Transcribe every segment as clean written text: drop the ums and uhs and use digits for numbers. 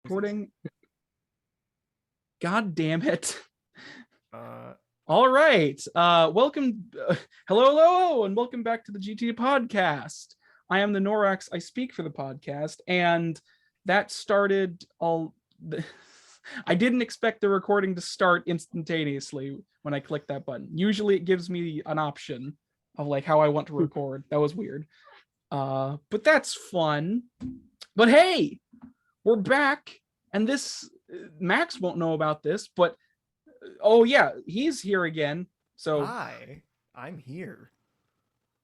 recording? God damn it. All right. Welcome. Hello, and welcome back to the GTD Podcast. I am the Norax. I speak for the podcast, and that started all... I didn't expect the recording to start instantaneously when I clicked that button. Usually it gives me an option of like how I want to record. That was weird. But that's fun. But hey, we're back, and this... Max won't know about this, but oh yeah, he's here again. So hi, I'm here.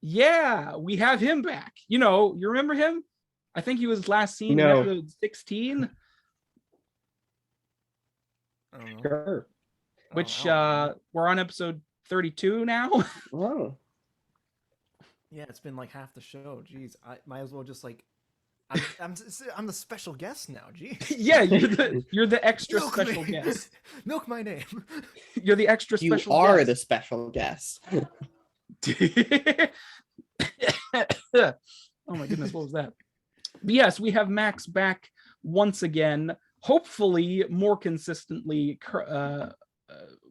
Yeah, we have him back. You remember him? I think he was last seen in episode 16. I don't know. Sure. Which we're on episode 32 now. Oh. Yeah, it's been like half the show. Jeez, I might as well just like I'm the special guest now. Jeez. Yeah, you're the extra special guest. Milk my name. You're the extra special guest. You are the special guest. Oh my goodness, what was that? But yes, we have Max back once again, hopefully more consistently.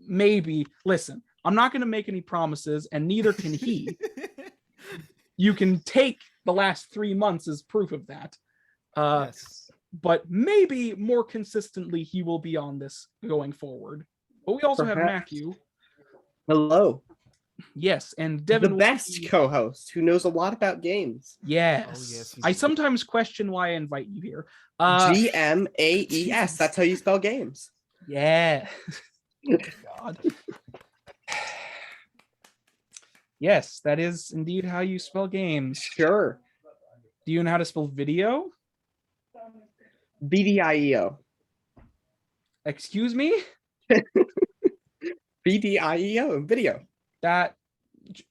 Maybe. Listen, I'm not going to make any promises, and neither can he. You can take the last 3 months as proof of that. Yes. But maybe more consistently he will be on this going forward. But we also have Matthew. Hello. Yes, and Devin, the best co-host who knows a lot about games. Yes. Oh, yes, I sometimes question why I invite you here. GMAES. That's how you spell games. Yeah. God. Yes, that is indeed how you spell games. Sure. Do you know how to spell video? VDIEO. Excuse me? VDIEO. Video. That,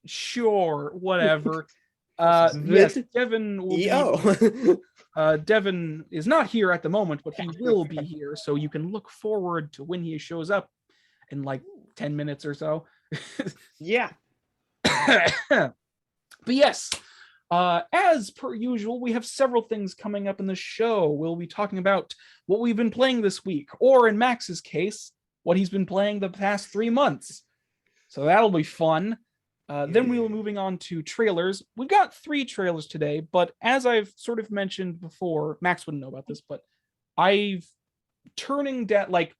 sure, whatever. Yes, Devin will be, Devin is not here at the moment, but he will be here, so you can look forward to when he shows up in like 10 minutes or so. Yeah. But yes, as per usual, we have several things coming up in the show. We'll be talking about what we've been playing this week, or in Max's case, what he's been playing the past 3 months. So that'll be fun. Then we will be moving on to trailers. We've got 3 trailers today, but as I've sort of mentioned before, Max wouldn't know about this, but I've turning down, like,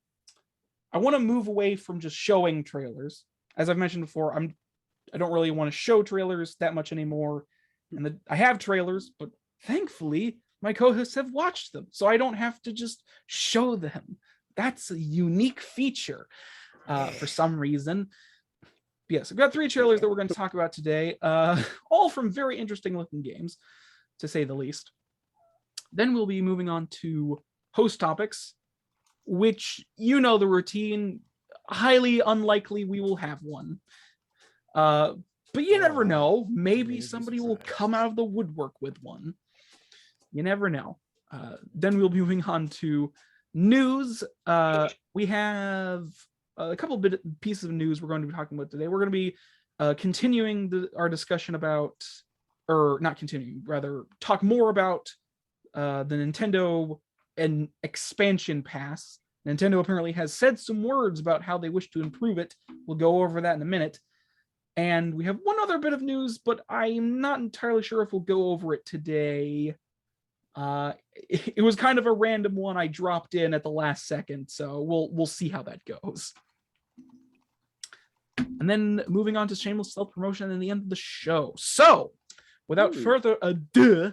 I want to move away from just showing trailers. As I've mentioned before, I don't really want to show trailers that much anymore. And I have trailers, but thankfully my co-hosts have watched them, so I don't have to just show them. That's a unique feature for some reason. Yes, I've got 3 trailers that we're going to talk about today, all from very interesting looking games, to say the least. Then we'll be moving on to host topics, which, you know the routine, highly unlikely we will have one. But you never know. Maybe somebody will come out of the woodwork with one. You never know. Then we'll be moving on to news. We have a couple pieces of news we're going to be talking about today. We're going to be continuing our discussion about, or not continuing, rather talk more about the Nintendo and expansion pass. Nintendo apparently has said some words about how they wish to improve it. We'll go over that in a minute. And we have one other bit of news, but I'm not entirely sure if we'll go over it today. It was kind of a random one I dropped in at the last second, so we'll see how that goes. And then moving on to shameless self-promotion and the end of the show. So, without further ado,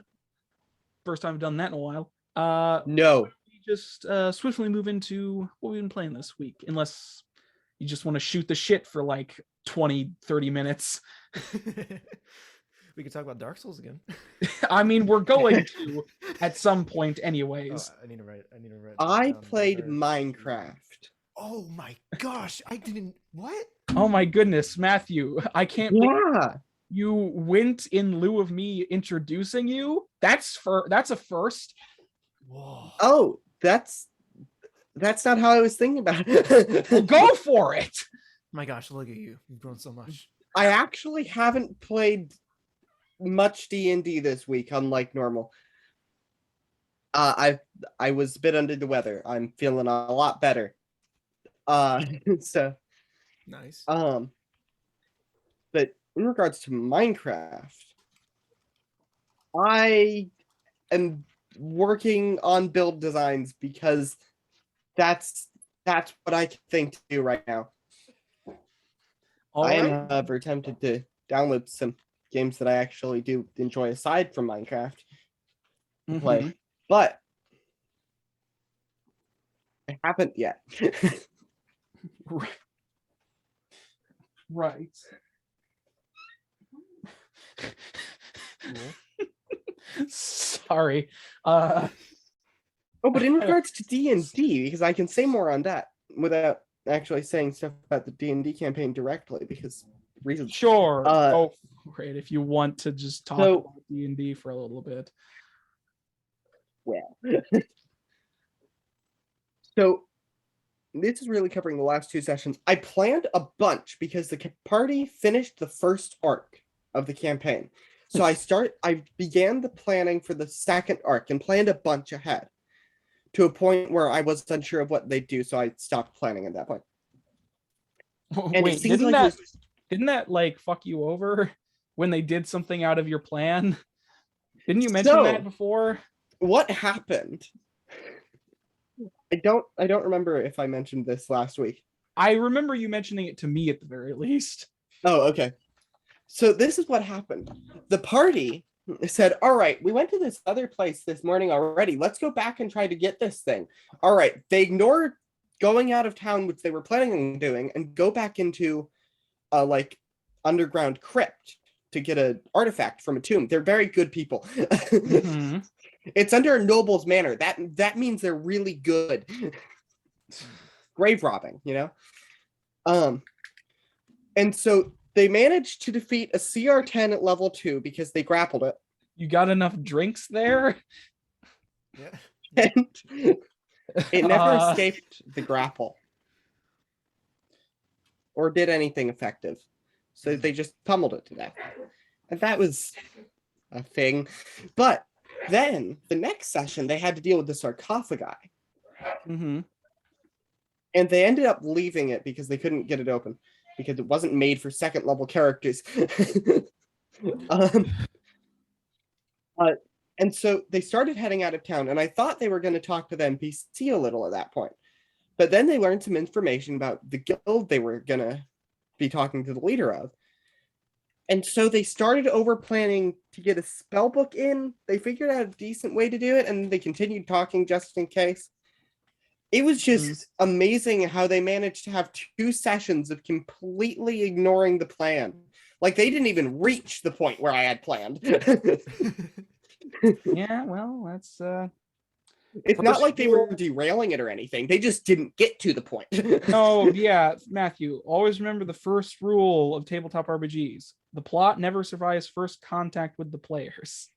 first time I've done that in a while. No. Just swiftly move into what we've been playing this week, unless you just want to shoot the shit for like 20-30 minutes. We could talk about Dark Souls again. I mean, we're going to at some point anyways. I need to write. I played Minecraft. Oh my gosh, I didn't. What? Oh my goodness, Matthew, I can't Yeah. You went in lieu of me introducing you. That's a first. Whoa. Oh, that's not how I was thinking about it. Well, go for it. My gosh, look at you. You've grown so much. I actually haven't played much D&D this week, unlike normal. I was a bit under the weather. I'm feeling a lot better. So Nice. but in regards to Minecraft, I am working on build designs because that's what I can think to do right now. All I am, right. however, tempted to download some games that I actually do enjoy aside from Minecraft to play, but I haven't yet. Right. Sorry. Oh, but in regards to D&D, because I can say more on that without actually saying stuff about the D&D campaign directly, because reasons. Sure. Go for it if you want to just talk about D&D for a little bit. Well, so this is really covering the last 2 sessions. I planned a bunch because the party finished the first arc of the campaign. So I began the planning for the second arc and planned a bunch ahead to a point where I was unsure of what they'd do. So I stopped planning at that point. And wait, didn't that like fuck you over when they did something out of your plan? Didn't you mention that before? What happened? I don't remember if I mentioned this last week. I remember you mentioning it to me at the very least. Oh, okay. So this is what happened. The party said, all right, we went to this other place this morning already. Let's go back and try to get this thing. All right. They ignored going out of town, which they were planning on doing, and go back into a like underground crypt to get an artifact from a tomb. They're very good people. Mm-hmm. It's under a noble's manor. That means they're really good. Grave robbing, you know? And so they managed to defeat a CR10 at level 2 because they grappled it. You got enough drinks there? Yeah. And it never escaped the grapple. Or did anything effective. So they just pummeled it to death. And that was a thing. But then the next session, they had to deal with the sarcophagi. Mm-hmm. And they ended up leaving it because they couldn't get it open. Because it wasn't made for second level characters. And so they started heading out of town, and I thought they were going to talk to the NPC a little at that point. But then they learned some information about the guild they were going to be talking to the leader of. And so they started over planning to get a spell book in. They figured out a decent way to do it, and they continued talking just in case. It was just amazing how they managed to have 2 sessions of completely ignoring the plan. Like, they didn't even reach the point where I had planned. Yeah, well, that's... It's not like they were derailing it or anything. They just didn't get to the point. Oh, yeah, Matthew, always remember the first rule of tabletop RPGs. The plot never survives first contact with the players.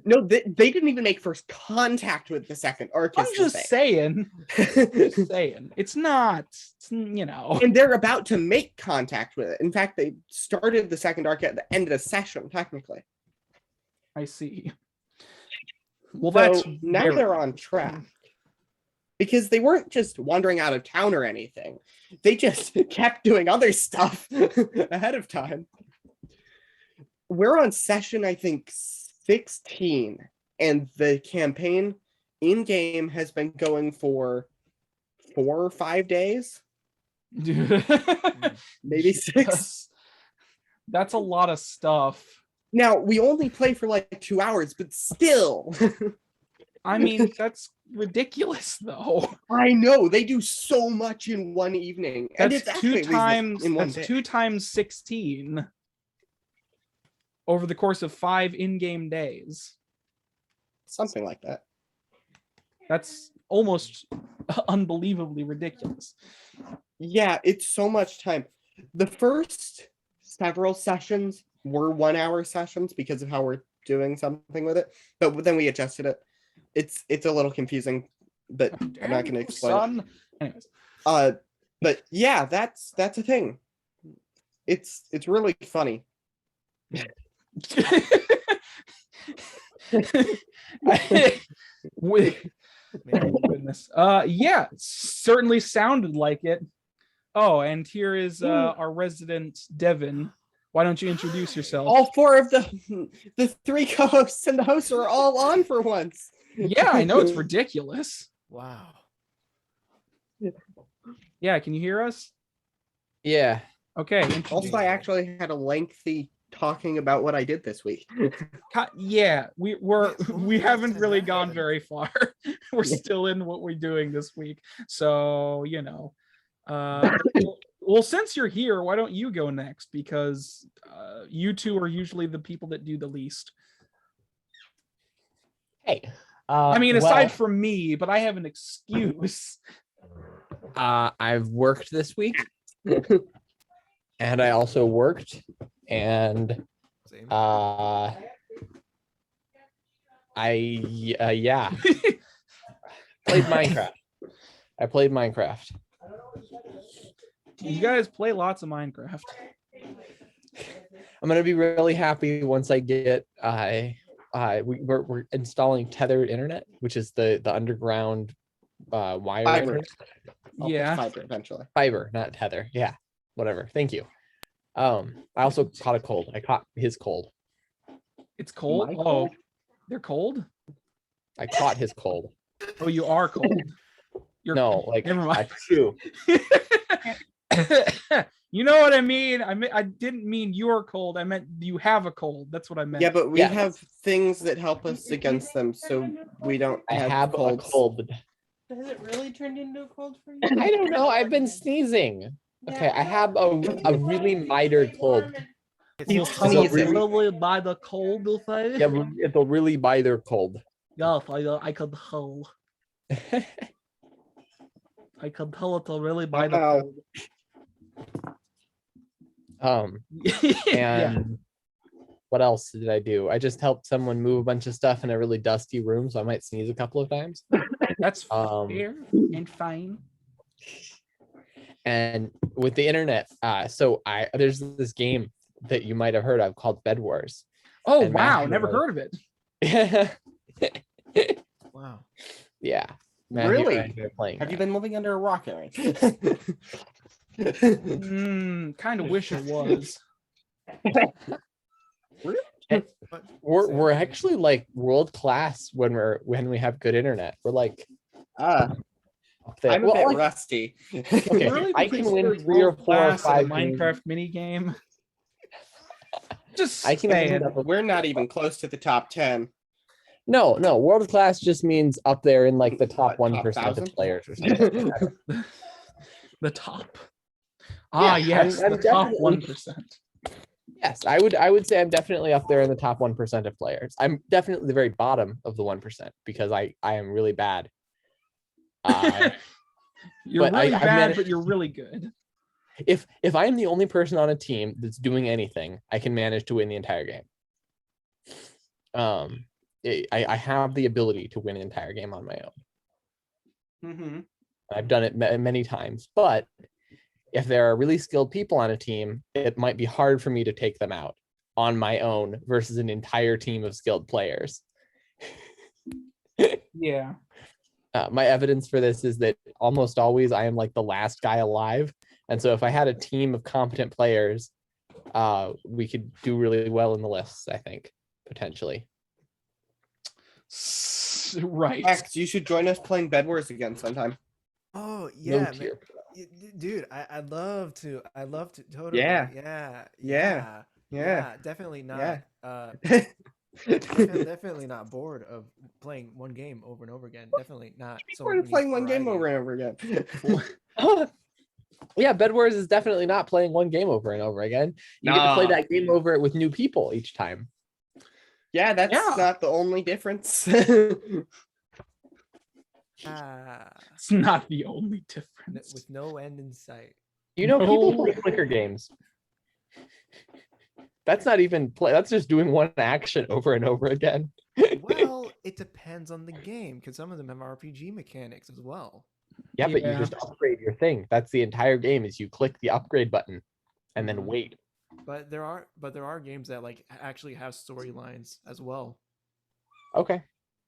No, they didn't even make first contact with the second arc. I'm just saying. Just saying. It's not, you know. And they're about to make contact with it. In fact, they started the second arc at the end of the session, technically. I see. Well, so that's now they're on track. Because they weren't just wandering out of town or anything. They just kept doing other stuff ahead of time. We're on session, I think, 16, and the campaign in-game has been going for 4 or 5 days. Maybe 6. That's a lot of stuff. Now, we only play for like 2 hours, but still. I mean, that's ridiculous, though. I know, they do so much in one evening. That's and it's actually 2 times 16 over the course of 5 in-game days. Something like that. That's almost unbelievably ridiculous. Yeah, it's so much time. The first several sessions were 1-hour sessions because of how we're doing something with it. But then we adjusted it. It's a little confusing, but I'm not going to explain. Anyways. But yeah, that's a thing. It's really funny. Maybe. Goodness. Yeah, certainly sounded like it. Oh, and here is our resident Devin. Why don't you introduce yourself? All four of the three co-hosts and the hosts are all on for once. Yeah, I know it's ridiculous. Wow. Yeah, can you hear us? Yeah. Okay. Also, I actually had a lengthy talking about what I did this week. Yeah, we haven't really that gone happen? very far. We're still in what we're doing this week. So, well, since you're here, why don't you go next? Because you two are usually the people that do the least. Hey. I mean, aside from me, but I have an excuse. I've worked this week. And I also worked. And Same. yeah. Played Minecraft. I played Minecraft. You guys play lots of Minecraft. I'm gonna be really happy once I get we're installing tethered internet, which is the underground wire Fiber. internet. Yeah. Fiber eventually. Fiber, not tether. Yeah, whatever. Thank you. I also caught a cold. I caught his cold. It's cold. My Oh, cold? they're cold. I caught his cold. Oh, you are cold. You're No, like never mind. Chew. You know what I mean? I didn't mean you're cold. I meant you have a cold. That's what I meant. Yeah, but we Yeah. have things that help us against them, so we don't I have, have colds. a cold. Has it really turned into a cold for you? I don't know. I've been sneezing. Okay, I have a really minor cold. It's You still sneeze it. Really by the cold, you'll say? Yeah, it's a really minor cold. Yes, I could tell. I could tell it's a really by the Wow. cold. And Yeah. what else did I do? I just helped someone move a bunch of stuff in a really dusty room, so I might sneeze a couple of times. That's Um, fair and fine. And with the internet, so there's this game that you might have heard of called Bed Wars. Oh and wow, Matthew never and I- heard of it. Wow. Yeah. Matthew and I Really? enjoy playing Have you that. been living under a rock, Aaron? Kind of wish it was. But We're actually like world class when we have good internet. We're like I'm up there. a Well, bit like, rusty. Okay, Really I can win 3 or 4 or class at a 5 games. Minecraft mini game. Just I can saying. end up with- We're not even close to the top 10. No, world class just means up there in like the top What, 1% top of 1,000? players or something. The top. Ah, Yeah, yes, I'm the top definitely- 1%. Yes, I would say I'm definitely up there in the top 1% of players. I'm definitely the very bottom of the 1% because I am really bad. You're but really I've bad, managed- but you're really good. If I'm the only person on a team that's doing anything, I can manage to win the entire game. I have the ability to win an entire game on my own. Mm-hmm. I've done it many times, but if there are really skilled people on a team, it might be hard for me to take them out on my own versus an entire team of skilled players. Yeah. My evidence for this is that almost always I am like the last guy alive. And so if I had a team of competent players, we could do really well in the lists, I think, potentially. Right. Max, you should join us playing Bed Wars again sometime. oh Note yeah, man. here. Dude, I'd love to. Totally. Yeah. Yeah. Yeah. Yeah. Definitely not. Yeah. Definitely not bored of playing one game over and over again. Definitely not. We're someone who playing needs one game variety. over and over again. Yeah, Bed Wars is definitely not playing one game over and over again. You get to play No. that game over with new people each time. Yeah, that's Yeah. not the only difference. It's not the only difference. With no end in sight. You know, people No. play clicker games. That's not even play. That's just doing one action over and over again. Well, it depends on the game because some of them have RPG mechanics as well. Yeah, but you Yeah. just upgrade your thing. That's the entire game. Is you click the upgrade button and then wait. But there are games that like actually have storylines as well. Okay,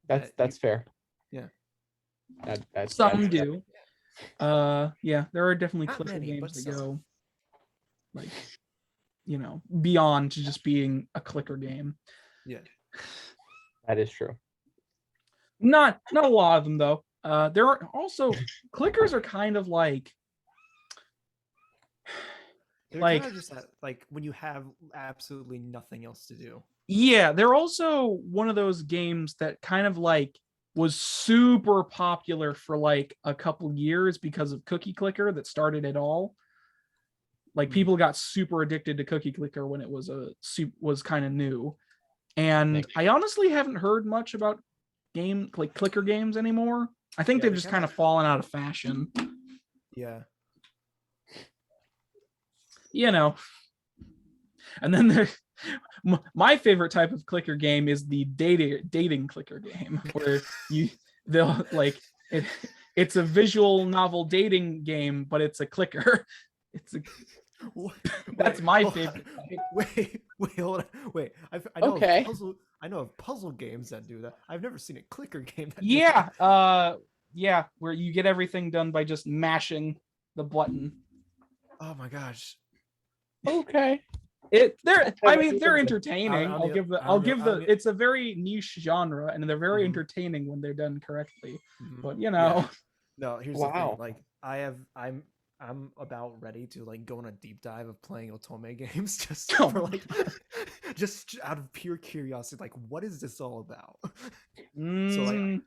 that that's fair. Some do. Yeah, there are definitely Not clicker many, but games that some. go like, beyond to just being a clicker game. Yeah. That is true. Not a lot of them though. There are also clickers are kind of like They're Like- kind of just like when you have absolutely nothing else to do. yeah, they're also one of those games that kind of like was super popular for like a couple years because of Cookie Clicker that started it all. Like people got super addicted to Cookie Clicker when it was kind of new. And I honestly haven't heard much about clicker games anymore. I think Yeah, they've they just kinda- kind of fallen out of fashion. Yeah. And then my favorite type of clicker game is the dating clicker game where they'll like it's a visual novel dating game, but it's a clicker. That's my hold favorite on. type. Wait, hold on. Wait, I know Okay. of I know of puzzle games that do that. I've never seen a clicker game that Yeah, does that. yeah, where you get everything done by just mashing the button. Oh my gosh. Okay. They're entertaining. I'm I'll give gonna- it's a very niche genre and they're very Mhm. entertaining when they're done correctly. Mhm. But Yeah. No, here's the Wow. thing. Like I'm about ready to like go on a deep dive of playing Otome games just Oh. for like just out of pure curiosity, like what is this all about?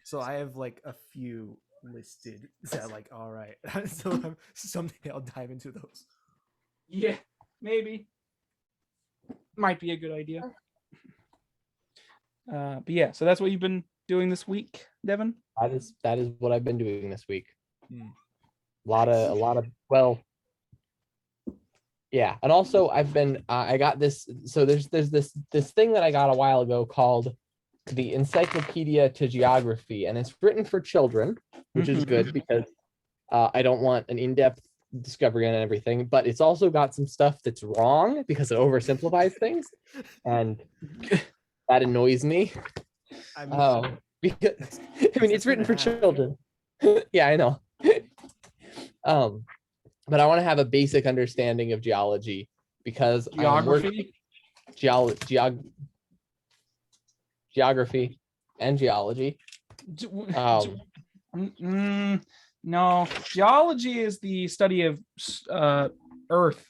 So I have like a few listed that like all right. So someday I'll dive into those. yeah, maybe. Might be a good idea. But yeah, so that's what you've been doing this week, Devin? That is what I've been doing this week. Hmm. A lot of well, yeah, and also I've been I got this. So there's this thing that I got a while ago called the Encyclopedia to Geography, and it's written for children, which is good because I don't want an in-depth discovery on everything, but it's also got some stuff that's wrong because it oversimplifies things, and that annoys me. I mean, Because I mean, it's written for children. Yeah, I know. But I want to have a basic understanding of geology because Geography? Geography and geology. No, geology is the study of Earth.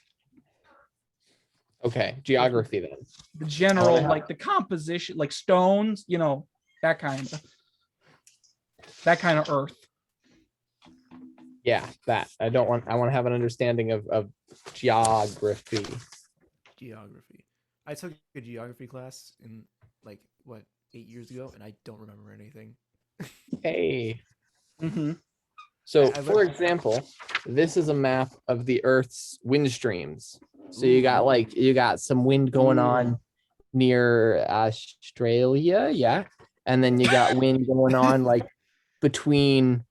Okay, geography then. The general, have- like the composition, like stones, that kind of Earth. Yeah, that. I want to have an understanding of geography. Geography. I took a geography class in like 8 years ago, and I don't remember anything. Hey. Mm-hmm. So, I for example, this is a map of the Earth's wind streams. So you got some wind going on near Australia, yeah, and then you got wind going on like between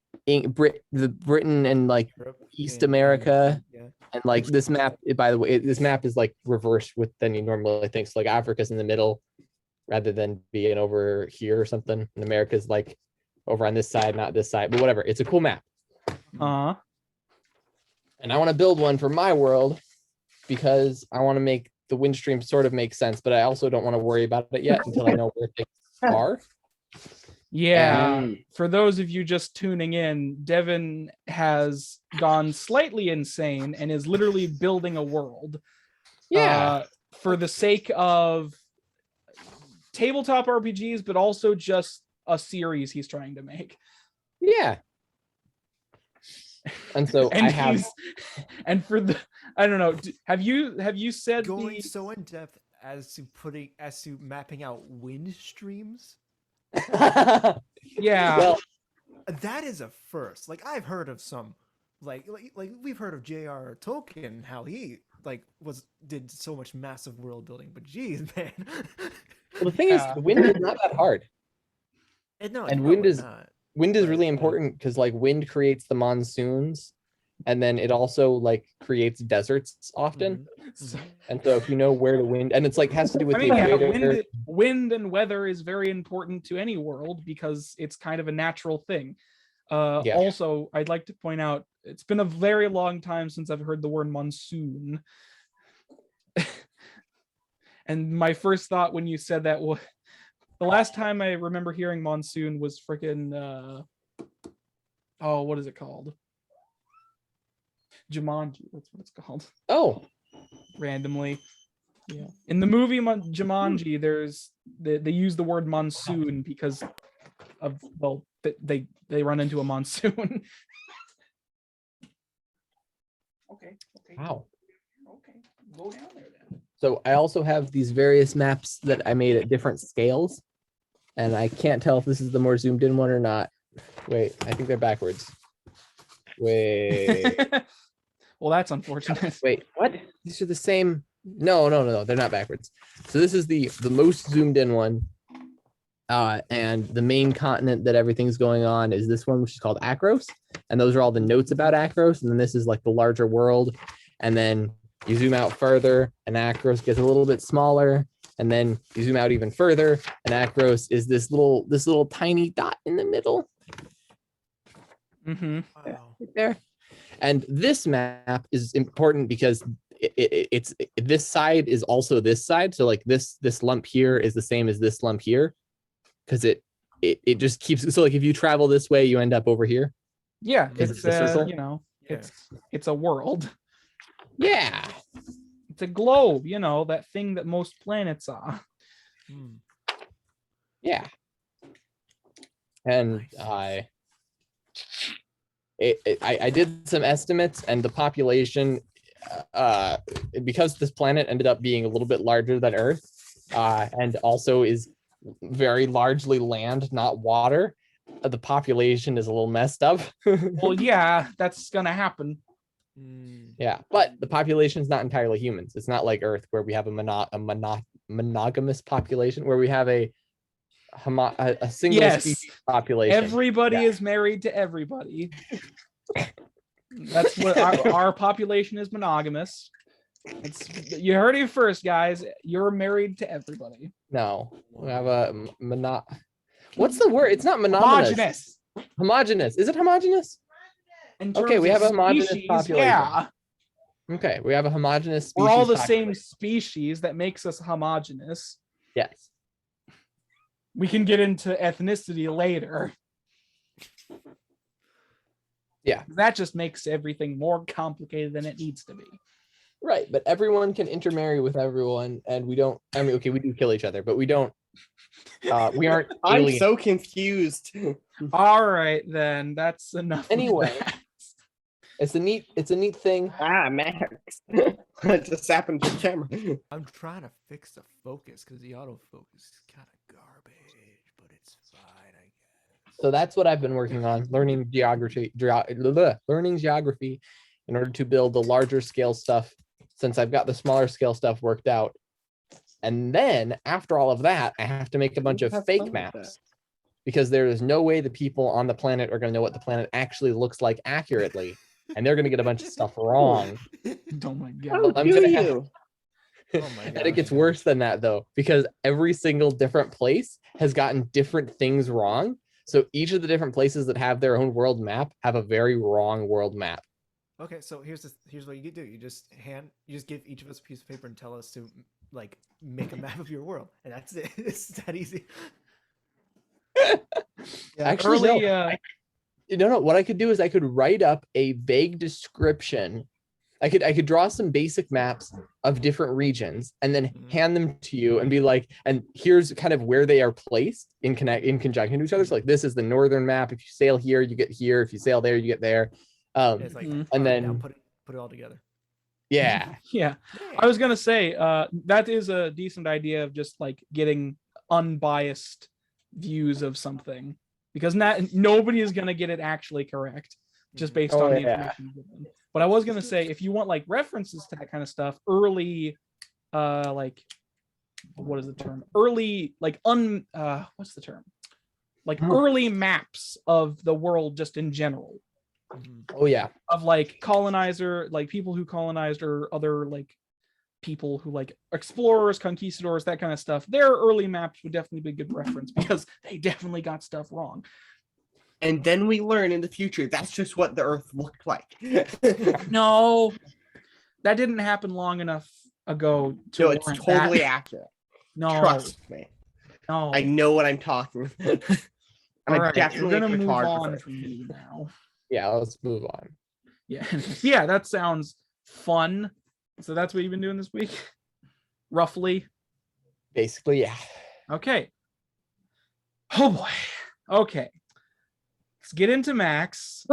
Britain and like Europe East and- America, Yeah. and like this map. By the way, this map is like reversed with than you normally think. So like Africa's in the middle, rather than being over here or something. And America's like over on this side, not this side, but whatever. It's a cool map. And I want to build one for my world because I want to make the wind stream sort of make sense, but I also don't want to worry about it yet until I know where things are. Yeah. For those of you just tuning in, Devin has gone slightly insane and is literally building a world. Yeah. For the sake of tabletop RPGs, but also just a series he's trying to make. Yeah. And so And I have I don't know. Have you said Going so in depth as to mapping out wind streams. yeah. Well, That is a first. Like I've heard of some, like we've heard of J.R.R. Tolkien, how he did so much massive world building. But geez, man. the thing is, the wind is not that hard. And wind is really important because like wind creates the monsoons, and then it also like creates deserts often. Mhm. And so if you know where the wind, and it's like has to do with I the mean, yeah, equator. wind and weather is very important to any world because it's kind of a natural thing. Yeah. Also, I'd like to point out it's been a very long time since I've heard the word monsoon. And my first thought when you said that was the last time I remember hearing monsoon was freaking what is it called? Jumanji. That's what it's called. Oh, Randomly. Yeah. In the movie Jumanji, they use the word monsoon because of they run into a monsoon. Okay. wow. Okay. Go down there then. So I also have these various maps that I made at different scales, and I can't tell if this is the more zoomed in one or not. Wait, I think they're backwards. Wait, Well, that's unfortunate. wait, what? These are the same. No, they're not backwards. So this is the most zoomed in one. And the main continent that everything's going on is this one, which is called Akros. And those are all the notes about Akros. And then this is like the larger world. And then you zoom out further, and Akros gets a little bit smaller. And then you zoom out even further, and Akros is this little tiny dot in the middle. Mm-hmm. Wow. Right there. And this map is important because it's this side is also this side. So like this lump here is the same as this lump here, because it just keeps. So like if you travel this way, you end up over here. Yeah, Is it's it the circle? Yeah. it's a world. Yeah. It's a globe, that thing that most planets are. Hmm. Yeah. And Nice. I did some estimates, and the population, because this planet ended up being a little bit larger than Earth, and also is very largely land, not water, the population is a little messed up. Well, yeah, that's gonna happen. Hmm. Yeah, but the population is not entirely humans. It's not like Earth, where we have a monogamous population, where we have a single Yes. species population. Everybody is married to everybody. That's what our population is monogamous. You heard it first, guys. You're married to everybody. No, we have a What's the word? It's not monogamous. Homogenous. Homogenous. Is it homogenous? In Okay, terms we of have a homogenous species, population. yeah. Okay, we have a homogenous species. We're all the population. same species. That makes us homogenous. Yes. We can get into ethnicity later. Yeah. That just makes everything more complicated than it needs to be. Right, but everyone can intermarry with everyone, and we don't. I mean, okay, we do kill each other, but we don't. We aren't. I'm alien. so confused. All right, then. That's enough. of Anyway. that. It's a neat thing. Max. It just happened to the camera. I'm trying to fix the focus because the autofocus is kind of garbage, but it's fine, I guess. So that's what I've been working on, learning geography in order to build the larger scale stuff, since I've got the smaller scale stuff worked out. And then after all of that, I have to make a bunch of Have fun fake with maps, that. because there is no way the people on the planet are going to know what the planet actually looks like accurately, and they're going to get a bunch of stuff wrong. Oh my How god. I'm do gonna have- you? Oh my And it gets gosh. worse than that, though, because every single different place has gotten different things wrong. So each of the different places that have their own world map have a very wrong world map. Okay, so here's what you do. You just give each of us a piece of paper and tell us to like make a map of your world, and that's it. It's that easy. Actually, Early, no. What I could do is I could write up a vague description. I could draw some basic maps of different regions and then Mhm. hand them to you and be like, and here's kind of where they are placed in conjunction to each other. So like, this is the northern map. If you sail here, you get here. If you sail there, you get there. It's like Mhm. and then- then put it all together. Yeah. yeah. I was gonna say that is a decent idea of just like getting unbiased views of something, because nobody is gonna get it actually correct just based Oh, on the yeah. information given. But I was gonna say, if you want like references to that kind of stuff, early, like, what is the term? Early, like what's the term? Like early maps of the world just in general. Oh yeah. of like colonizer, like people who colonized or other like people who like explorers, conquistadors, that kind of stuff. Their early maps would definitely be a good reference because they definitely got stuff wrong. And then we learn in the future that's just what the Earth looked like. No, that didn't happen long enough ago to No, it's warrant totally that. accurate. No, Trust me. no. I know what I'm talking about. All I'm right, definitely we're gonna a move on photographer. from me now. Yeah, let's move on. Yeah, yeah, that sounds fun. So that's what you've been doing this week, roughly. Basically, yeah. Okay. Oh boy. Okay. Let's get into Max.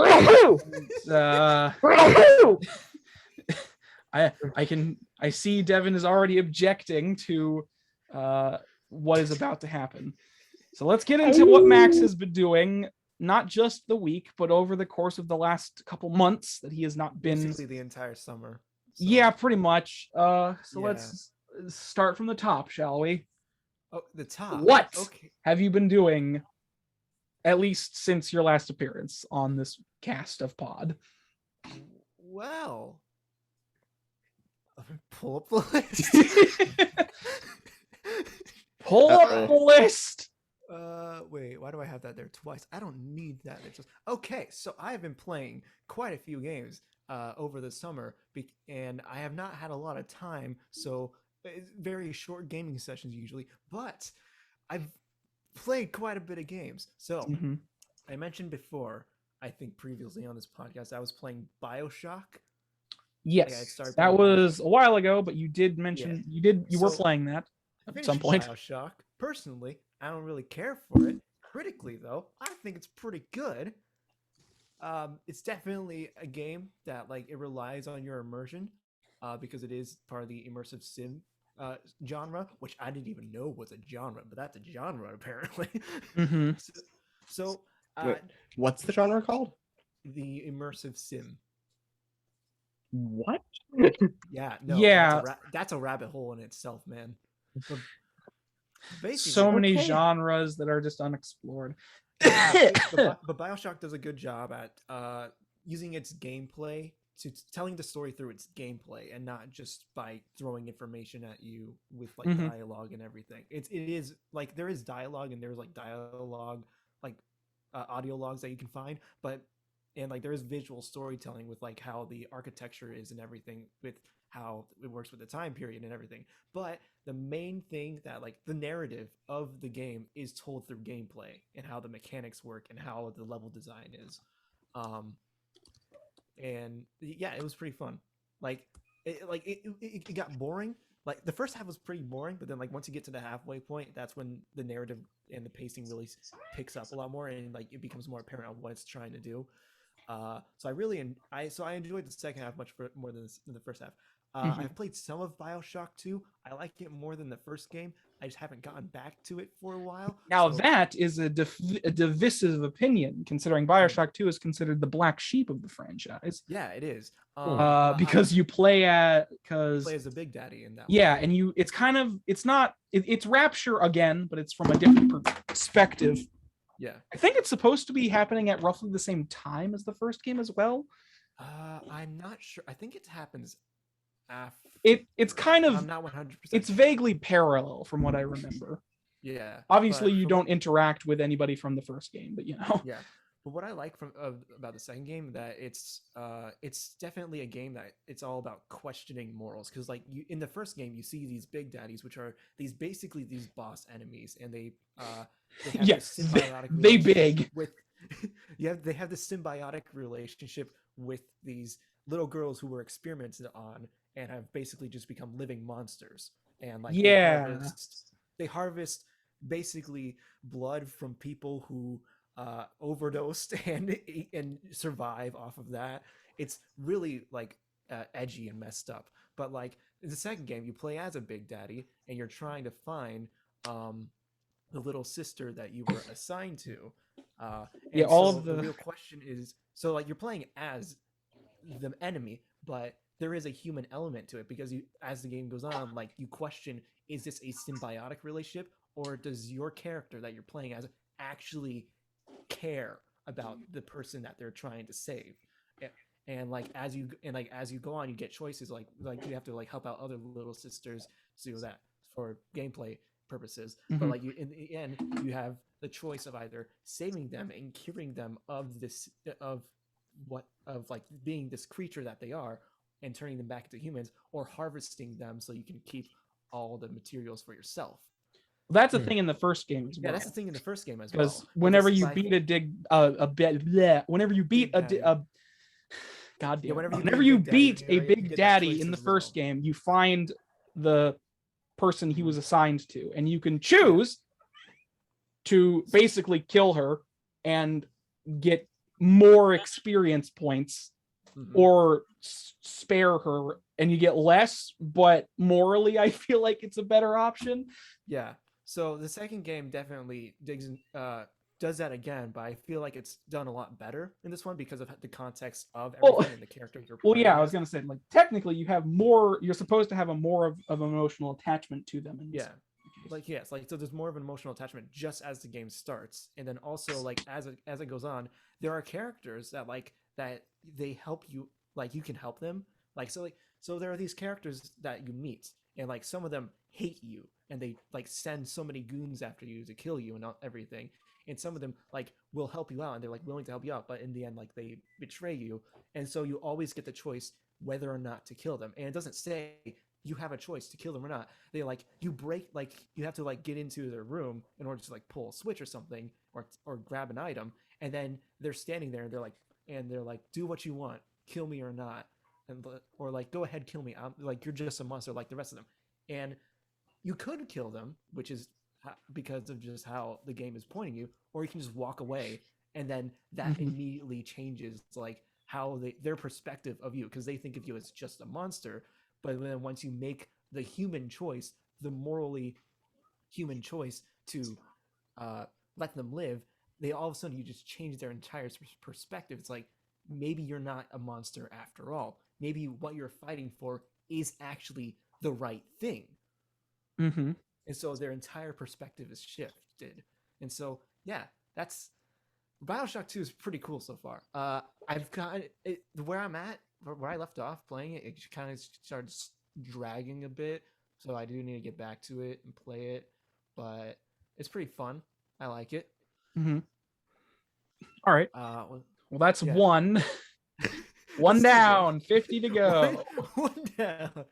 I see Devin is already objecting to what is about to happen. So let's get into what Max has been doing, not just the week, but over the course of the last couple months that he has not been. Basically the entire summer. So, Yeah, pretty much. So Yeah. let's start from the top, shall we? Oh, the top. What Okay. have you been doing, at least since your last appearance on this cast of pod? Well, pull up the list. Pull up the list. Wait, why do I have that there twice? I don't need that. It's just okay. So I have been playing quite a few games over the summer, and I have not had a lot of time. So it's very short gaming sessions usually, but I've played quite a bit of games. So Mhm. I mentioned before, I think previously on this podcast, I was playing BioShock. Yes, started that playing was a while ago, but you did mention you were So, playing that I at finished some point. BioShock. Personally, I don't really care for it. Critically, though, I think it's pretty good. It's definitely a game that like it relies on your immersion, because it is part of the immersive sim genre, which I didn't even know was a genre, but that's a genre apparently. Mhm. So Wait. What's the genre called? the immersive sim. What? Yeah, no, Yeah. that's a rabbit hole in itself, man. But basically, So many Okay. genres that are just unexplored. but BioShock does a good job at using its gameplay to telling the story through its gameplay and not just by throwing information at you with like Mhm. dialogue and everything. It is like there is dialogue and there's like dialogue like audio logs that you can find, but and like there is visual storytelling with like how the architecture is and everything with how it works with the time period and everything. But the main thing that like the narrative of the game is told through gameplay and how the mechanics work and how the level design is. And yeah, it was pretty fun. Like it got boring. Like the first half was pretty boring, but then like once you get to the halfway point, that's when the narrative and the pacing really picks up a lot more, and like it becomes more apparent on what it's trying to do. So I enjoyed the second half much more than the first half. I've played some of BioShock 2. I like it more than the first game. I just haven't gotten back to it for a while. Now so- that is a divisive opinion, considering BioShock 2 is considered the black sheep of the franchise. yeah, it is. But Because you play I play as a big daddy in that. yeah, and it's Rapture again, but it's from a different perspective. Yeah. I think it's supposed to be happening at roughly the same time as the first game as well. I'm not sure. I think it happens after. It's kind of I'm not 100%. it's vaguely parallel from what I remember. Yeah. Obviously, but you from don't interact with anybody from the first game, but you know. Yeah. But what I like about the second game that it's definitely a game that it's all about questioning morals, because like you in the first game you see these big daddies, which are these boss enemies, and they have Yes, this symbiotic they relationship big. with they have this symbiotic relationship with these little girls who were experimented on and have basically just become living monsters, and like they harvest basically blood from people who overdosed and survive off of that. It's really like edgy and messed up. But like in the second game, you play as a big daddy and you're trying to find the little sister that you were assigned to. Yeah, the real question is, so like you're playing as the enemy, but there is a human element to it, because you, as the game goes on, like you question, is this a symbiotic relationship, or does your character that you're playing as actually care about the person that they're trying to save? and as you go on, you get choices like you have to like help out other little sisters to do that for gameplay purposes. But Mhm. like in the end, you have the choice of either saving them and curing them of like being this creature that they are and turning them back into humans, or harvesting them so you can keep all the materials for yourself. That's a Hmm. thing in the first game as Yeah, well. that's the thing in the first game as well. Because But whenever this you sci- beat whenever you beat Big Daddy. God damn, whenever you whenever beat you Big Daddy, beat a you Big get that Daddy choice in the as first well. game, you find the person he Mhm. was assigned to, and you can choose to basically kill her and get more experience points, Mhm. or spare her and you get less, but morally I feel like it's a better option. Yeah. So the second game definitely does that again, but I feel like it's done a lot better in this one because of the context of Well- everything and the character you're Well, playing yeah, I was as. gonna say, like, technically you're supposed to have a more of emotional attachment to them in this. Yeah. Like yes, like so there's more of an emotional attachment just as the game starts, and then also like as it goes on, there are characters that they help you, like you can help them, like so there are these characters that you meet, and like some of them hate you and they like send so many goons after you to kill you and everything, and some of them like will help you out and they're like willing to help you out, but in the end like they betray you, and so you always get the choice whether or not to kill them, and it doesn't say you have a choice to kill them or not. They like you have to like get into their room in order to like pull a switch or something, or grab an item, and then they're standing there and they're like do what you want, kill me or not, or like go ahead, kill me, I'm like you're just a monster like the rest of them. And you could kill them, which is because of just how the game is pointing you, or you can just walk away, and then that Mhm. immediately changes like how their perspective of you, because they think of you as just a monster. But then once you make the human choice, the morally human choice to let them live, they all of a sudden you just change their entire perspective. It's like maybe you're not a monster after all. Maybe what you're fighting for is actually the right thing. Mm-hmm. And so their entire perspective is shifted. And so yeah, that's Bioshock 2 is pretty cool so far. I've got it where I'm at, where I left off playing it. It kind of starts dragging a bit, so I do need to get back to it and play it. But it's pretty fun. I like it. Mm-hmm. All right. Well, Well, that's yeah. one. One Let's do down, this. 50 to go. One down.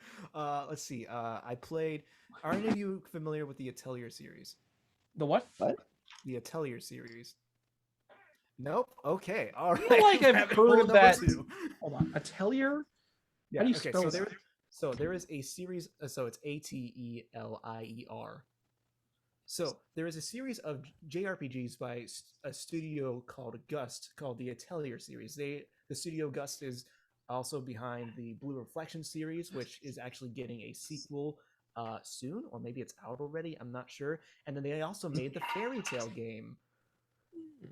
Let's see. I played. Are any of you familiar with the Atelier series? The what? What? The Atelier series. Nope. Okay. All right. feel like I've Rabbit hole heard number that. 2. Hold on. Atelier? Yeah. How do you Okay. spell that? So there is a series. So it's Atelier. So there is a series of JRPGs by a studio called Gust, called the Atelier series. The studio Gust is also behind the Blue Reflection series, which is actually getting a sequel soon, or maybe it's out already. I'm not sure. And then they also made the Fairy Tale game,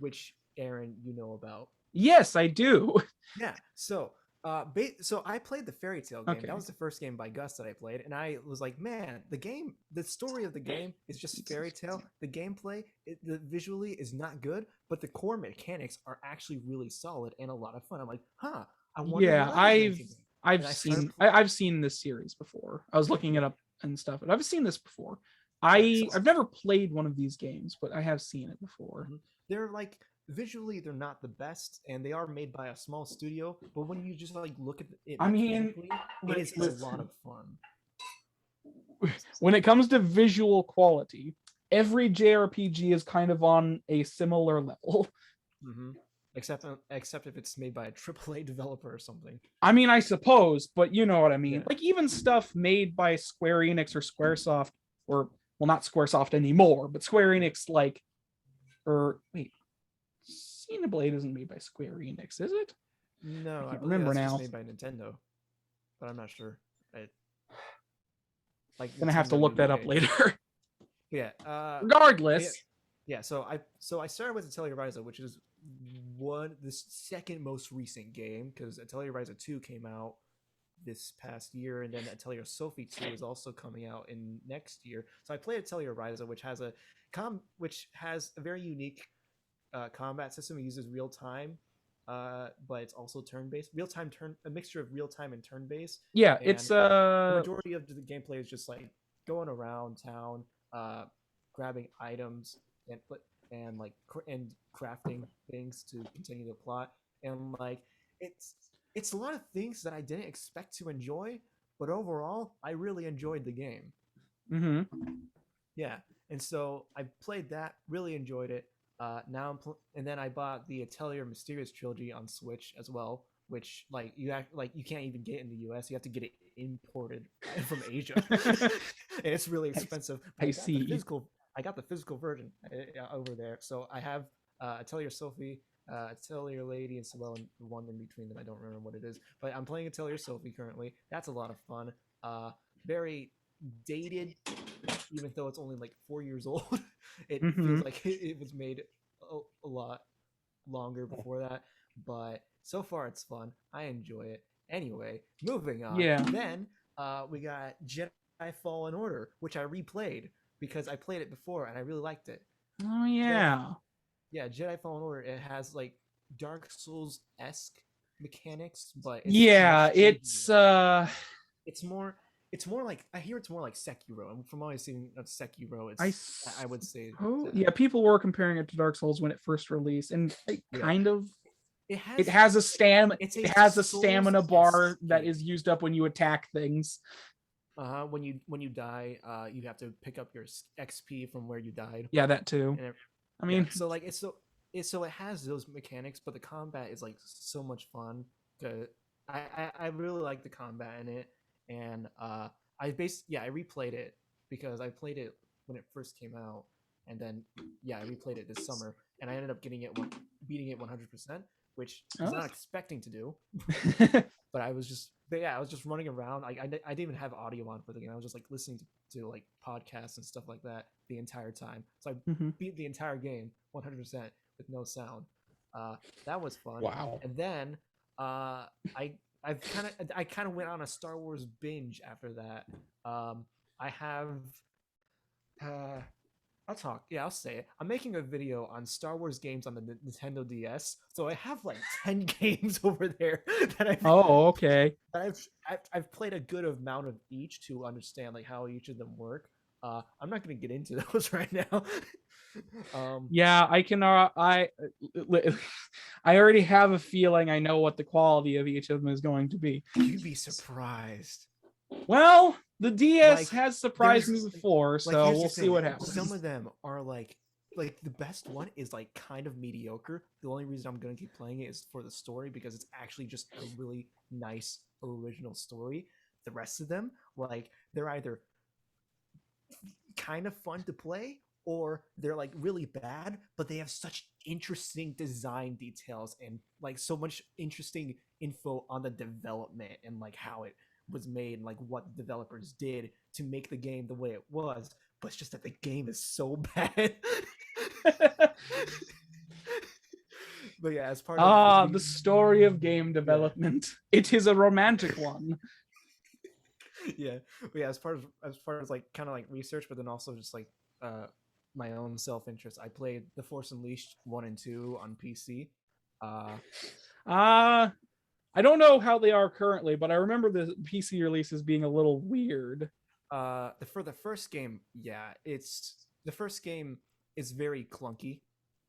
which Aaron, you know about. Yes, I do. Yeah. So I played the Fairy Tale game. Okay. That was the first game by Gus that I played, and I was like, man, the story of the game is just fairy tale. The gameplay, the visually is not good, but the core mechanics are actually really solid and a lot of fun. I'm like, huh. I wonder Yeah, what other games can do. I've And I seen started- I've seen this series before. I was looking it up and stuff, and I've seen this before. Yeah, so- I've never played one of these games, but I have seen it before. They're like visually they're not the best, and they are made by a small studio. But when you just like look at it, I mean, mechanically, it is a listen. lot of fun. When it comes to visual quality, every JRPG is kind of on a similar level. Mm-hmm. Except if it's made by a AAA developer or something. I mean, I suppose, but you know what I mean. Yeah. Like even stuff made by Square Enix or Squaresoft, or well, not Squaresoft anymore, but Square Enix, like, or wait, Xenoblade isn't made by Square Enix, is it? No, I can't believe remember that's now. just made by Nintendo, but I'm not sure. Gonna have to Nintendo look that up UK. later. Yeah. Regardless, Yeah. So I started with Atelier Ryza, which is the second most recent game, because Atelier Ryza 2 came out this past year, and then Atelier Sophie 2 is also coming out in next year. So I played Atelier Ryza, which has a very unique combat system. It uses real time but it's also turn-based, a mixture of real-time and turn-based. Yeah, And it's the majority of the gameplay is just like going around town, grabbing items and and crafting things to continue the plot. And like it's a lot of things that I didn't expect to enjoy, but overall, I really enjoyed the game. mm-hmm. Yeah, and so I played that, really enjoyed it. And then I bought the Atelier Mysterious Trilogy on Switch as well, which you can't even get in the U.S. You have to get it imported from Asia, and it's really expensive. I see. I got the physical version over there, so I have Atelier Sophie, Atelier Lady, and Sibel, and one in between them. I don't remember what it is, but I'm playing Atelier Sophie currently. That's a lot of fun. Very dated, even though it's only like 4 years old. It feels like it was made a lot longer before that, but so far it's fun. I enjoy it. Anyway, moving on. Yeah. Then we got Jedi Fallen Order, which I replayed because I played it before and I really liked it. Oh yeah. Jedi Fallen Order. It has like Dark Souls-esque mechanics, but it's more like, I hear it's more like Sekiro. And from what I've seen of Sekiro, I would say. Yeah, people were comparing it to Dark Souls when it first released, and it has a stamina bar that is used up when you attack things. When you die, you have to pick up your XP from where you died. Yeah, that too. I mean, so it has those mechanics, but the combat is like so much fun. I really like the combat in it. And I replayed it because I played it when it first came out, and then I replayed it this summer, and I ended up beating it 100%, which I was not expecting to do. But I was just running around. I didn't even have audio on for the game. I was just like listening to like podcasts and stuff like that the entire time. So I beat the entire game 100% with no sound. That was fun. Wow. And then I kind of went on a Star Wars binge after that. I have I'll say it. I'm making a video on Star Wars games on the Nintendo DS. So I have like 10 games over there that I've played a good amount of each to understand like how each of them work. I'm not going to get into those right now. I can. I already have a feeling I know what the quality of each of them is going to be. You'd be surprised. Well, the DS has surprised me before, so we'll see what happens. Some of them are like the best one is like kind of mediocre. The only reason I'm going to keep playing it is for the story, because it's actually just a really nice original story. The rest of them, like, they're either kind of fun to play or they're like really bad, but they have such interesting design details and like so much interesting info on the development and like how it was made and like what the developers did to make the game the way it was. But it's just that the game is so bad. But yeah, as part of the story of game development, it is a romantic one. But as far as like kind of like research, but then also just like my own self-interest, I played The Force Unleashed 1 and 2 on PC. I don't know how they are currently, but I remember the PC releases being a little weird. For the first game, the first game is very clunky.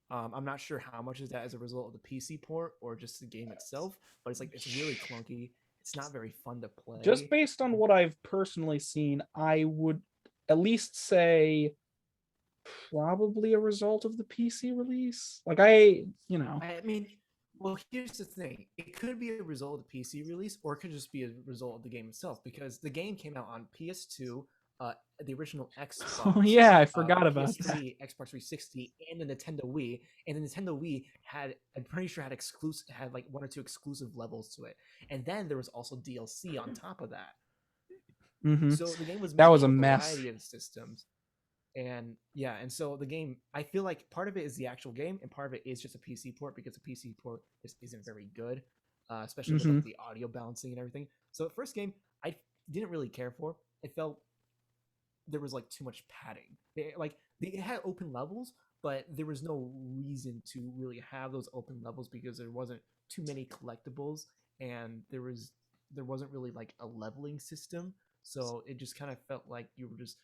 I'm not sure how much is that as a result of the PC port or just the game itself, but it's really clunky. It's not very fun to play. Just based on what I've personally seen, I would at least say probably a result of the PC release. I mean, well, here's the thing. It could be a result of the PC release, or it could just be a result of the game itself, because the game came out on PS2, the original Xbox. Oh yeah, I forgot about PS3, that. Xbox 360, and the Nintendo Wii. And the Nintendo Wii I'm pretty sure had like 1 or 2 exclusive levels to it. And then there was also DLC on top of that. Mm-hmm. So the game was a mess. Variety of systems. And so the game, I feel like part of it is the actual game, and part of it is just a PC port, because the PC port just isn't very good, especially with like, the audio balancing and everything. So the first game, I didn't really care for. It felt there was like too much padding. They had open levels, but there was no reason to really have those open levels because there wasn't too many collectibles, and there wasn't really like a leveling system. So it just kind of felt like you were just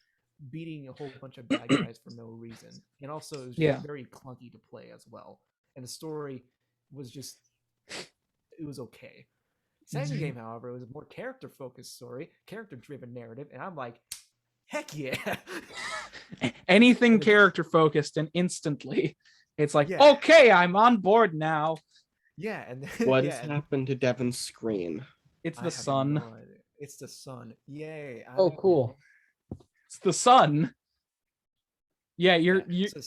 beating a whole bunch of bad guys for no reason. And also it was Yeah. very clunky to play as well. And the story was just, it was okay. Second game, however, it was a more character focused story, character driven narrative, and I'm like, heck yeah. Anything character focused, and instantly it's like, Yeah. okay, I'm on board now. Yeah, and then, What yeah, has and happened to Devin's screen? It's I the have sun. no idea. It's the sun. Yay. Oh, cool. It's the sun. Yeah, Yeah, you so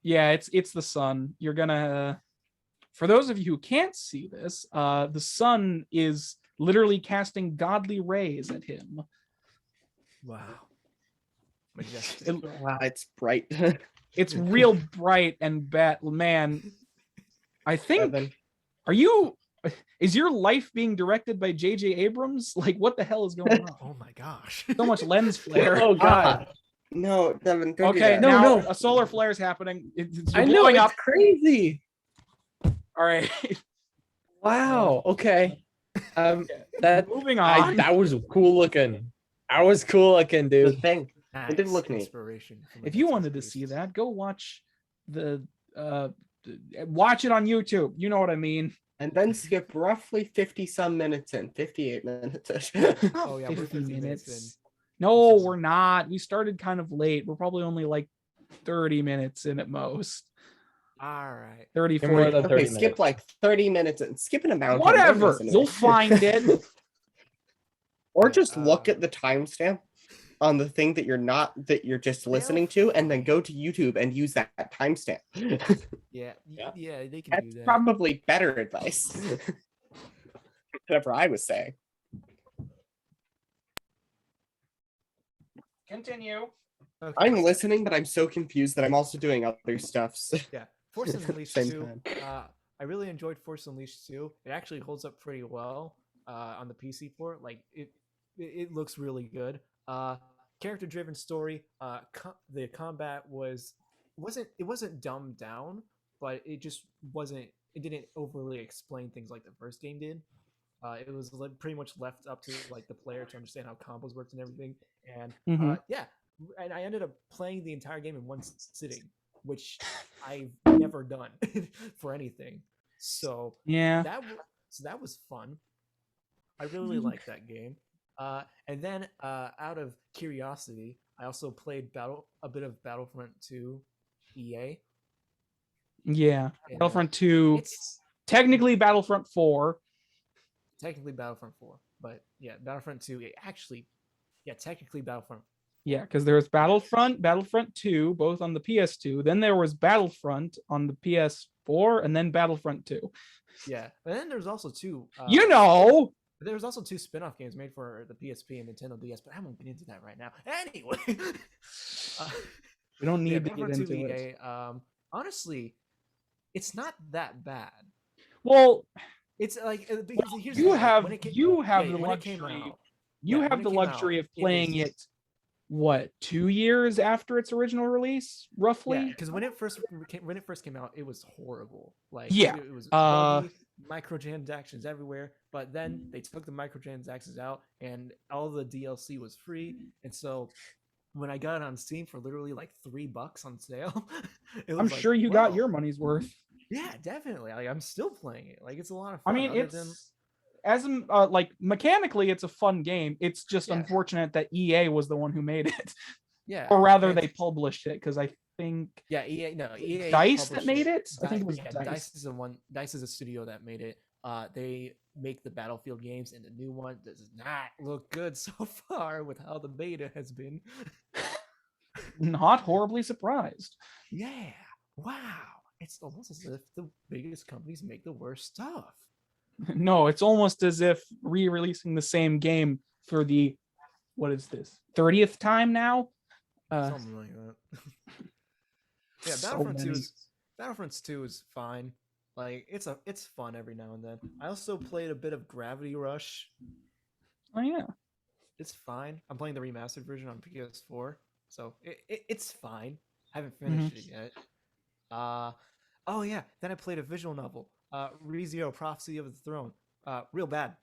yeah, it's the sun. You're gonna for those of you who can't see this, the sun is literally casting godly rays at him. wow. Majestic. Wow, it's bright. It's real bright and man. I think Devin. is your life being directed by J.J. Abrams? Like, what the hell is going on? Oh my gosh. So much lens flare. Oh god. No, Devin. Don't do Okay, that. now no. a solar flare is happening. It's I you're know, blowing it's up. crazy. All right, Wow. Okay. That moving on. that was cool looking. That was cool looking, The dude. thing. Nice didn't look neat. inspiration from If the you Dead wanted to Space see Beasts. that, go watch watch it on YouTube. You know what I mean. And then skip roughly 50 some minutes in, 58 minutes. ish. Oh, yeah, we're 50 50 minutes minutes. in. No, This is- we're not. We started kind of late. We're probably only like 30 minutes in at most. All right. 30, And we're 40. at the 30 Okay, skip minutes. like 30 minutes and skip an amount. Whatever. You'll find it. Or Yeah, just look at the timestamp on the thing that you're just listening to, and then go to YouTube and use that timestamp. Yeah, Yeah. yeah, they can That's do that. probably better advice. Whatever I was saying. Continue. Okay, I'm so- listening, but I'm so confused that I'm also doing other stuff. So- Yeah, Force Unleashed Same 2. time. I really enjoyed Force Unleashed 2. It actually holds up pretty well on the PC port. Like it looks really good. Character driven story. The combat wasn't dumbed down, but it just wasn't. It didn't overly explain things like the first game did. It was pretty much left up to like the player to understand how combos worked and everything. And Mhm. yeah, and I ended up playing the entire game in one sitting, which I've never done for anything. So Yeah. that was fun. I really liked that game. And then out of curiosity, I also played a bit of Battlefront 2 EA. Yeah. And, Battlefront 2. It's Technically Battlefront 4. technically Battlefront 4, but yeah, Battlefront 2. Technically Battlefront. Yeah, because there was Battlefront 2, both on the PS2. Then there was Battlefront on the PS4, and then Battlefront 2. Yeah, and then there's also two. You know. There was also two spin-off games made for the PSP and Nintendo DS, but I won't get into that right now. Anyway, We don't yeah, need to get Battlefront 2 into it. EA, honestly, it's not that bad. Well, It's like because here's the you thing, have when it came- you have yeah, the when it came luxury. out- You yeah, when have it the came out, luxury of it playing was- it. What, 2 years after its original release, roughly? Yeah, because when it first came out, it was horrible. Like Yeah, it was uh, buggy, microtransactions everywhere. But then they took the microtransactions out, and all the DLC was free. And so when I got it on Steam for literally like $3 on sale, it was I'm like, sure you got "Whoa." your money's worth. Yeah, definitely. Like I'm still playing it. Like it's a lot of I fun. mean, other it's than as like mechanically, it's a fun game. It's just Yeah. unfortunate that EA was the one who made it, yeah, or rather, and- they published it because I think yeah, EA Dice that published made it. I think it Di- was yeah, Dice. is the one. Dice is a studio that made it. They make the Battlefield games, and the new one does not look good so far with how the beta has been. Not horribly surprised. Yeah, wow. It's almost as if the biggest companies make the worst stuff. No, it's almost as if re-releasing the same game for the what is this 30th time now? Something like that. Yeah, So Battlefront 2 many. Battlefront 2 is fine. Like it's fun every now and then. I also played a bit of Gravity Rush. Oh yeah. It's fine. I'm playing the remastered version on PS4, so it's fine. I haven't finished it yet. Oh yeah. Then I played a visual novel, ReZero Prophecy of the Throne. Real bad.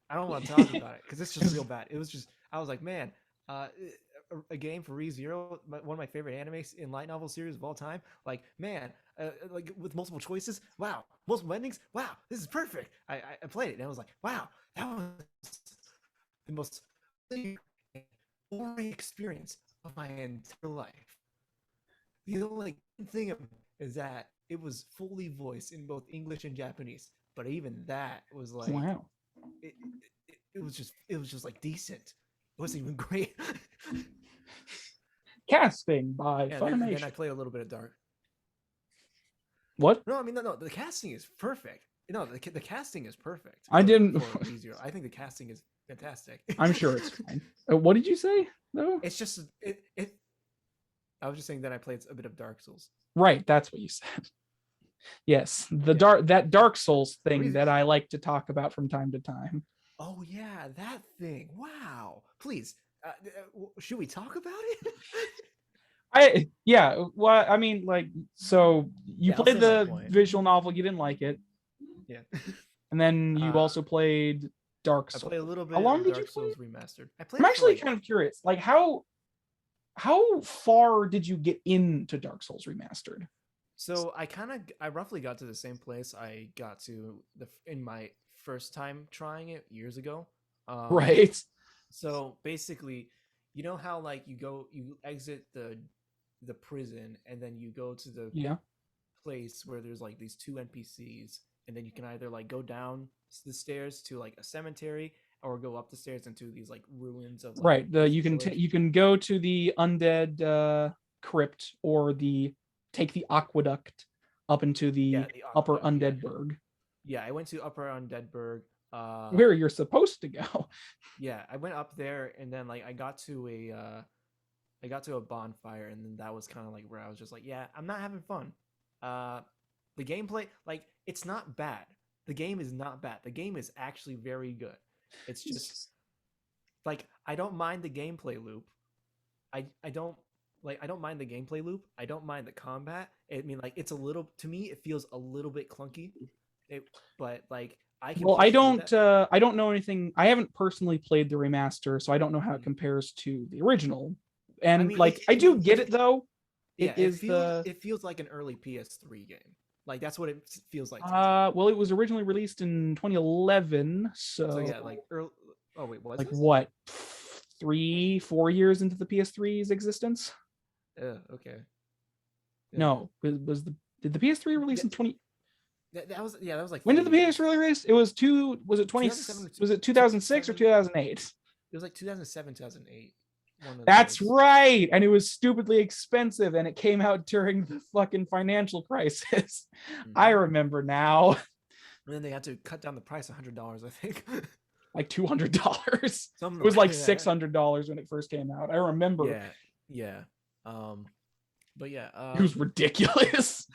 I don't want to talk about it because it's just real bad. It was just I was like, man, a game for ReZero, one of my favorite animes in light novel series of all time. Like, man, like with multiple choices. Wow, multiple endings. Wow, this is perfect. I played it and I was like, wow, that was the most boring experience of my entire life. The only thing is that it was fully voiced in both English and Japanese, but even that was like Wow. it was just like decent. It wasn't even great. Casting by Yeah, Funimation. then I played a little bit of Dark. What? No, I mean no. The casting is perfect. No, the casting is perfect. I didn't. For ReZero. I think the casting is fantastic. I'm sure it's fine. What did you say though? It's just it. I was just saying that I played a bit of Dark Souls. Right, that's what you said. Yes, the Dark Souls thing that I like to talk about from time to time. Oh yeah, that thing. Wow. Please, should we talk about it? Well, I mean, like, so you played the visual novel, you didn't like it. Yeah. And then you also played Dark Souls. I played a little bit How long of did Dark you play Souls Remastered. I'm actually kind of curious. Like, how far did you get into Dark Souls Remastered? So I roughly got to the same place I got to in my first time trying it years ago. Right. So basically, you know how like you exit the prison and then you go to the place where there's like these two NPCs, and then you can either like go down the stairs to like a cemetery or go up the stairs into these like ruins of like, you can go to the undead crypt or take the aqueduct up into the upper undead burg. Yeah, I went to upper undead burg. Where you're supposed to go. Yeah, I went up there and then like I got to a bonfire, and then that was kind of like where I was just like, yeah, I'm not having fun. The gameplay, like, it's not bad. The game is not bad. The game is actually very good. It's just like I don't mind the gameplay loop. I don't mind the gameplay loop. I don't mind the combat. I mean, like, it's a little, to me it feels a little bit clunky. But like I can. Well, I don't know anything. I haven't personally played the remaster, so I don't know how it compares to the original. And I mean, I do get it though. Yeah, it feels like an early PS3 game. Like that's what it feels like. Well, it was originally released in 2011, so yeah, like early. Oh wait, was like this? What, 3-4 years into the PS3's existence? Okay. Yeah. No, did the PS3 release in 20? That was like. When did the PS3 release? It was 2006 or 2008? It was like 2007, 2008. That's right, and it was stupidly expensive, and it came out during the fucking financial crisis. Mm-hmm. I remember now. And then they had to cut down the price $100, I think. Like $200. It was like $600 when it first came out. I remember. Yeah. But yeah, it was ridiculous.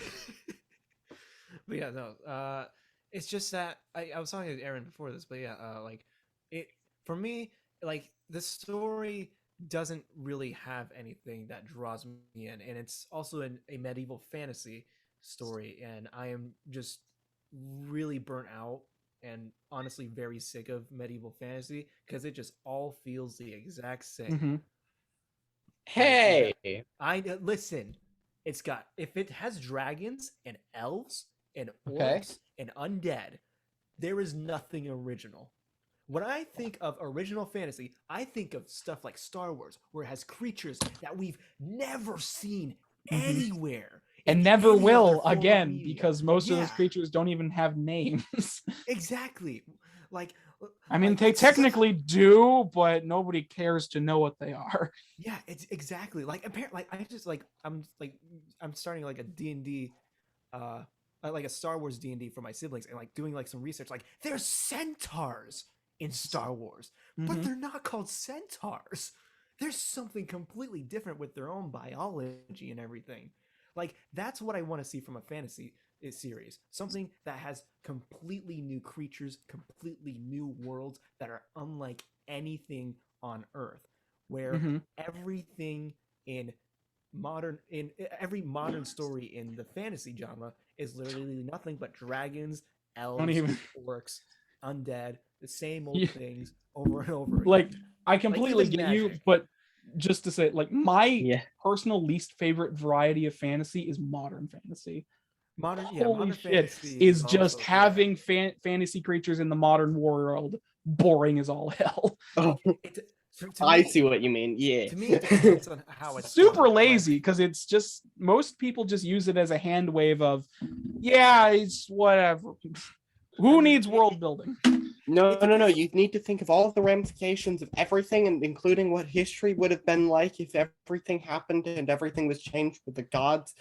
But yeah, no. It's just that I was talking to Aaron before this, but yeah, like it for me, like the story doesn't really have anything that draws me in, and it's also a medieval fantasy story, and I am just really burnt out and honestly very sick of medieval fantasy because it just all feels the exact same. Mm-hmm. Hey, I listen. If it has dragons and elves and orcs and undead, there is nothing original. When I think of original fantasy, I think of stuff like Star Wars, where it has creatures that we've never seen anywhere. And never will again, because most of those creatures don't even have names. Exactly. Like, I mean, they technically do, but nobody cares to know what they are. Yeah, it's exactly like apparently. Like I'm starting like a D&D, like a Star Wars D&D for my siblings, and like doing like some research. Like, there's centaurs in Star Wars, but they're not called centaurs. There's something completely different with their own biology and everything. Like, that's what I want to see from a fantasy series. Something that has completely new creatures, completely new worlds that are unlike anything on Earth, where everything in every modern story in the fantasy genre is literally nothing but dragons, Don't elves, even orcs, undead, the same Yeah. old things over and over again. like I completely even get you, magic. but just to say, like, my Yeah. personal least favorite variety of fantasy is modern fantasy. modern Holy shit, fantasy is just also- having fantasy creatures in the modern world boring as all hell. Oh, to I me- see what you mean. Yeah. To me, it depends on how it's Super done. lazy because it's just most people just use it as a hand wave of, yeah, it's whatever. Who needs world building? No. You need to think of all of the ramifications of everything, and including what history would have been like if everything happened and everything was changed with the gods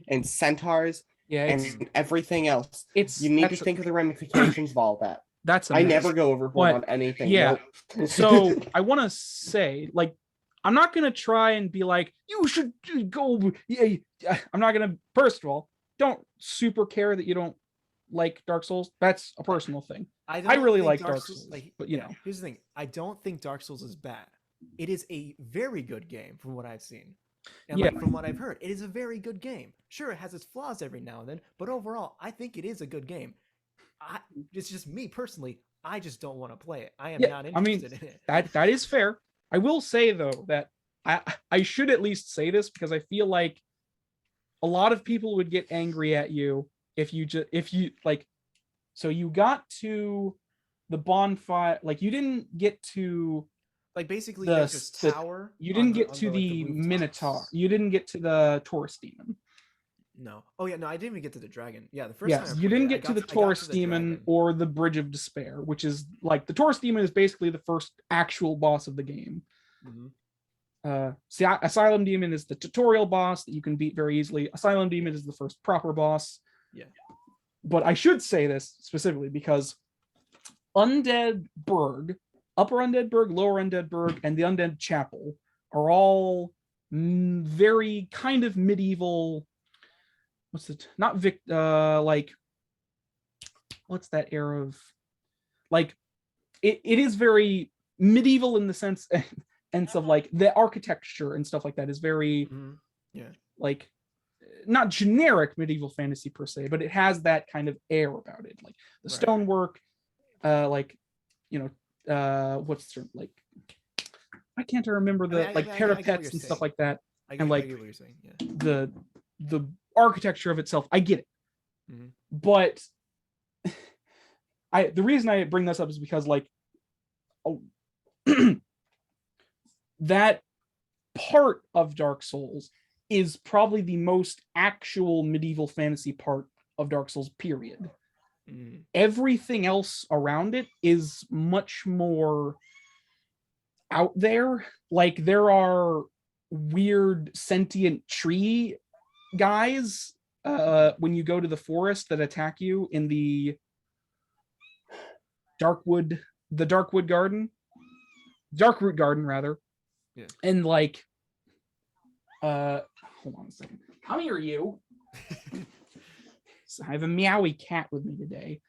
and centaurs Yeah, and everything else. it's You need to think of the ramifications of all that. that's I amazing. never go overboard But, on anything. yeah. Nope. So I want to say, like, I'm not gonna try and be like, you should go. Yeah, I'm not gonna. First of all, don't super care that you don't like Dark Souls. That's a personal thing. I really think like Dark Souls, but you know. here's the thing: I don't think Dark Souls is bad. It is a very good game from what I've seen, and Yeah. from what I've heard, it is a very good game. Sure, it has its flaws every now and then, but overall, I think it is a good game. It's just me personally. I just don't want to play it. I am Yeah, not I mean, interested in it. that is fair. I will say though that I should at least say this because I feel like a lot of people would get angry at you if you like. So you got to the bonfire, like you didn't get to Like basically, the- there's this the- tower. you on didn't the- get on to like, the rooftops. Minotaur. You didn't get to the Taurus demon. No. Oh yeah, no, I didn't even get to the dragon. Yeah, the first Yes, time I you played didn't it, I get to got the I got Taurus the demon dragon. or the Bridge of Despair, which is like the Taurus demon is basically the first actual boss of the game. Mhm. Asylum Demon is the tutorial boss that you can beat very easily. Asylum Demon is the first proper boss. Yeah. But I should say this specifically because Undead Burg, Upper Undead Burg, Lower Undead Burg, and the Undead Chapel are all very kind of medieval. What's it? Not like what's that era of? Like it is very medieval in the sense of like the architecture and stuff like that is very Mhm. Yeah. like not generic medieval fantasy per se, but it has that kind of air about it, like the Right. stonework, like you know, what's the, like I can't remember the I like get what you're parapets and stuff saying. like that, I and like get what you're saying. Yeah. the architecture of itself. I get it, Mhm. but the reason I bring this up is because like that part of Dark Souls is probably the most actual medieval fantasy part of Dark Souls, period. Mhm. Everything else around it is much more out there. Like there are weird sentient tree guys when you go to the forest that attack you in the Darkroot Garden rather. Yeah. And like hold on a second. Come here, you. So I have a meowy cat with me today.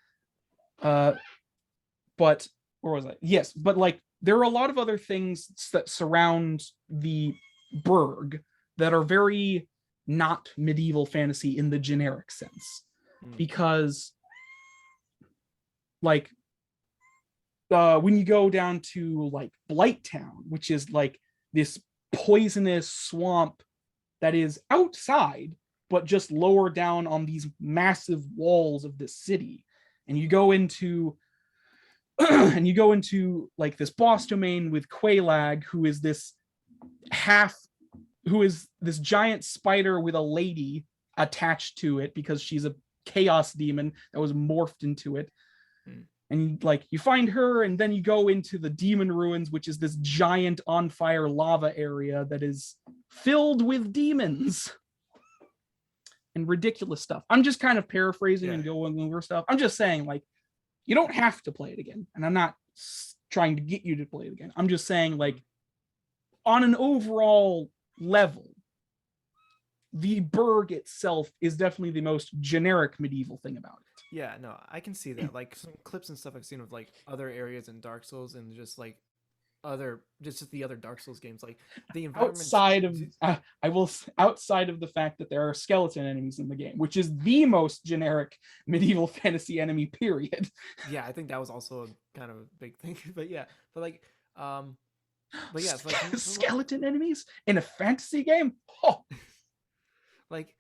But where was I? Yes, but like there are a lot of other things that surround the burg that are very not medieval fantasy in the generic sense. Mm. Because like when you go down to like Blight Town, which is like this poisonous swamp that is outside but just lower down on these massive walls of this city, and you go into like this boss domain with Quelaag, who is this giant spider with a lady attached to it because she's a chaos demon that was morphed into it. And you find her, and then you go into the demon ruins, which is this giant on fire lava area that is filled with demons and ridiculous stuff. I'm just kind of paraphrasing and going over stuff. I'm just saying, like, you don't have to play it again, and I'm not trying to get you to play it again. I'm just saying, like, on an overall level, the burg itself is definitely the most generic medieval thing about it. Yeah, no, I can see that. Like some clips and stuff I've seen of like other areas in Dark Souls, and just like the other Dark Souls games. Like the environment outside of the fact that there are skeleton enemies in the game, which is the most generic medieval fantasy enemy, period. Yeah, I think that was also a kind of a big thing. But yeah, it's like skeleton enemies in a fantasy game. Oh, like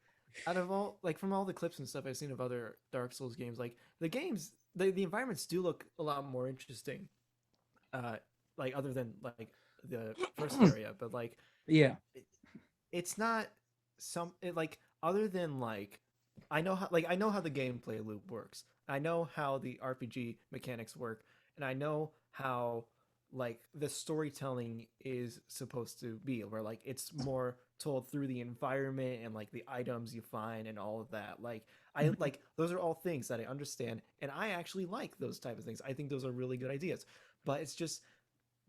out of all from all the clips and stuff I've seen of other Dark Souls games, like the environments do look a lot more interesting. Like other than like the first area, but like yeah, it's not other than like I know how the gameplay loop works. I know how the RPG mechanics work, and I know how like the storytelling is supposed to be, where like it's more told through the environment and like the items you find and all of that. Like I like those are all things that I understand, and I actually like those type of things. I think those are really good ideas, but it's just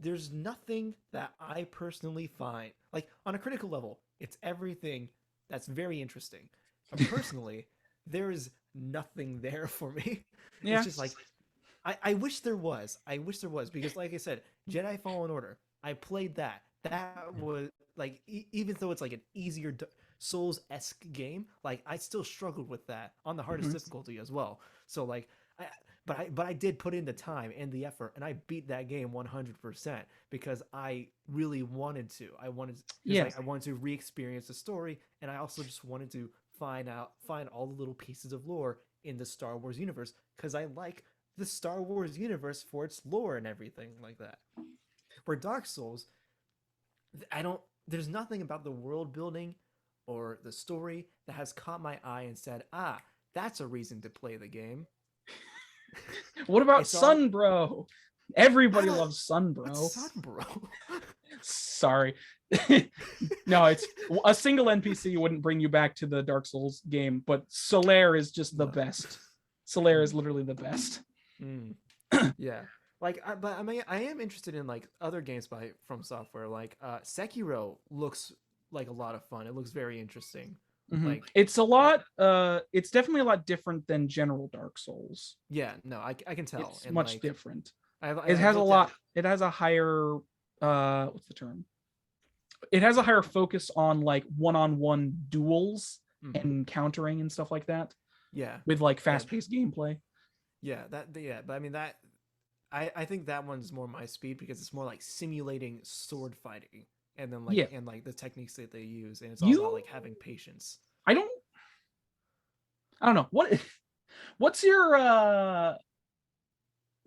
there's nothing that I personally find like on a critical level. It's everything that's very interesting. But personally, there's nothing there for me. Yeah. It's just like I wish there was. I wish there was, because like I said, Jedi Fallen Order, I played that. That was like even though it's like an easier Souls-esque game, like I still struggled with that on the hardest difficulty as well. So like but I did put in the time and the effort, and I beat that game 100% because I really wanted to. I wanted to re-experience the story, and I also just wanted to find all the little pieces of lore in the Star Wars universe, because I like the Star Wars universe for its lore and everything like that. Where Dark Souls, there's nothing about the world building or the story that has caught my eye and said, that's a reason to play the game. What about Sunbro? Everybody loves Sunbro. Sunbro? Sorry. No, it's a single NPC wouldn't bring you back to the Dark Souls game, but Solaire is just the best. Solaire is literally the best. Yeah. Like, but I mean, I am interested in like other games from Software. Like, Sekiro looks like a lot of fun. It looks very interesting. Like, it's definitely a lot different than general Dark Souls. Yeah, no, I can tell. It's much different. It has a higher what's the term? It has a higher focus on like one-on-one duels and countering and stuff like that. Yeah. With like fast-paced gameplay. Yeah, but I mean I think that one's more my speed, because it's more like simulating sword fighting. And then and like the techniques that they use, and it's all about like having patience. I don't know what's your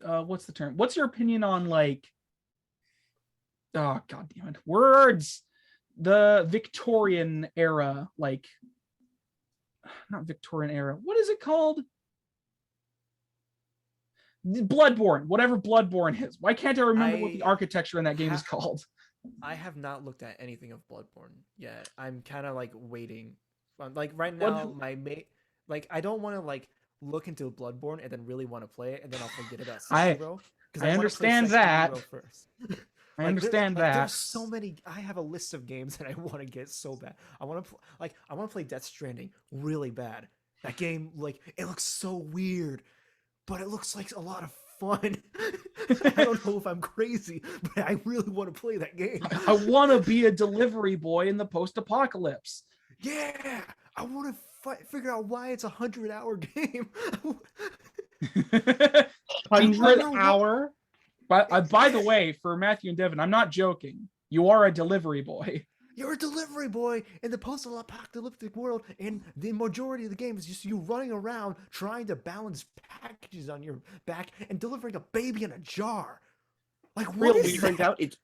what's the term? What's your opinion on like god damn it, words, the Victorian era, like not Victorian era. What is it called? Bloodborne, whatever Bloodborne is. Why can't I remember what the architecture in that game is called? I have not looked at anything of Bloodborne yet. I'm kind of like waiting. Like right now, I don't want to like look into Bloodborne and then really want to play it, and then I'll forget about Sekiro. I understand that. First. I understand that. There's so many. I have a list of games that I want to get so bad. I want to play Death Stranding really bad. That game, like, it looks so weird, but it looks like a lot of fun. I don't know if I'm crazy, but I really want to play that game. I want to be a delivery boy in the post-apocalypse. Yeah, I want to figure out why it's 100-hour game. 100-hour? By the way, for Matthew and Devin, I'm not joking. You are a delivery boy. You're a delivery boy in the post-apocalyptic world, and the majority of the game is just you running around trying to balance packages on your back and delivering a baby in a jar. Like, what is turns out it's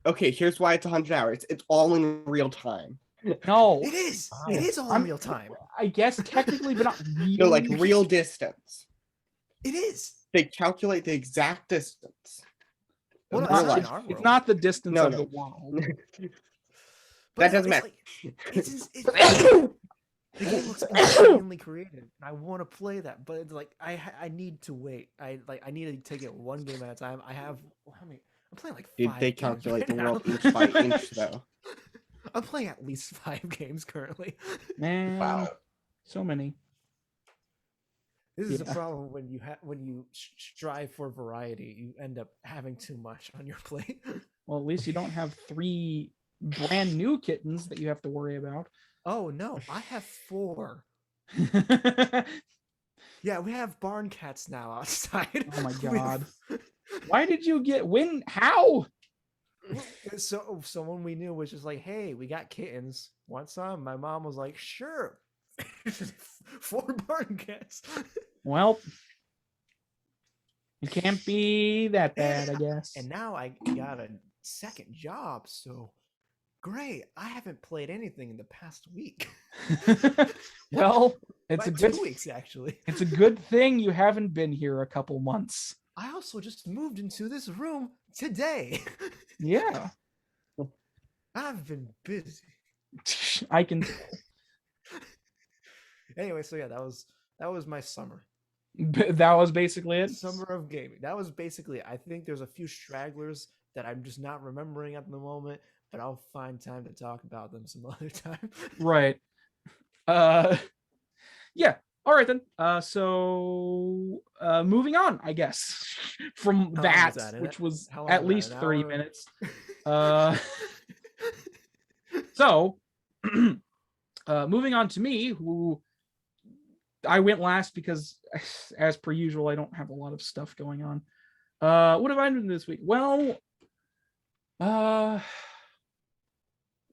okay. Here's why it's 100 hours. It's all in real time. No, it is. It is all in real time. I guess technically, but not really. No, like real distance. It is. They calculate the exact distance. Well, it's not the distance of the world. That doesn't matter. The game looks insanely creative, and I want to play that, but it's like I need to wait. I need to take it one game at a time. I have how many? I'm playing like 5 They games calculate right the now. world inch by inch, though. I'm playing at least 5 games currently. Man, Wow, so many. This is a Yeah. problem when you strive for variety. You end up having too much on your plate. Well, at least you don't have 3 brand new kittens that you have to worry about. Oh no, I have 4. Oh Yeah, we have barn cats now outside. my We god. have- Why did you get how? So someone we knew was just like, "Hey, we got kittens. Want some?" My mom was like, "Sure." 4 barn cats. Well, it can't be that bad, I guess. And now I got a second job, so great. I haven't played anything in the past week. Well, it's About a good 2 weeks actually. it's a good thing you haven't been here a couple months. I also just moved into this room today. Yeah. I've been busy. I can Anyway, so yeah, that was my summer. that was basically it. Summer of gaming. That was basically it. I think there's a few stragglers that I'm just not remembering at the moment, but I'll find time to talk about them some other time. Right. Yeah. All right then. So moving on, I guess, from How long was that, that? which was How long at was that? least An 30 hour? minutes. So moving on to me, who I went last because, as per usual, I don't have a lot of stuff going on. What have I done this week? Well,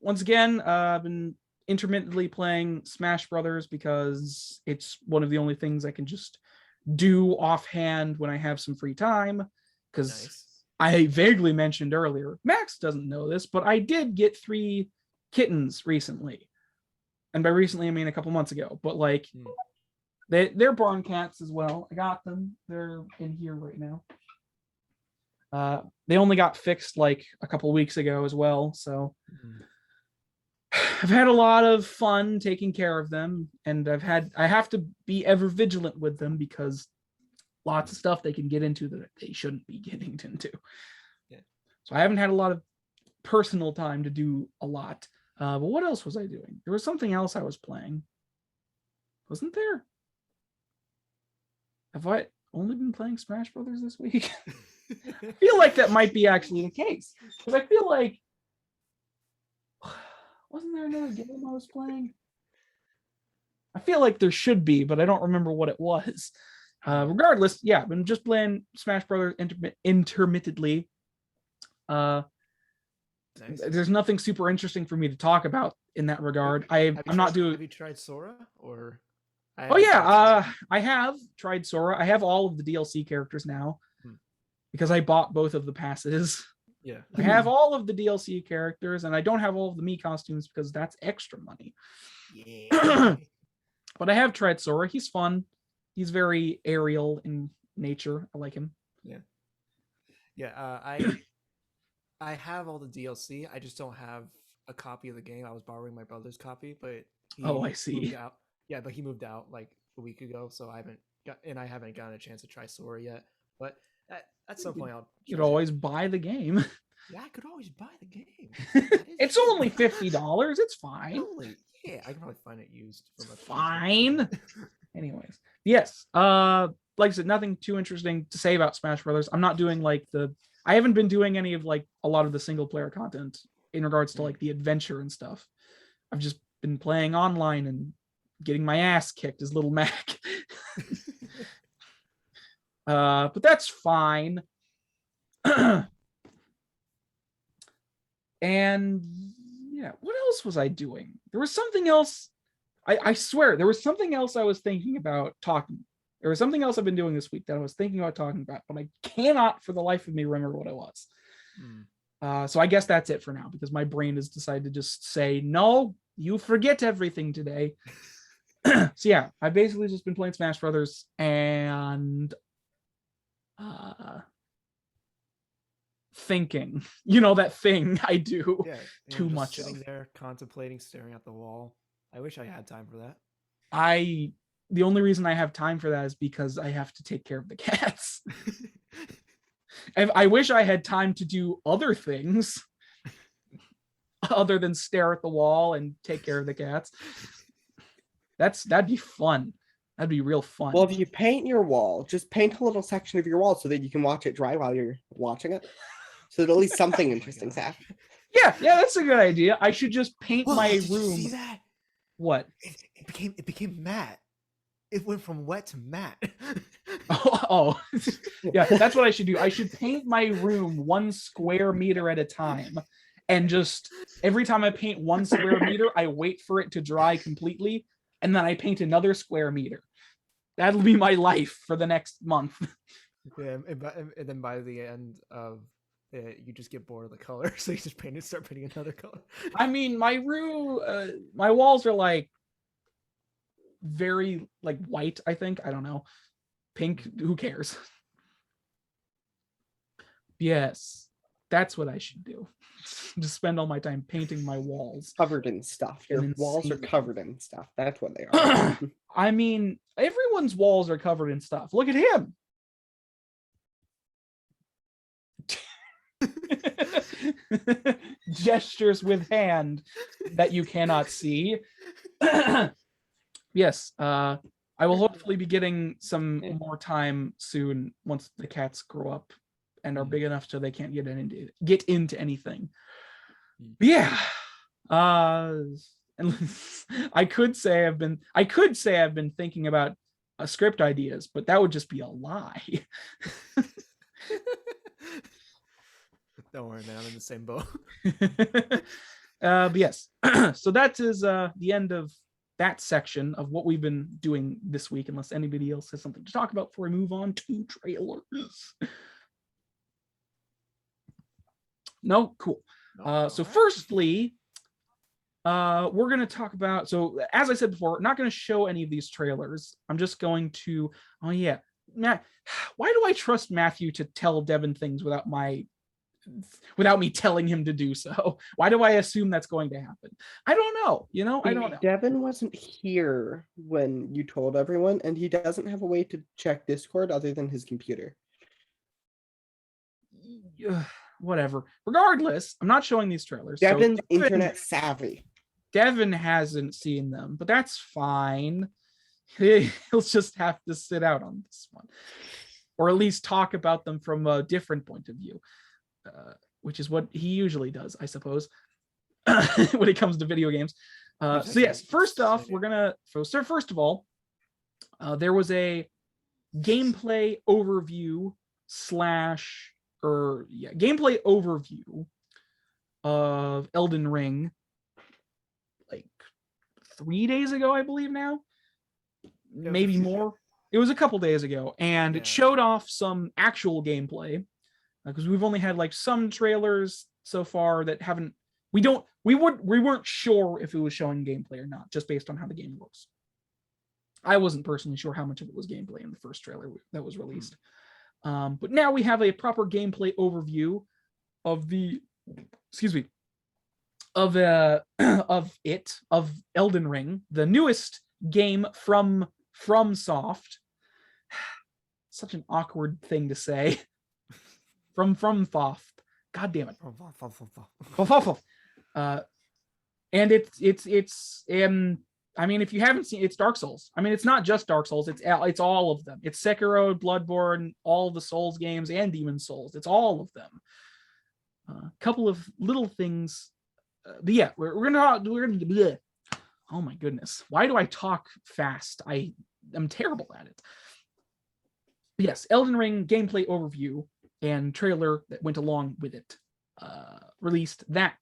once again, I've been intermittently playing Smash Brothers because it's one of the only things I can just do offhand when I have some free time. Because Nice. I vaguely mentioned earlier, Max doesn't know this, but I did get 3 kittens recently. And by recently, I mean a couple months ago. But like, they're barn cats as well. I got them. They're in here right now. They only got fixed like a couple weeks ago as well. So I've had a lot of fun taking care of them, and I have to be ever vigilant with them because lots of stuff they can get into that they shouldn't be getting into. Yeah. So I haven't had a lot of personal time to do a lot. But what else was I doing? There was something else I was playing. Wasn't there? Have I only been playing Smash Brothers this week? I feel like that might be actually the case. Because I feel like wasn't there another game I was playing? I feel like there should be, but I don't remember what it was. Regardless, yeah, I've been just playing Smash Brothers intermittently. Nice. There's nothing super interesting for me to talk about in that regard. Have you tried Sora or? Oh yeah, I have tried Sora. I have all of the DLC characters now because I bought both of the passes. Yeah. I have all of the DLC characters, and I don't have all of the Mii costumes because that's extra money. Yeah. But I have tried Sora. He's fun. He's very aerial in nature. I like him. Yeah. I have all the DLC. I just don't have a copy of the game. I was borrowing my brother's copy, but I see. moved out. Yeah, but he moved out like a week ago, so I haven't gotten a chance to try Sora yet. But at some point, You could always buy the game. Yeah, I could always buy the game. It's only $50. It's fine. Yeah, I can probably find it used for much cheaper. Fine. Anyways, yes. Like I said, nothing too interesting to say about Smash Brothers. I'm not doing I haven't been doing any of like a lot of the single player content in regards to like the adventure and stuff. I've just been playing online and getting my ass kicked as Little Mac. But that's fine. And yeah, what else was I doing? There was something else. I swear there was something else I was thinking about talking. There was something else I've been doing this week that I was thinking about talking about, but I cannot for the life of me remember what it was. So I guess that's it for now because my brain has decided to just say, no, you forget everything today. So yeah, I've basically just been playing Smash Brothers and thinking, that thing I do too just much sitting of. there contemplating, staring at the wall. I wish I had time for that. The only reason I have time for that is because I have to take care of the cats. I wish I had time to do other things other than stare at the wall and take care of the cats. That'd be fun. That'd be real fun. Well, if you paint your wall, just paint a little section of your wall so that you can watch it dry while you're watching it. So that at least something interesting's happening. Yeah, that's a good idea. I should just paint Whoa, my did you room. see that? What? It became matte. It went from wet to matte. Oh, yeah, that's what I should do. I should paint my room 1 square meter at a time. And just every time I paint 1 square meter, I wait for it to dry completely. And then I paint another square meter. That'll be my life for the next month. Yeah, and then by the end of it, you just get bored of the color, so you just start painting another color. I mean, my room, my walls are like very like white, I think. I don't know. Pink, who cares? Yes, that's what I should do. Just spend all my time painting my walls. Covered in stuff. Your And then walls are see- covered in stuff. That's what they are. I mean, everyone's walls are covered in stuff. Look at him. Gestures with hand that you cannot see. Yes, I will hopefully be getting some more time soon once the cats grow up and are big enough so they can't get into anything. But yeah, and I could say I've been thinking about script ideas, but that would just be a lie. Don't worry, man. I'm in the same boat. But yes, so that is the end of that section of what we've been doing this week, unless anybody else has something to talk about before we move on to trailers. No? Cool. So firstly, we're going to talk about, so as I said before, not going to show any of these trailers. I'm just going to, oh yeah, Matt, why do I trust Matthew to tell Devin things without me telling him to do so? Why do I assume that's going to happen? I don't know. I don't know. Devin wasn't here when you told everyone, and he doesn't have a way to check Discord other than his computer. Whatever. Regardless, I'm not showing these trailers. Devin's internet savvy. Devin hasn't seen them, but that's fine. He'll just have to sit out on this one, or at least talk about them from a different point of view. Which is what he usually does, I suppose, when it comes to video games. So yes, first off, first of all, there was a gameplay overview gameplay overview of Elden Ring like 3 days ago, I believe now. Maybe more. It was a couple days ago, and it showed off some actual gameplay. Because we've only had like some trailers so far that haven't. We weren't sure if it was showing gameplay or not, just based on how the game looks. I wasn't personally sure how much of it was gameplay in the first trailer that was released. But now we have a proper gameplay overview of of Elden Ring, the newest game from FromSoft. Such an awkward thing to say. From Thoth. God damn it. And it's I mean, if you haven't seen, it's Dark Souls. I mean, it's not just Dark Souls, it's all of them. It's Sekiro, Bloodborne, all the Souls games, and Demon Souls. It's all of them. A couple of little things. But yeah, we're gonna bleh. Oh my goodness. Why do I talk fast? I am terrible at it. Yes, Elden Ring gameplay overview and trailer that went along with it. Released that.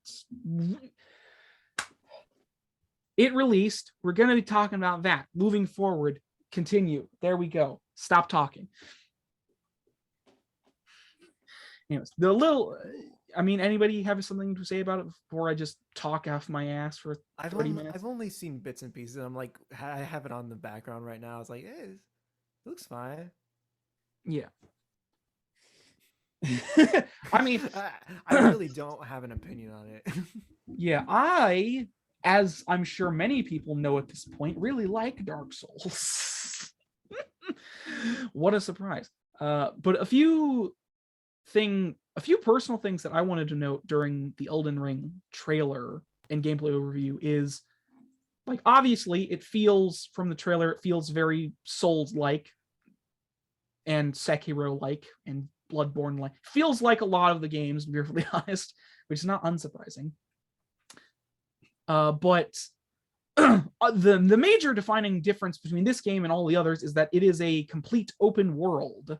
It released. We're going to be talking about that. Moving forward, continue. There we go. Stop talking. Anyways, anybody have something to say about it before I just talk off my ass for 30 minutes? I've only seen bits and pieces. I'm like, I have it on the background right now. I was like, hey, it looks fine. Yeah. I mean, I really don't have an opinion on it. Yeah, I, as I'm sure many people know at this point, really like Dark Souls. What a surprise. But a few personal things that I wanted to note during the Elden Ring trailer and gameplay overview is like obviously it feels from the trailer, it feels very Souls-like and Sekiro-like and Bloodborne-like. Feels like a lot of the games, to be perfectly honest, which is not unsurprising. But the major defining difference between this game and all the others is that it is a complete open world.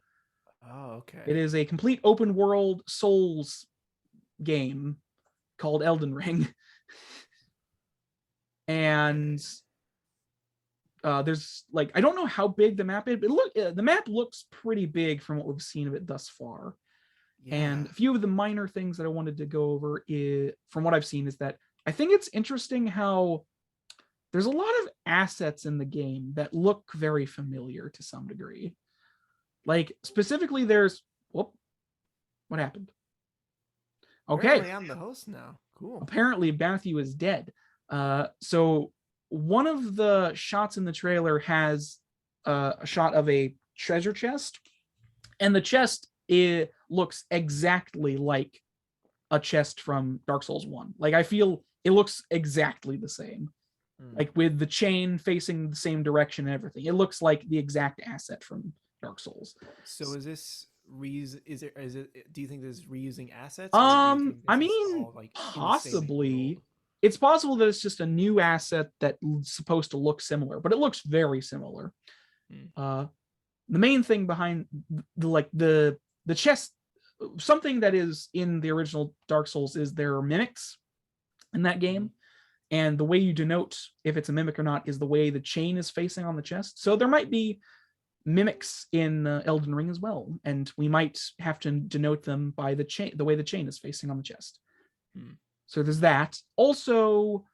Oh, okay. It is a complete open world Souls game called Elden Ring. And there's like, I don't know how big the map is, but the map looks pretty big from what we've seen of it thus far. Yeah. And a few of the minor things that I wanted to go over from what I've seen is that I think it's interesting how there's a lot of assets in the game that look very familiar to some degree. Like specifically there's, what happened? Okay. Apparently I'm the host now. Cool. Apparently Matthew is dead. So one of the shots in the trailer has a shot of a treasure chest, and the chest looks exactly like a chest from Dark Souls 1. Like I feel it looks exactly the same. Like with the chain facing the same direction and everything. It looks like the exact asset from Dark Souls. So is this do you think this is reusing assets? I this is mean, all, like, in the same possibly. world? It's possible that it's just a new asset that's supposed to look similar, but it looks very similar. The main thing behind the chest, something that is in the original Dark Souls is there are mimics in that game. And the way you denote if it's a mimic or not is the way the chain is facing on the chest. So there might be mimics in Elden Ring as well, and we might have to denote them by the way the chain is facing on the chest. So there's that. Also,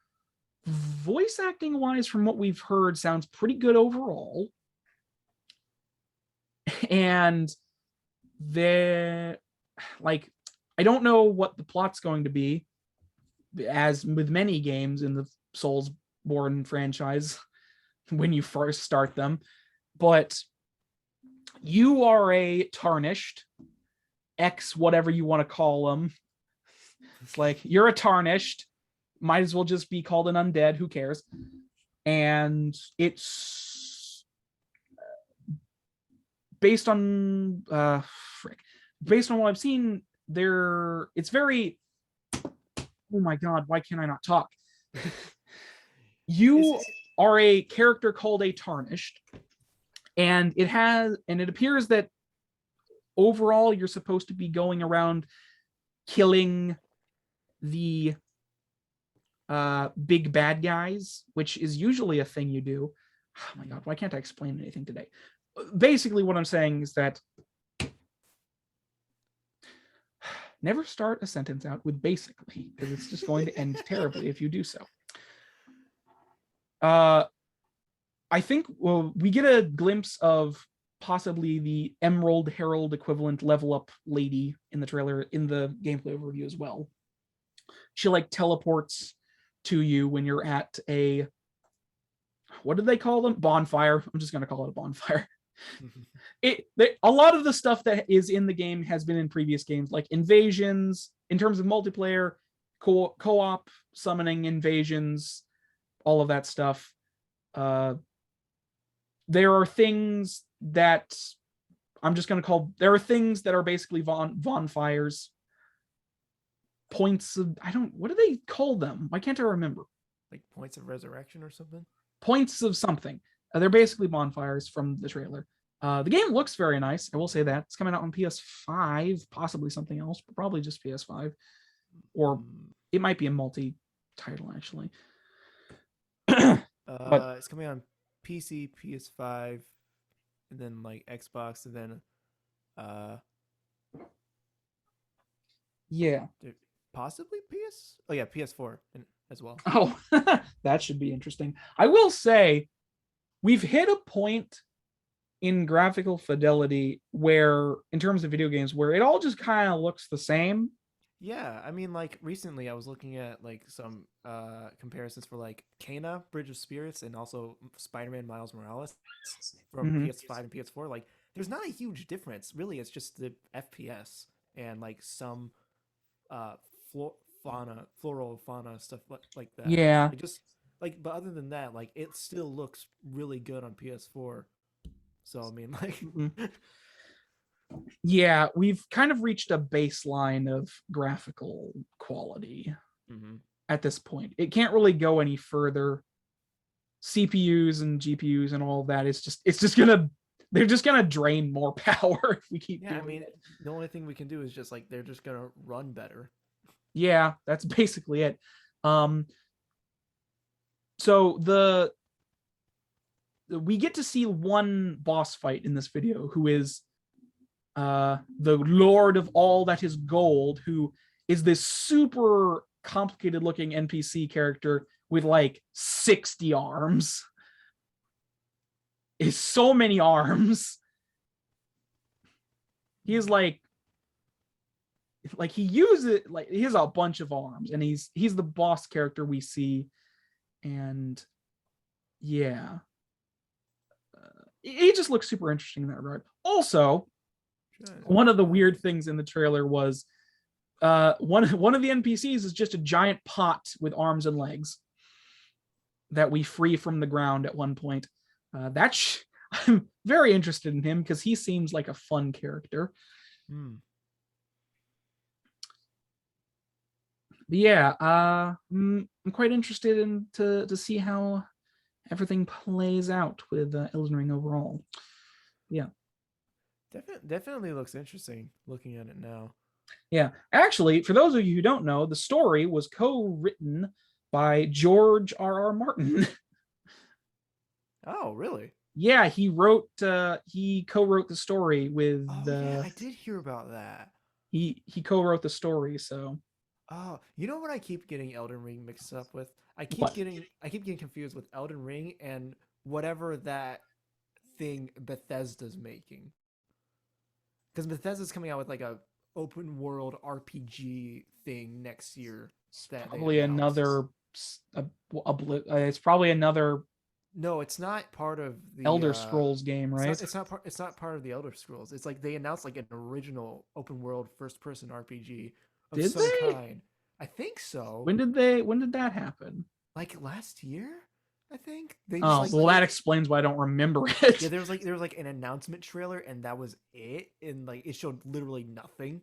voice acting wise, from what we've heard, sounds pretty good overall. And I don't know what the plot's going to be, as with many games in the Soulsborne franchise when you first start them, but you are a tarnished X, whatever you want to call them. It's like you're a tarnished, might as well just be called an undead, who cares? And it's based on based on what I've seen there, it's very, oh my god, why can't I not talk? You are a character called a tarnished, and it appears that overall you're supposed to be going around killing the big bad guys, which is usually a thing you do. Oh my god, why can't I explain anything today? Basically what I'm saying is that never start a sentence out with basically, because it's just going to end terribly if you do so. I think we get a glimpse of possibly the Emerald Herald equivalent level up lady in the trailer, in the gameplay overview as well. She like teleports to you when you're at a, what did they call them? Bonfire. I'm just going to call it a bonfire. A lot of the stuff that is in the game has been in previous games, like invasions, in terms of multiplayer, co-op, summoning invasions, all of that stuff. There are things that I'm just going to call, there are things that are basically bonfires, points of, what do they call them? Why can't I remember? Like points of resurrection or something? Points of something. They're basically bonfires from the trailer. The game looks very nice. I will say that. It's coming out on PS5, possibly something else, but probably just PS5. Or it might be a multi-title, actually. It's coming on PC, PS5, and then like Xbox, and then yeah, possibly PS4 as well. Oh, that should be interesting. I will say we've hit a point in graphical fidelity where, in terms of video games, where it all just kind of looks the same. Yeah, I mean, like recently I was looking at like some comparisons for like Kena, Bridge of Spirits, and also Spider-Man Miles Morales from PS5 and PS4. Like, there's not a huge difference, really. It's just the FPS and like some floral fauna stuff like that. Yeah, but other than that, like it still looks really good on PS4. So I mean, like, Yeah, we've kind of reached a baseline of graphical quality at this point. It can't really go any further. CPUs and GPUs and all of that is they're just gonna drain more power if we keep doing I mean, it. the only thing we can do is just like they're just gonna run better. Yeah, that's basically it. So we get to see one boss fight in this video, who is the Lord of all that is gold, who is this super complicated looking NPC character with like 60 arms. Is so many arms. He is like he uses like he has a bunch of arms, and he's the boss character we see. And yeah, he just looks super interesting in that regard. Also, one of the weird things in the trailer was one of the NPCs is just a giant pot with arms and legs that we free from the ground at one point. I'm very interested in him because he seems like a fun character. But yeah, I'm quite interested in to see how everything plays out with Elden Ring overall. Yeah, definitely looks interesting looking at it now. Yeah, actually, for those of you who don't know, the story was co-written by George R.R. Martin. Oh, really? Yeah, he co-wrote the story with. Yeah, I did hear about that. He co-wrote the story, so. Oh, you know what I keep getting Elden Ring mixed up with? I keep What? getting confused with Elden Ring and whatever that thing Bethesda's making. Because Bethesda's coming out with like a open world RPG thing next year. Probably another. It's probably another. No, it's not part of the Elder Scrolls game, right? It's not part of the Elder Scrolls. It's like they announced like an original open world first person RPG of Did some they? kind. I think so. When did that happen? Like last year, I think. That explains why I don't remember it. Yeah, there was like an announcement trailer, and that was it. And like it showed literally nothing.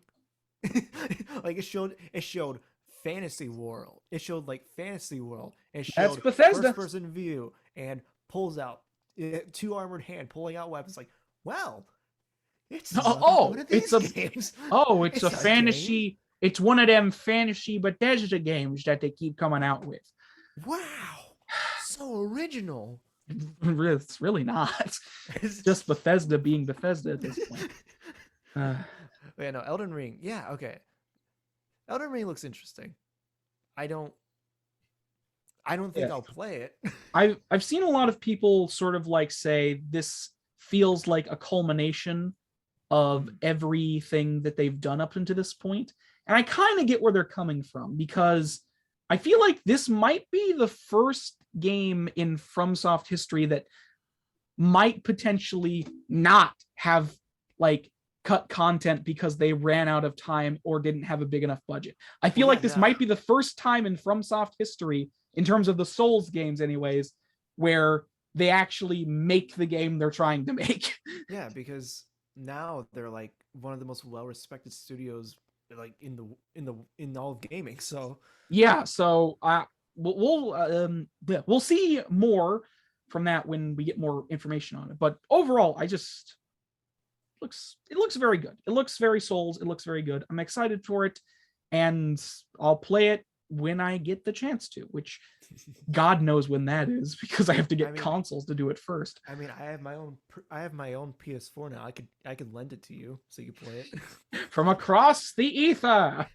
Like it showed Fantasy World. It showed like Fantasy World. It showed That's Bethesda. first person view and pulls out two armored hand pulling out weapons. Like, well, it's one of these games. It's a fantasy. Game. It's one of them fantasy Bethesda games that they keep coming out with. Wow, so original. It's really not. It's just Bethesda being Bethesda at this point. Yeah, no, Elden Ring. Yeah, okay. Elden Ring looks interesting. I don't think I'll play it. I've seen a lot of people sort of like say this feels like a culmination of everything that they've done up until this point. And I kind of get where they're coming from, because I feel like this might be the first game in FromSoft history that might potentially not have like cut content because they ran out of time or didn't have a big enough budget. I feel like this might be the first time in FromSoft history, in terms of the Souls games anyways, where they actually make the game they're trying to make. Yeah, because now they're like one of the most well-respected studios like in all of gaming. So yeah, so we'll see more from that when we get more information on it. But overall, it looks very good. It looks very Souls. It looks very good. I'm excited for it, and I'll play it when I get the chance to, which God knows when that is, because I have to get consoles to do it first. I mean, I have my own PS4 now. I could lend it to you so you can play it from across the ether.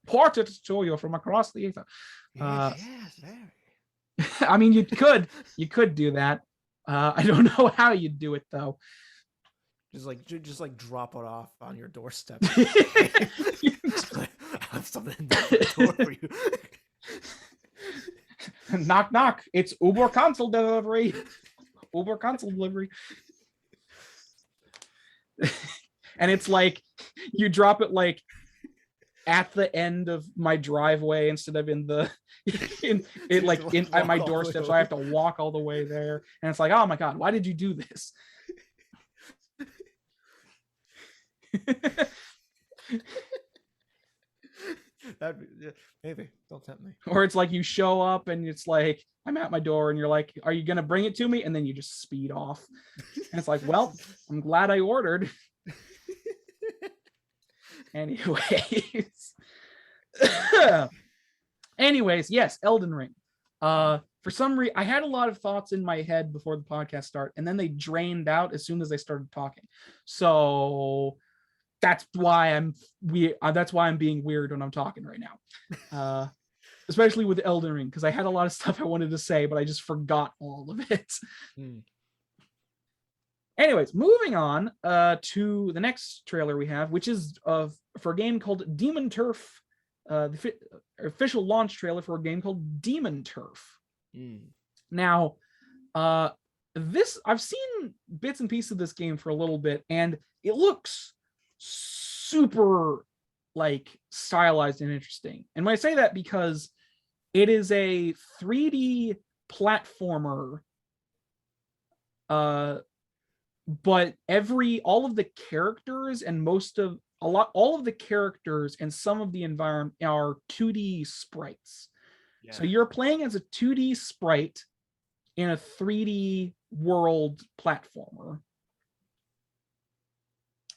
Port it to you from across the ether. Yes, very. I mean, you could do that. I don't know how you'd do it though. Just like drop it off on your doorstep. I have something in the door for you. Knock knock. It's Uber console delivery. Uber console delivery. And it's like you drop it like at the end of my driveway instead of in the at my doorstep, so I have to walk all the way there. And it's like, oh my god, why did you do this? Maybe don't tempt me. Or it's like you show up and it's like, I'm at my door and you're like, are you gonna bring it to me? And then you just speed off. And it's like, well, I'm glad I ordered. Anyways. Yes, Elden Ring. For some reason, I had a lot of thoughts in my head before the podcast started, and then they drained out as soon as I started talking. So that's why I'm being weird when I'm talking right now. Especially with Elden Ring, because I had a lot of stuff I wanted to say, but I just forgot all of it. Anyways, moving on to the next trailer we have, which is for a game called Demon Turf, the official launch trailer for a game called Demon Turf. Now, I've seen bits and pieces of this game for a little bit, and it looks super like stylized and interesting. And when I say that, because it is a 3D platformer, but all of the characters and all of the characters and some of the environment are 2D sprites. Yeah. So you're playing as a 2D sprite in a 3D world platformer.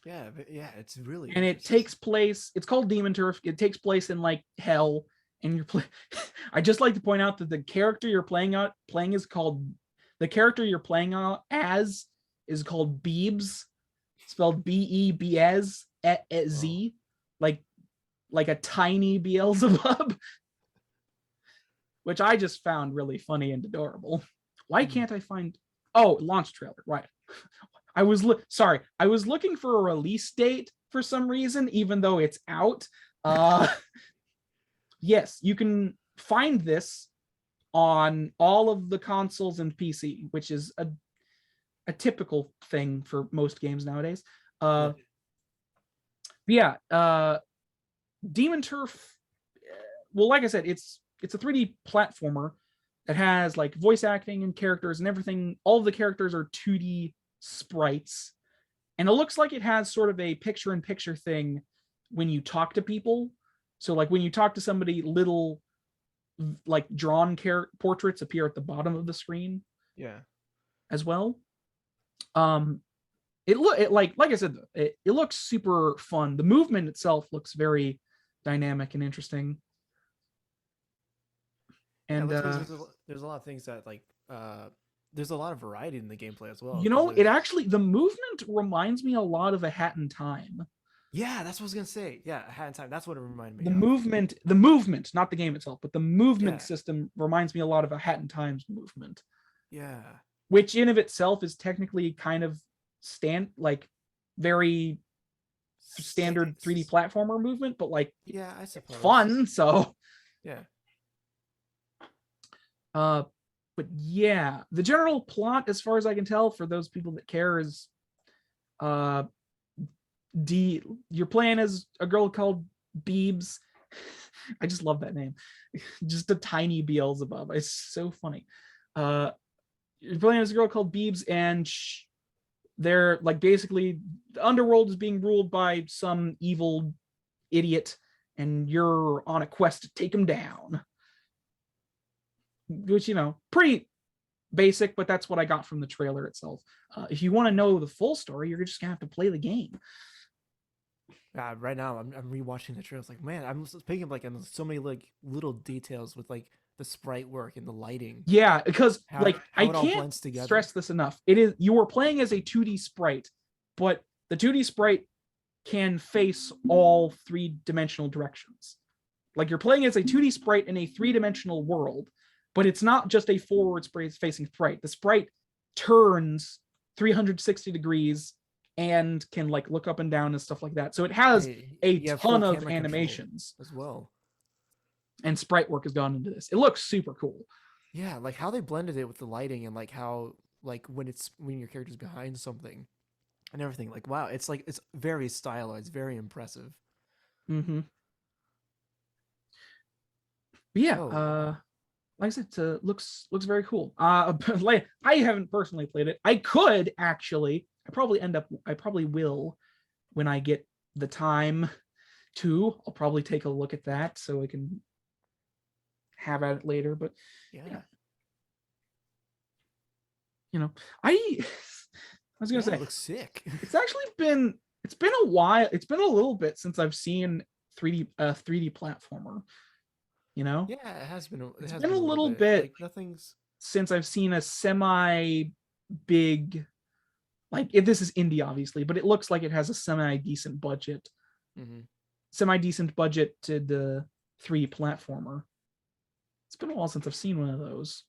Yeah, it's really. And it takes place. It's called Demon Turf. It takes place in like hell, and you're playing. I just like to point out that the character you're playing is called Beebs, spelled Beebs, Z, like a tiny Beelzebub, which I just found really funny and adorable. Why can't I find? Oh, launch trailer, right? I was looking for a release date for some reason, even though it's out. Yes, you can find this on all of the consoles and PC, which is a typical thing for most games nowadays. Demon Turf. Well, like I said, it's a 3D platformer that has like voice acting and characters and everything. All of the characters are 2D sprites, and it looks like it has sort of a picture-in-picture thing when you talk to people. So like when you talk to somebody, little like drawn portraits appear at the bottom of the screen. Yeah, as well. Like I said, it looks super fun. The movement itself looks very dynamic and interesting. And there's a lot of things that like there's a lot of variety in the gameplay as well. The movement reminds me a lot of A Hat in Time. Yeah, that's what I was gonna say. Yeah, A Hat in Time. That's what it reminded me. The movement, not the game itself, but the movement system reminds me a lot of A Hat in Time's movement. Yeah. Which in of itself is technically kind of very standard 3D platformer movement, but like, yeah, I suppose fun. So yeah. But yeah, the general plot, as far as I can tell, for those people that care, is you're playing as a girl called Beebs. I just love that name. Just a tiny Beelzebub. It's so funny. You're playing as a girl called Beebs, and they're like, basically the underworld is being ruled by some evil idiot, and you're on a quest to take him down. Which, pretty basic, but that's what I got from the trailer itself. If you want to know the full story, you're just gonna have to play the game. Right now I'm rewatching the trailer. It's like, man, I'm picking up like so many like little details with like the sprite work and the lighting. Yeah, because how I it all can't blends together. stress this enough. You are playing as a 2D sprite, but the 2D sprite can face all 3-dimensional directions. Like, you're playing as a 2D sprite in a 3-dimensional world, but it's not just a forward-facing sprite. The sprite turns 360 degrees and can like look up and down and stuff like that. So it has a ton of animations as well. And sprite work has gone into this. It looks super cool. Yeah, like how they blended it with the lighting, and like how like when your character's behind something and everything. Like, wow, it's very stylized, very impressive. Mm-hmm. But yeah, Oh. like I said, looks very cool. But like, I haven't personally played it. I could actually. I probably will when I get the time to. I'll probably take a look at that so I can have at it later. But Yeah. I was gonna say It looks sick. it's been a while. It's been a little bit since I've seen 3D platformer. Yeah, it has been. It's been a little bit. Like nothing's Since I've seen a semi big, like if this is indie obviously, but it looks like it has a semi decent budget to the 3D platformer. It's been a while since I've seen one of those.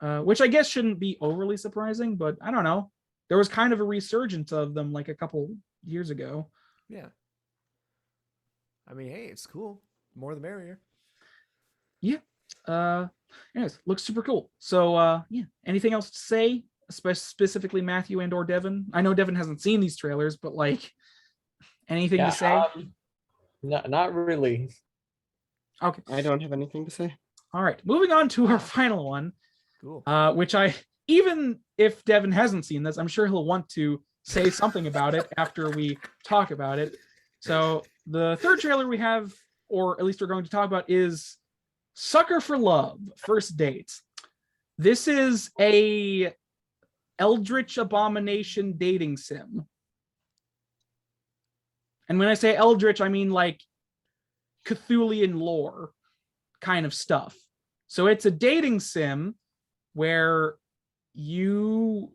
Which I guess shouldn't be overly surprising, but I don't know. There was kind of a resurgence of them like a couple years ago. Yeah. I mean, hey, it's cool. More the merrier. Yeah. Anyways, looks super cool. So yeah. Anything else to say? Specifically Matthew and or Devin? I know Devin hasn't seen these trailers, but like anything to say? Not really. Okay. I don't have anything to say. All right. Moving on to our final one. Cool. Which even if Devin hasn't seen this, I'm sure he'll want to say something about it after we talk about it. So the third trailer we have, or at least we're going to talk about, is Sucker for Love, First Dates. This is a Eldritch Abomination dating sim. And when I say Eldritch, I mean like Cthulhian lore kind of stuff. So it's a dating sim where you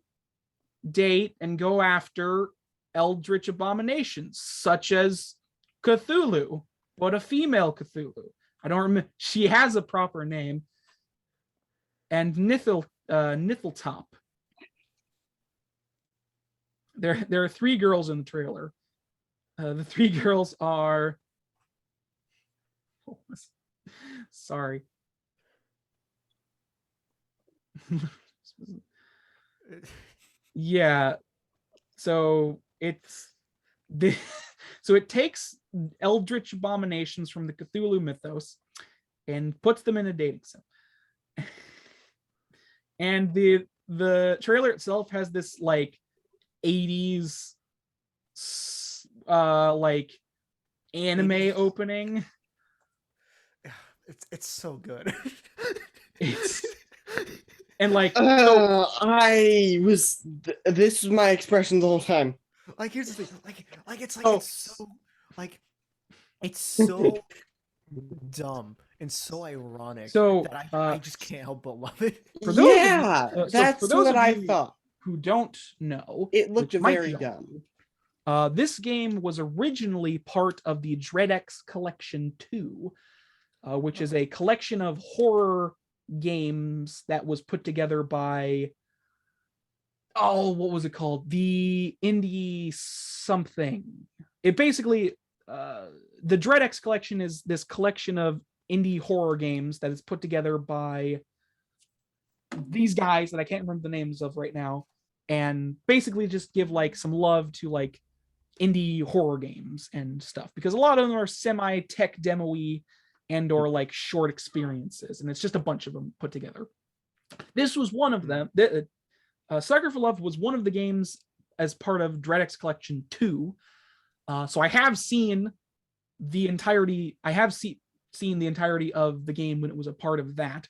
date and go after eldritch abominations such as Cthulhu, but a female Cthulhu. I don't remember. She has a proper name. And Nitheltop. There are 3 girls in the trailer. The 3 girls are... Sorry. Yeah, so it takes eldritch abominations from the Cthulhu mythos and puts them in a dating sim. And the trailer itself has this like 80s like anime opening. It's so good. It's and like this was my expression the whole time. Like here's the thing, it's so dumb and so ironic that I just can't help but love it. For those that's what I thought. Who don't know, it looked very dumb. This game was originally part of the DreadX Collection 2, which is a collection of horror games that was put together by what was it called? The Indie something. It basically the DreadX Collection is this collection of indie horror games that is put together by these guys that I can't remember the names of right now, and basically just give like some love to like indie horror games and stuff, because a lot of them are semi-tech demo-y and or like short experiences, and it's just a bunch of them put together. This was one of them. Sucker for Love was one of the games as part of DreadX Collection 2. So I have seen the entirety. I have seen the entirety of the game when it was a part of that,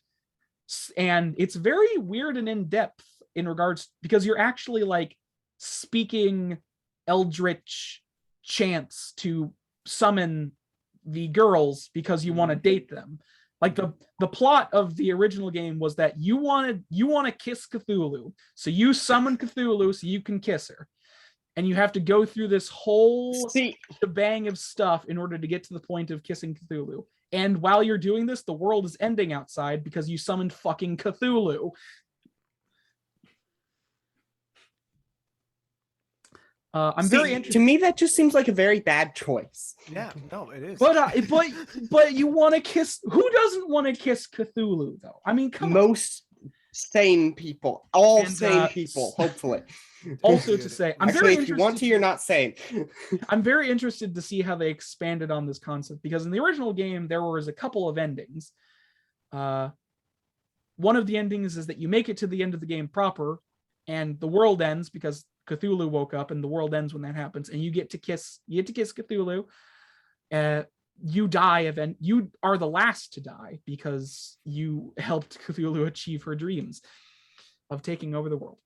and it's very weird and in depth in regards, because you're actually like speaking eldritch chants to summon the girls because you want to date them. Like the plot of the original game was that you want to kiss Cthulhu, so you summon Cthulhu so you can kiss her, and you have to go through this whole shebang of stuff in order to get to the point of kissing Cthulhu. And while you're doing this, the world is ending outside because you summoned fucking Cthulhu. I'm very interested. To me, that just seems like a very bad choice. Yeah, no, it is. But you want to kiss? Who doesn't want to kiss Cthulhu though? I mean, come on. sane people. All And, sane people, hopefully. Also to say, I'm Actually, very if you want to, you're not sane. I'm very interested to see how they expanded on this concept, because in the original game there was a couple of endings. One of the endings is that you make it to the end of the game proper, and the world ends because Cthulhu woke up, and the world ends when that happens, and you get to kiss Cthulhu. You die, you are the last to die because you helped Cthulhu achieve her dreams of taking over the world.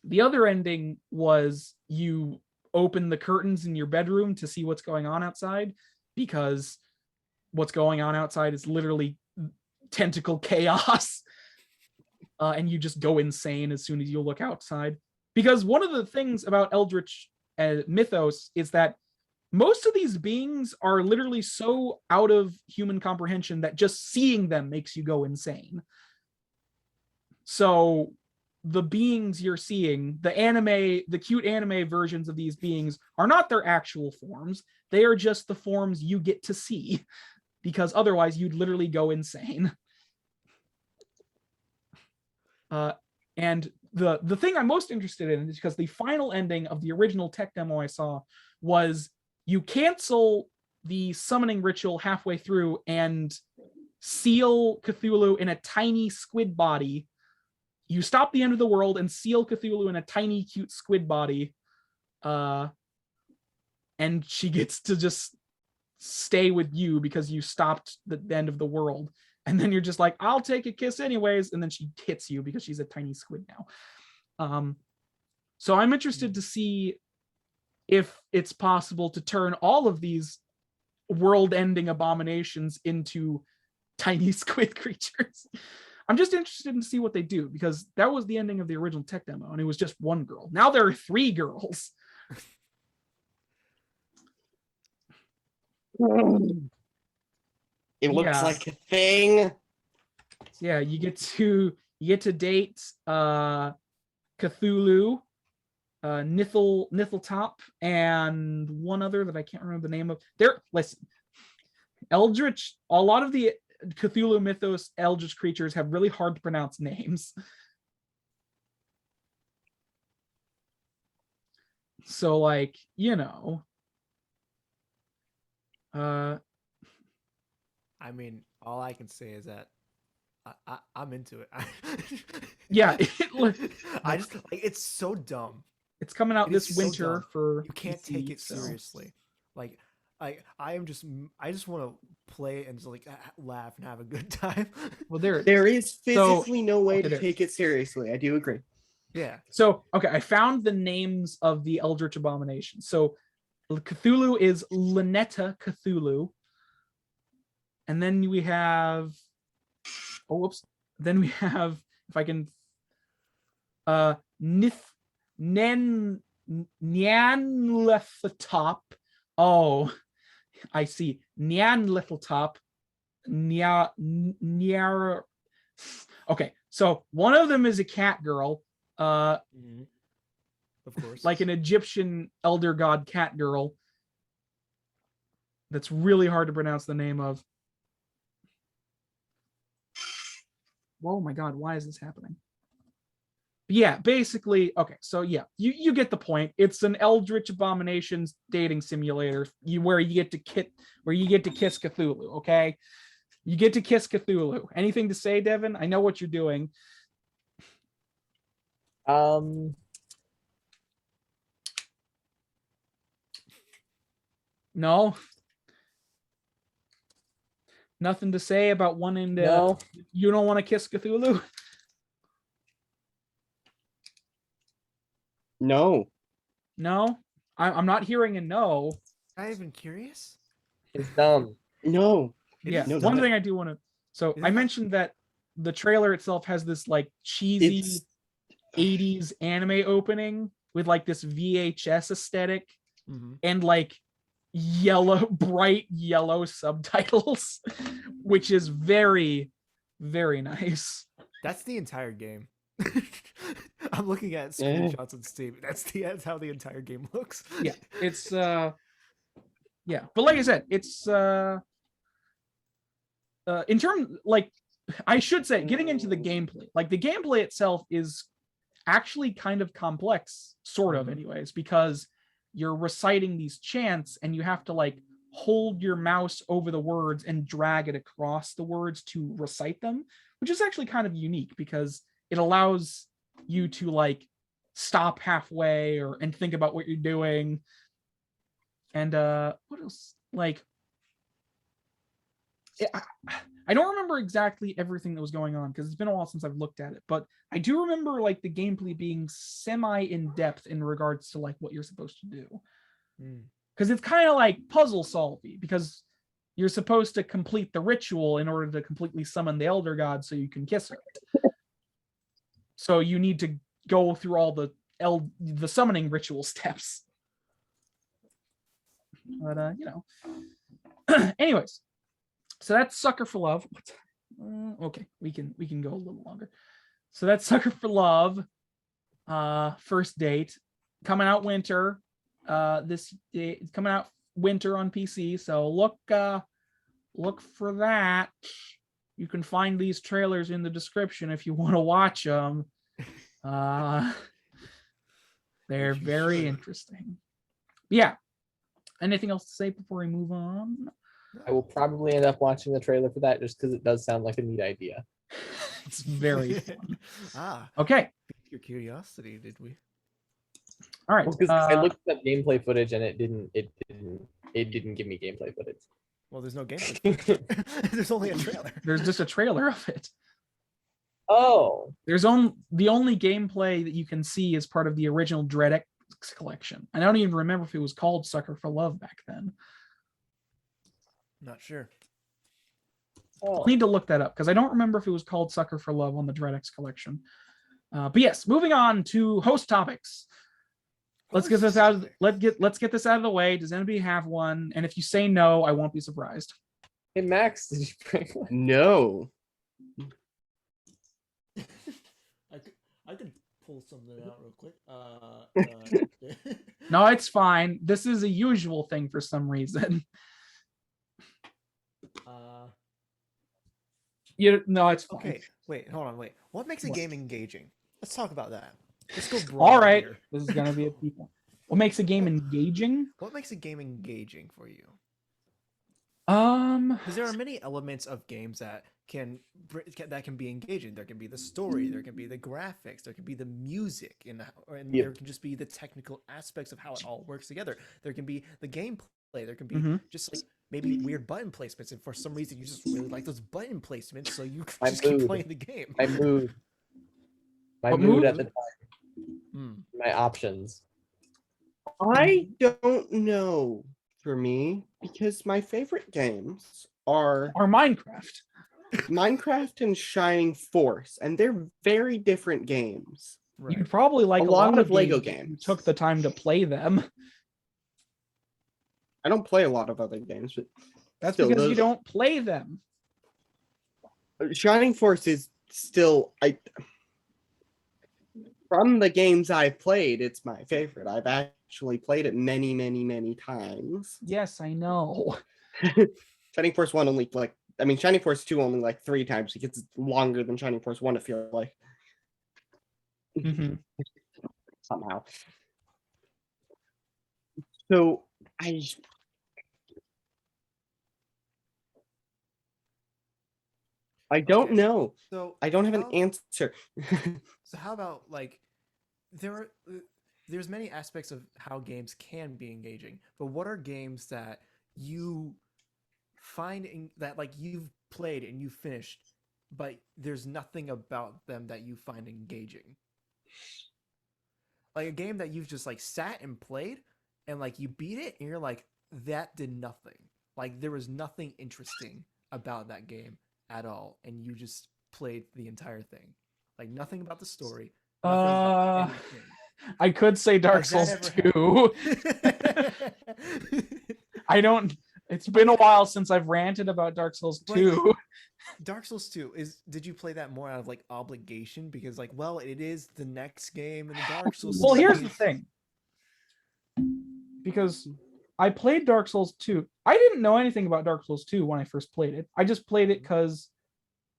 The other ending was you open the curtains in your bedroom to see what's going on outside, because what's going on outside is literally tentacle chaos. And you just go insane as soon as you look outside. Because one of the things about Eldritch mythos is that most of these beings are literally so out of human comprehension that just seeing them makes you go insane. So the beings you're seeing, the cute anime versions of these beings are not their actual forms. They are just the forms you get to see, because otherwise you'd literally go insane. And the thing I'm most interested in is because the final ending of the original tech demo I saw was you cancel the summoning ritual halfway through and seal Cthulhu in a tiny squid body. You stop the end of the world and seal Cthulhu in a tiny, cute squid body. And she gets to just stay with you because you stopped the end of the world. And then you're just like, I'll take a kiss anyways. And then she hits you because she's a tiny squid now. So I'm interested to see if it's possible to turn all of these world-ending abominations into tiny squid creatures. I'm just interested to see what they do, because that was the ending of the original tech demo, and it was just one girl. Now there are 3 girls. It looks Yeah. like a thing. Yeah, you get to date Cthulhu, Nitheltop, and one other that I can't remember the name of. Listen, Eldritch, a lot of the Cthulhu mythos Eldritch creatures have really hard to pronounce names. So, like, you know. I mean, all I can say is that I'm into it. Yeah, I just like, it's so dumb. It's coming out It this is so winter dumb. for You can't PC, take it so. seriously. Like I just want to play and just like laugh and have a good time. Well, there is physically no way to take it seriously. I do agree. Yeah. So, okay, I found the names of the Eldritch abominations. So Cthulhu is Lynetta Cthulhu. And then we have, then we have, if I can, Nyanlethatop. Oh, I see. Nyanlethatop. Okay, so one of them is a cat girl. Of course. Like an Egyptian elder god cat girl. That's really hard to pronounce the name of. Oh my god, why is this happening? Yeah, basically, okay, so yeah, you get the point. It's an Eldritch Abominations dating simulator where you get to kiss Cthulhu, okay? You get to kiss Cthulhu. Anything to say, Devin? I know what you're doing. No? Nothing to say about wanting to... No. You don't want to kiss Cthulhu? No. No? I'm not hearing a no. I'm even curious. It's dumb. No. Yeah, No, one no. thing I do want to... So I mentioned that the trailer itself has this like cheesy 80s anime opening with like this VHS aesthetic and like bright yellow subtitles, which is very, very nice. That's the entire game. I'm looking at screenshots on Steam. That's how the entire game looks. Yeah, it's yeah, but like I said, it's in terms like I should say, getting into the gameplay, like the gameplay itself is actually kind of complex, sort of, anyways, because you're reciting these chants and you have to like hold your mouse over the words and drag it across the words to recite them, which is actually kind of unique because it allows you to like stop halfway and think about what you're doing. And what else? Like, I don't remember exactly everything that was going on because it's been a while since I've looked at it, but I do remember like the gameplay being semi in depth in regards to like what you're supposed to do. Because it's kind of like puzzle solving, because you're supposed to complete the ritual in order to completely summon the elder god so you can kiss her. So you need to go through all the summoning ritual steps. But you know. Anyways, so that's Sucker for Love. Okay, we can go a little longer. So that's Sucker for Love. First date coming out winter. This it's coming out winter on PC. So look for that. You can find these trailers in the description if you want to watch them. They're very interesting. Yeah. Anything else to say before we move on? I will probably end up watching the trailer for that just because it does sound like a neat idea. It's very fun. Okay. Piqued your curiosity, did we? All right. Well, because I looked up gameplay footage and it didn't give me gameplay footage. Well, there's no gameplay. There's only a trailer. There's just a trailer of it. Oh. The only gameplay that you can see is part of the original DreadX collection. I don't even remember if it was called Sucker for Love back then. Not sure. I'll need to look that up because I don't remember if it was called Sucker for Love on the DreadX collection. But yes, moving on to host topics. Let's get this out of the way. Does anybody have one? And if you say no, I won't be surprised. Hey Max, did you bring one? No. I could pull something out real quick. No, it's fine. This is a usual thing for some reason. No, it's fine. Okay. Wait, hold on. Wait. What makes a game engaging? Let's talk about that. Let's go broad. All right. Here. This is gonna be a people. What makes a game engaging? What makes a game engaging for you? Because there are many elements of games that can be engaging. There can be the story, there can be the graphics, there can be the music, and there can just be the technical aspects of how it all works together. There can be the gameplay. There can be just like maybe weird button placements, and for some reason you just really like those button placements, so you just keep playing the game. My mood at the time. My options. I don't know for me because my favorite games are Minecraft. Minecraft and Shining Force, and they're very different games. Right. You'd probably like a lot of Lego games. You took the time to play them. I don't play a lot of other games, but that's because you don't play them. Shining Force is still from the games I've played, it's my favorite. I've actually played it many, many, many times. Yes, I know. Shining Force 1 Shining Force 2 only like 3 times. It gets longer than Shining Force 1, I feel like. Somehow. So I don't know. So I don't have an answer. So how about like there's many aspects of how games can be engaging, but what are games that you find that like you've played and you finished, but there's nothing about them that you find engaging? Like a game that you've just like sat and played and like you beat it and you're like, that did nothing. Like there was nothing interesting about that game at all, and you just played the entire thing. Like nothing about the story. I could say Dark Souls 2. It's been a while since I've ranted about Dark Souls 2. Dark Souls 2 did you play that more out of like obligation because like, well, it is the next game in the Dark Souls Well, here's the thing. Because I played Dark Souls 2. I didn't know anything about Dark Souls 2 when I first played it. I just played it because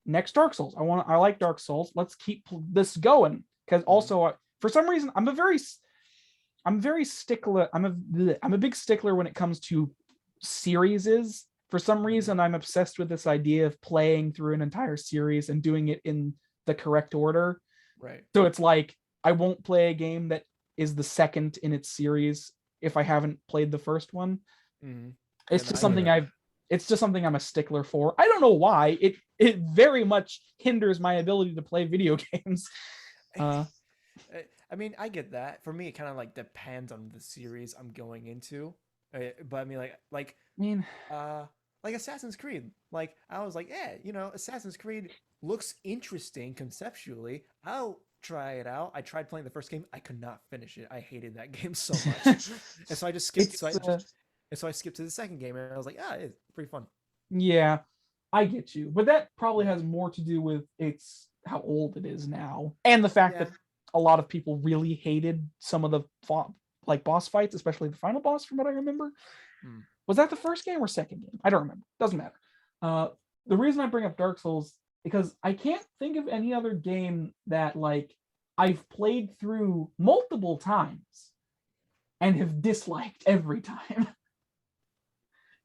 next Dark Souls. I like Dark Souls. Let's keep this going. Because also, for some reason, I'm very stickler. I'm a big stickler when it comes to series. For some reason, I'm obsessed with this idea of playing through an entire series and doing it in the correct order. Right. So it's like I won't play a game that is the second in its series if I haven't played the first one. Mm-hmm. It's just something I'm a stickler for. I don't know why. It very much hinders my ability to play video games. I mean, I get that. For me, it kind of like depends on the series I'm going into. But I mean, like Assassin's Creed. Like I was like, yeah, Assassin's Creed looks interesting conceptually. I'll try it out. I tried playing the first game. I could not finish it. I hated that game so much, and so I just skipped. So I skipped to the second game, and I was like, it's pretty fun. Yeah, I get you, but that probably has more to do with how old it is now, and the fact that a lot of people really hated some of the boss fights, especially the final boss, from what I remember. Was that the first game or second game? I don't remember. Doesn't matter. The reason I bring up Dark Souls because I can't think of any other game that I've played through multiple times and have disliked every time.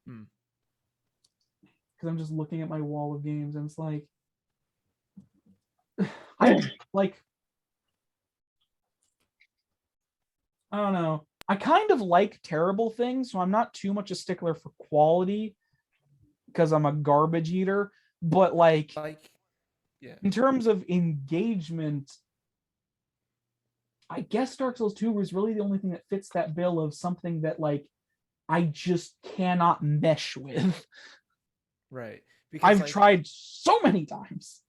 Because I'm just looking at my wall of games and it's like I don't know. I kind of like terrible things, so I'm not too much a stickler for quality because I'm a garbage eater. But in terms of engagement, I guess Dark Souls 2 was really the only thing that fits that bill of something that I just cannot mesh with. Right. Because I've tried so many times.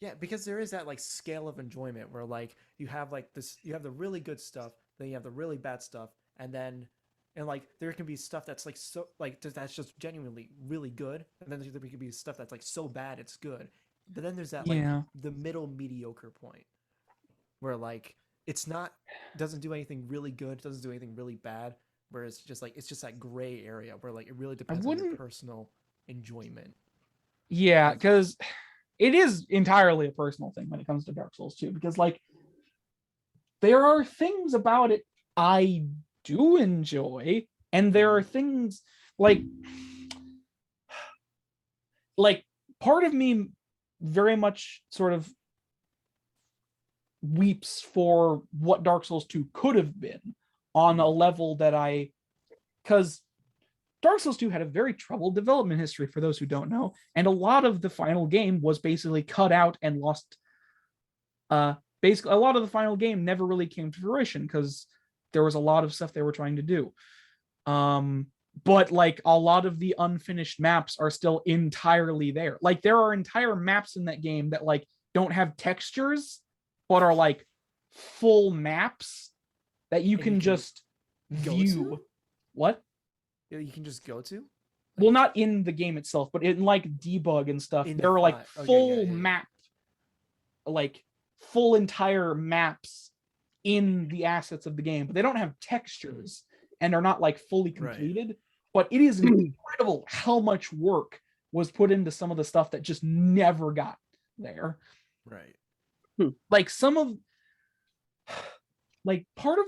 Yeah, because there is that scale of enjoyment where you have you have the really good stuff, then you have the really bad stuff, and there can be stuff that's that's just genuinely really good, and then there can be stuff that's so bad it's good. But then there's that the middle mediocre point where it's not doesn't do anything really good, doesn't do anything really bad, where it's just that gray area where it really depends on your personal enjoyment. Yeah, because it is entirely a personal thing when it comes to Dark Souls 2, because there are things about it I do enjoy, and there are things part of me very much sort of weeps for what Dark Souls 2 could have been on a level that because Dark Souls 2 had a very troubled development history, for those who don't know, and a lot of the final game was basically cut out and lost. Basically, a lot of the final game never really came to fruition because there was a lot of stuff they were trying to do. But a lot of the unfinished maps are still entirely there. There are entire maps in that game that don't have textures, but are full maps that you can just view. What? You can just go to? Well, not in the game itself, but in debug and stuff. There are full map, full entire maps in the assets of the game, but they don't have textures and are not fully completed. Right. But it is incredible how much work was put into some of the stuff that just never got there. Right. Some of part of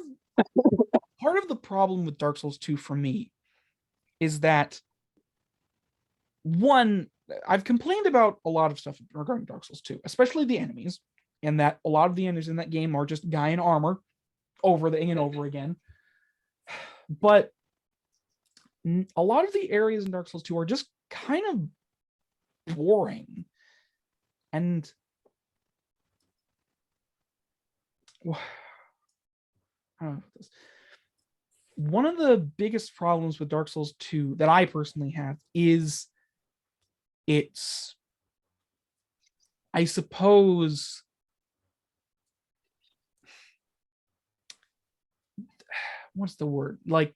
the problem with Dark Souls 2 for me is that, one, I've complained about a lot of stuff regarding Dark Souls 2, especially the enemies, and that a lot of the enemies in that game are just guy in armor over and over again. But a lot of the areas in Dark Souls 2 are just kind of boring. And I don't know this. One of the biggest problems with Dark Souls 2 that I personally have is I suppose, what's the word? There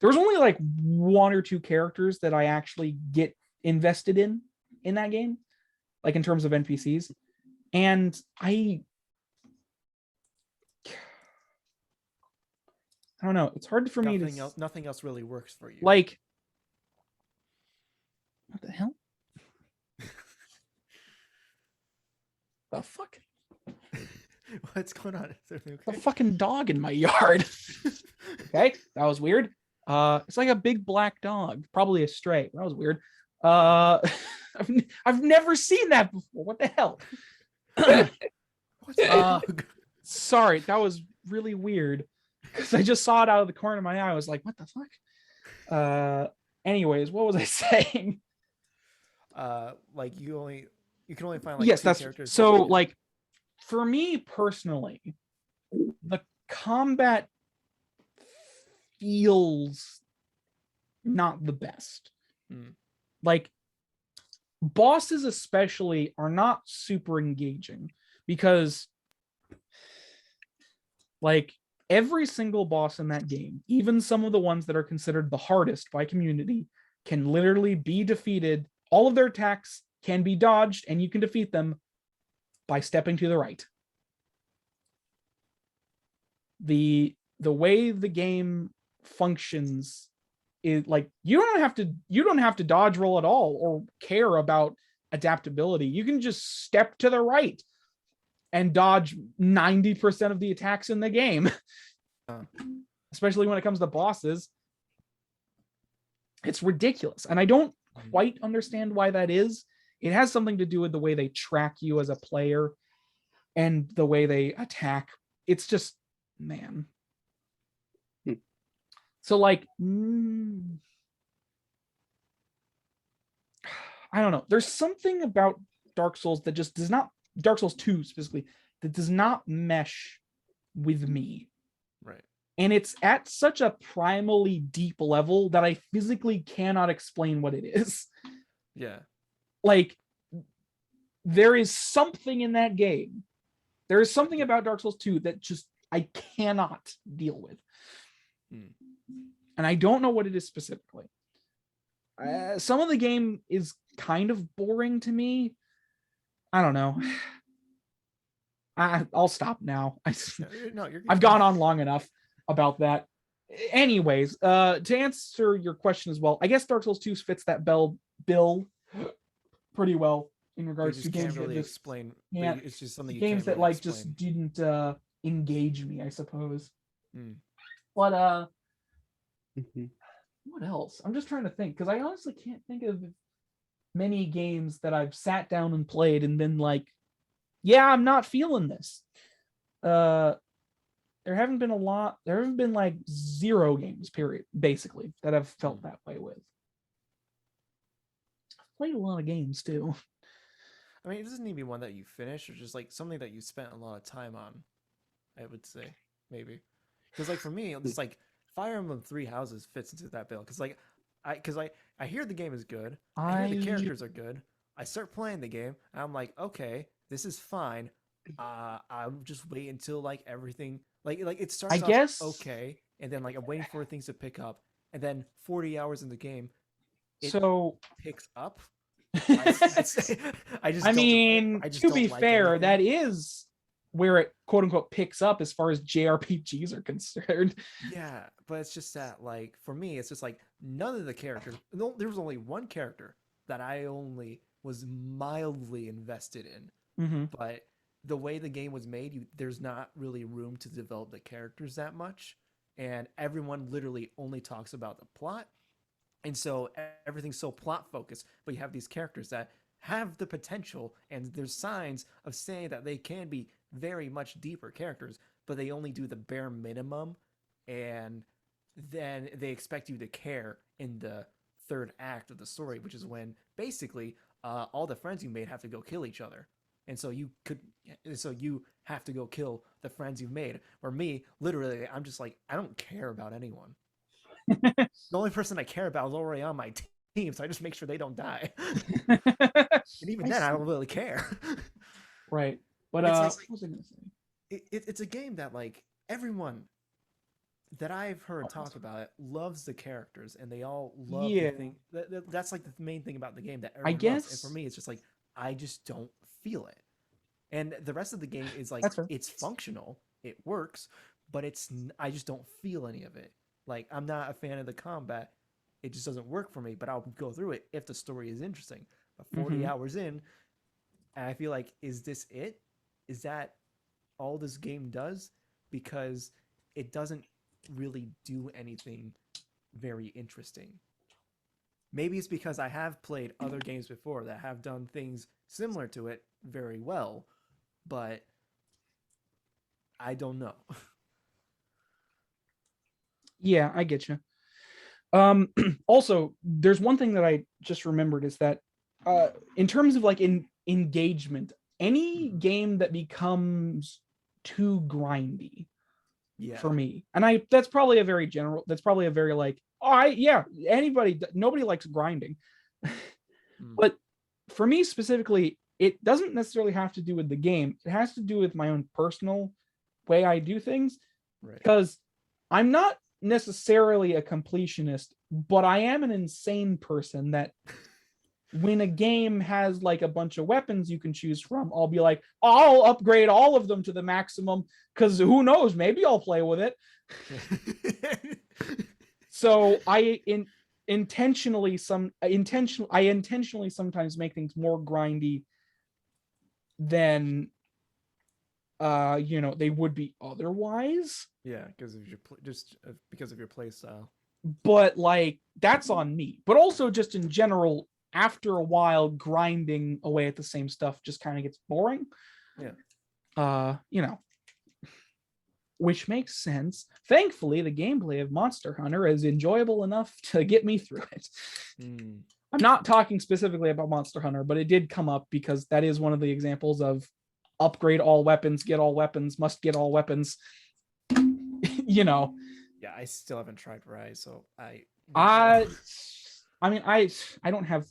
was only one or two characters that I actually get invested in that game, in terms of NPCs. And I don't know. It's hard for me to... Nothing else really works for you. What the hell? The fuck? What's going on? Is everything The okay? fucking dog in my yard. Okay, that was weird. It's like a big black dog, probably a stray. That was weird. I've never seen that before. What the hell? What's a dog? Sorry, that was really weird because I just saw it out of the corner of my eye. I was like, what the fuck? Anyways, what was I saying? Like you can only find like Yes, two that's characters. so Yeah. like for me personally, the combat feels not the best. Hmm. Like bosses especially are not super engaging because like every single boss in that game, even some of the ones that are considered the hardest by community, can literally be defeated. All of their attacks can be dodged and you can defeat them by stepping to the right. The way the game functions is like you don't have to dodge roll at all or care about adaptability. You can just step to the right and dodge 90% of the attacks in the game. Especially when it comes to bosses. It's ridiculous. And I don't quite understand why that is. It has something to do with the way they track you as a player and the way they attack. It's just, man. So like, I don't know. There's something about Dark Souls that just does not, Dark Souls 2 specifically, that does not mesh with me. Right. And it's at such a primally deep level that I physically cannot explain what it is. Yeah. Like, there is something in that game. There is something about Dark Souls 2 that just I cannot deal with. And I don't know what it is specifically. Some of the game is kind of boring to me. I don't know. I'll stop now. I've gone on long enough about that. Anyways, to answer your question as well, I guess Dark Souls 2 fits that bill pretty well in regards to games really that just explain. yeah, It's just something you games can't that really like explain. just didn't engage me, I suppose. Mm. But what else? I'm just trying to think because I honestly can't think of many games that I've sat down and played and been like, yeah, I'm not feeling this. There haven't been a lot. There haven't been like 0 games, period, basically, that I've felt that way with. I've played a lot of games too. I mean, it doesn't need to be one that you finish, or just like something that you spent a lot of time on. I would say maybe because like for me, it's like Fire Emblem Three Houses fits into that bill because like I hear the game is good. I hear the characters are good. I start playing the game, and I'm like, okay, this is fine. I'll just wait until like everything like it starts I off guess okay, and then like I'm waiting for things to pick up, and then 40 hours in the game, it so picks up. I just I don't- mean, I just to don't be like fair, anything. that is where it quote unquote picks up as far as JRPGs are concerned. Yeah, but it's just that like for me, it's just like none of the characters. No, there was only one character that I only was mildly invested in, Mm-hmm. but the way the game was made, there's not really room to develop the characters that much, and everyone literally only talks about the plot, and so everything's so plot focused. But you have these characters that have the potential, and there's signs of saying that they can be very much deeper characters, but they only do the bare minimum, and then they expect you to care in the third act of the story, which is when basically all the friends you made have to go kill each other. And so you have to go kill the friends you've made. Or me, literally, I'm just like, I don't care about anyone. The only person I care about is already on my team, so I just make sure they don't die. And even then, I don't really care. Right. But It's like- what was I gonna say? It's a game that like everyone that I've heard talk about it loves the characters, and they all love Yeah. the thing. That's like the main thing about the game that I everyone loves. And guess- for me, it's just like I just don't feel it. And the rest of the game is like That's fair. it's functional, it works, but I just don't feel any of it. Like I'm not a fan of the combat. It just doesn't work for me. But I'll go through it if the story is interesting. But 40 Mhm. hours in, and I feel like, is this it? is that all this game does? Because it doesn't really do anything very interesting. Maybe it's because I have played other games before that have done things similar to it very well, but I don't know. Yeah, I get you. Also, there's one thing that I just remembered is that in terms of like engagement, any game that becomes too grindy Yeah. for me, and that's probably a very like, nobody likes grinding. But for me specifically, it doesn't necessarily have to do with the game. It has to do with my own personal way I do things. Right. Because I'm not necessarily a completionist, but I am an insane person that when a game has like a bunch of weapons you can choose from, I'll be like, I'll upgrade all of them to the maximum because who knows, maybe I'll play with it. So I intentionally sometimes make things more grindy than they would be otherwise. Yeah, because of your because of your play style. But like that's on me. But also just in general, after a while, grinding away at the same stuff just kind of gets boring. Yeah. Which makes sense. Thankfully, the gameplay of Monster Hunter is enjoyable enough to get me through it. I'm not talking specifically about Monster Hunter, but it did come up because that is one of the examples of upgrade all weapons, get all weapons, must get all weapons. Yeah, I still haven't tried Rise, so I don't have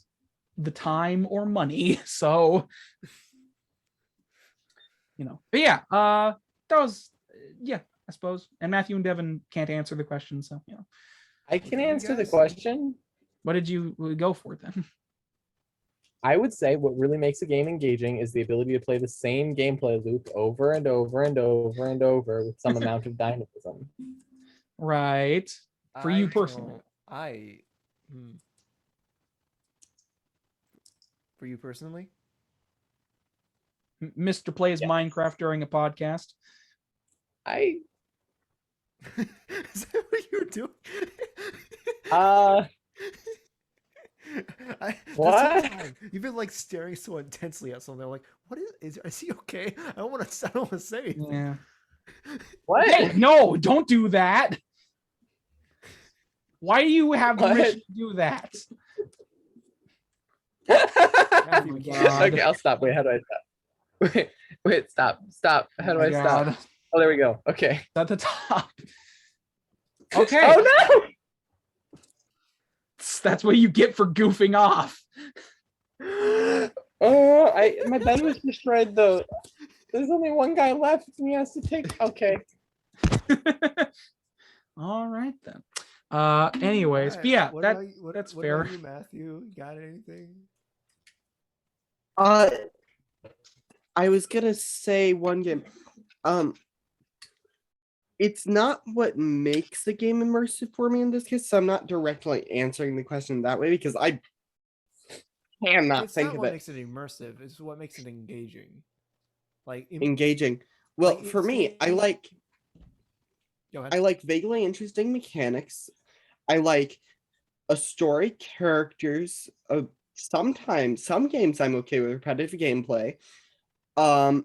the time or money, so But yeah, that was I suppose. And Matthew and Devin can't answer the question, so I can answer the question. What did you go for then? I would say what really makes a game engaging is the ability to play the same gameplay loop over and over and over and over with some amount of dynamism. Right. For you personally. For you personally? Mr. Plays Minecraft during a podcast. Is that what you were doing? What? You've been like staring so intensely at something. I'm like, what is he okay? I don't want to say anything. Yeah. What? Hey, no, don't do that. Why do you have permission to do that? Okay, I'll stop. Wait, how do I stop? Wait, stop. How do I stop? Oh, there we go. Okay. At the top. Okay. Oh no! That's what you get for goofing off. Oh, my bed was destroyed though. There's only one guy left and he has to take. Okay. All right then. Anyways, but yeah, that's fair. What about you, Matthew? Got anything? I was gonna say one game. It's not what makes the game immersive for me in this case, so I'm not directly answering the question that way because I cannot think of it. What makes it immersive, it's what makes it engaging. Like engaging. Well, like for me, I like vaguely interesting mechanics. I like a story, characters. Sometimes some games I'm okay with repetitive gameplay. I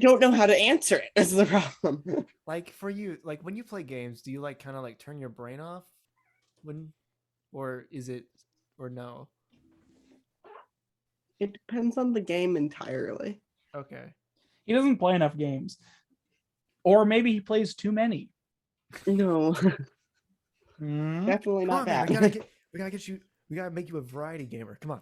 don't know how to answer it. That's the problem. Like for you, like when you play games, do you like kind of like turn your brain off or no? It depends on the game entirely. Okay. He doesn't play enough games. Or maybe he plays too many. No. Definitely not that. We gotta make you a variety gamer. Come on.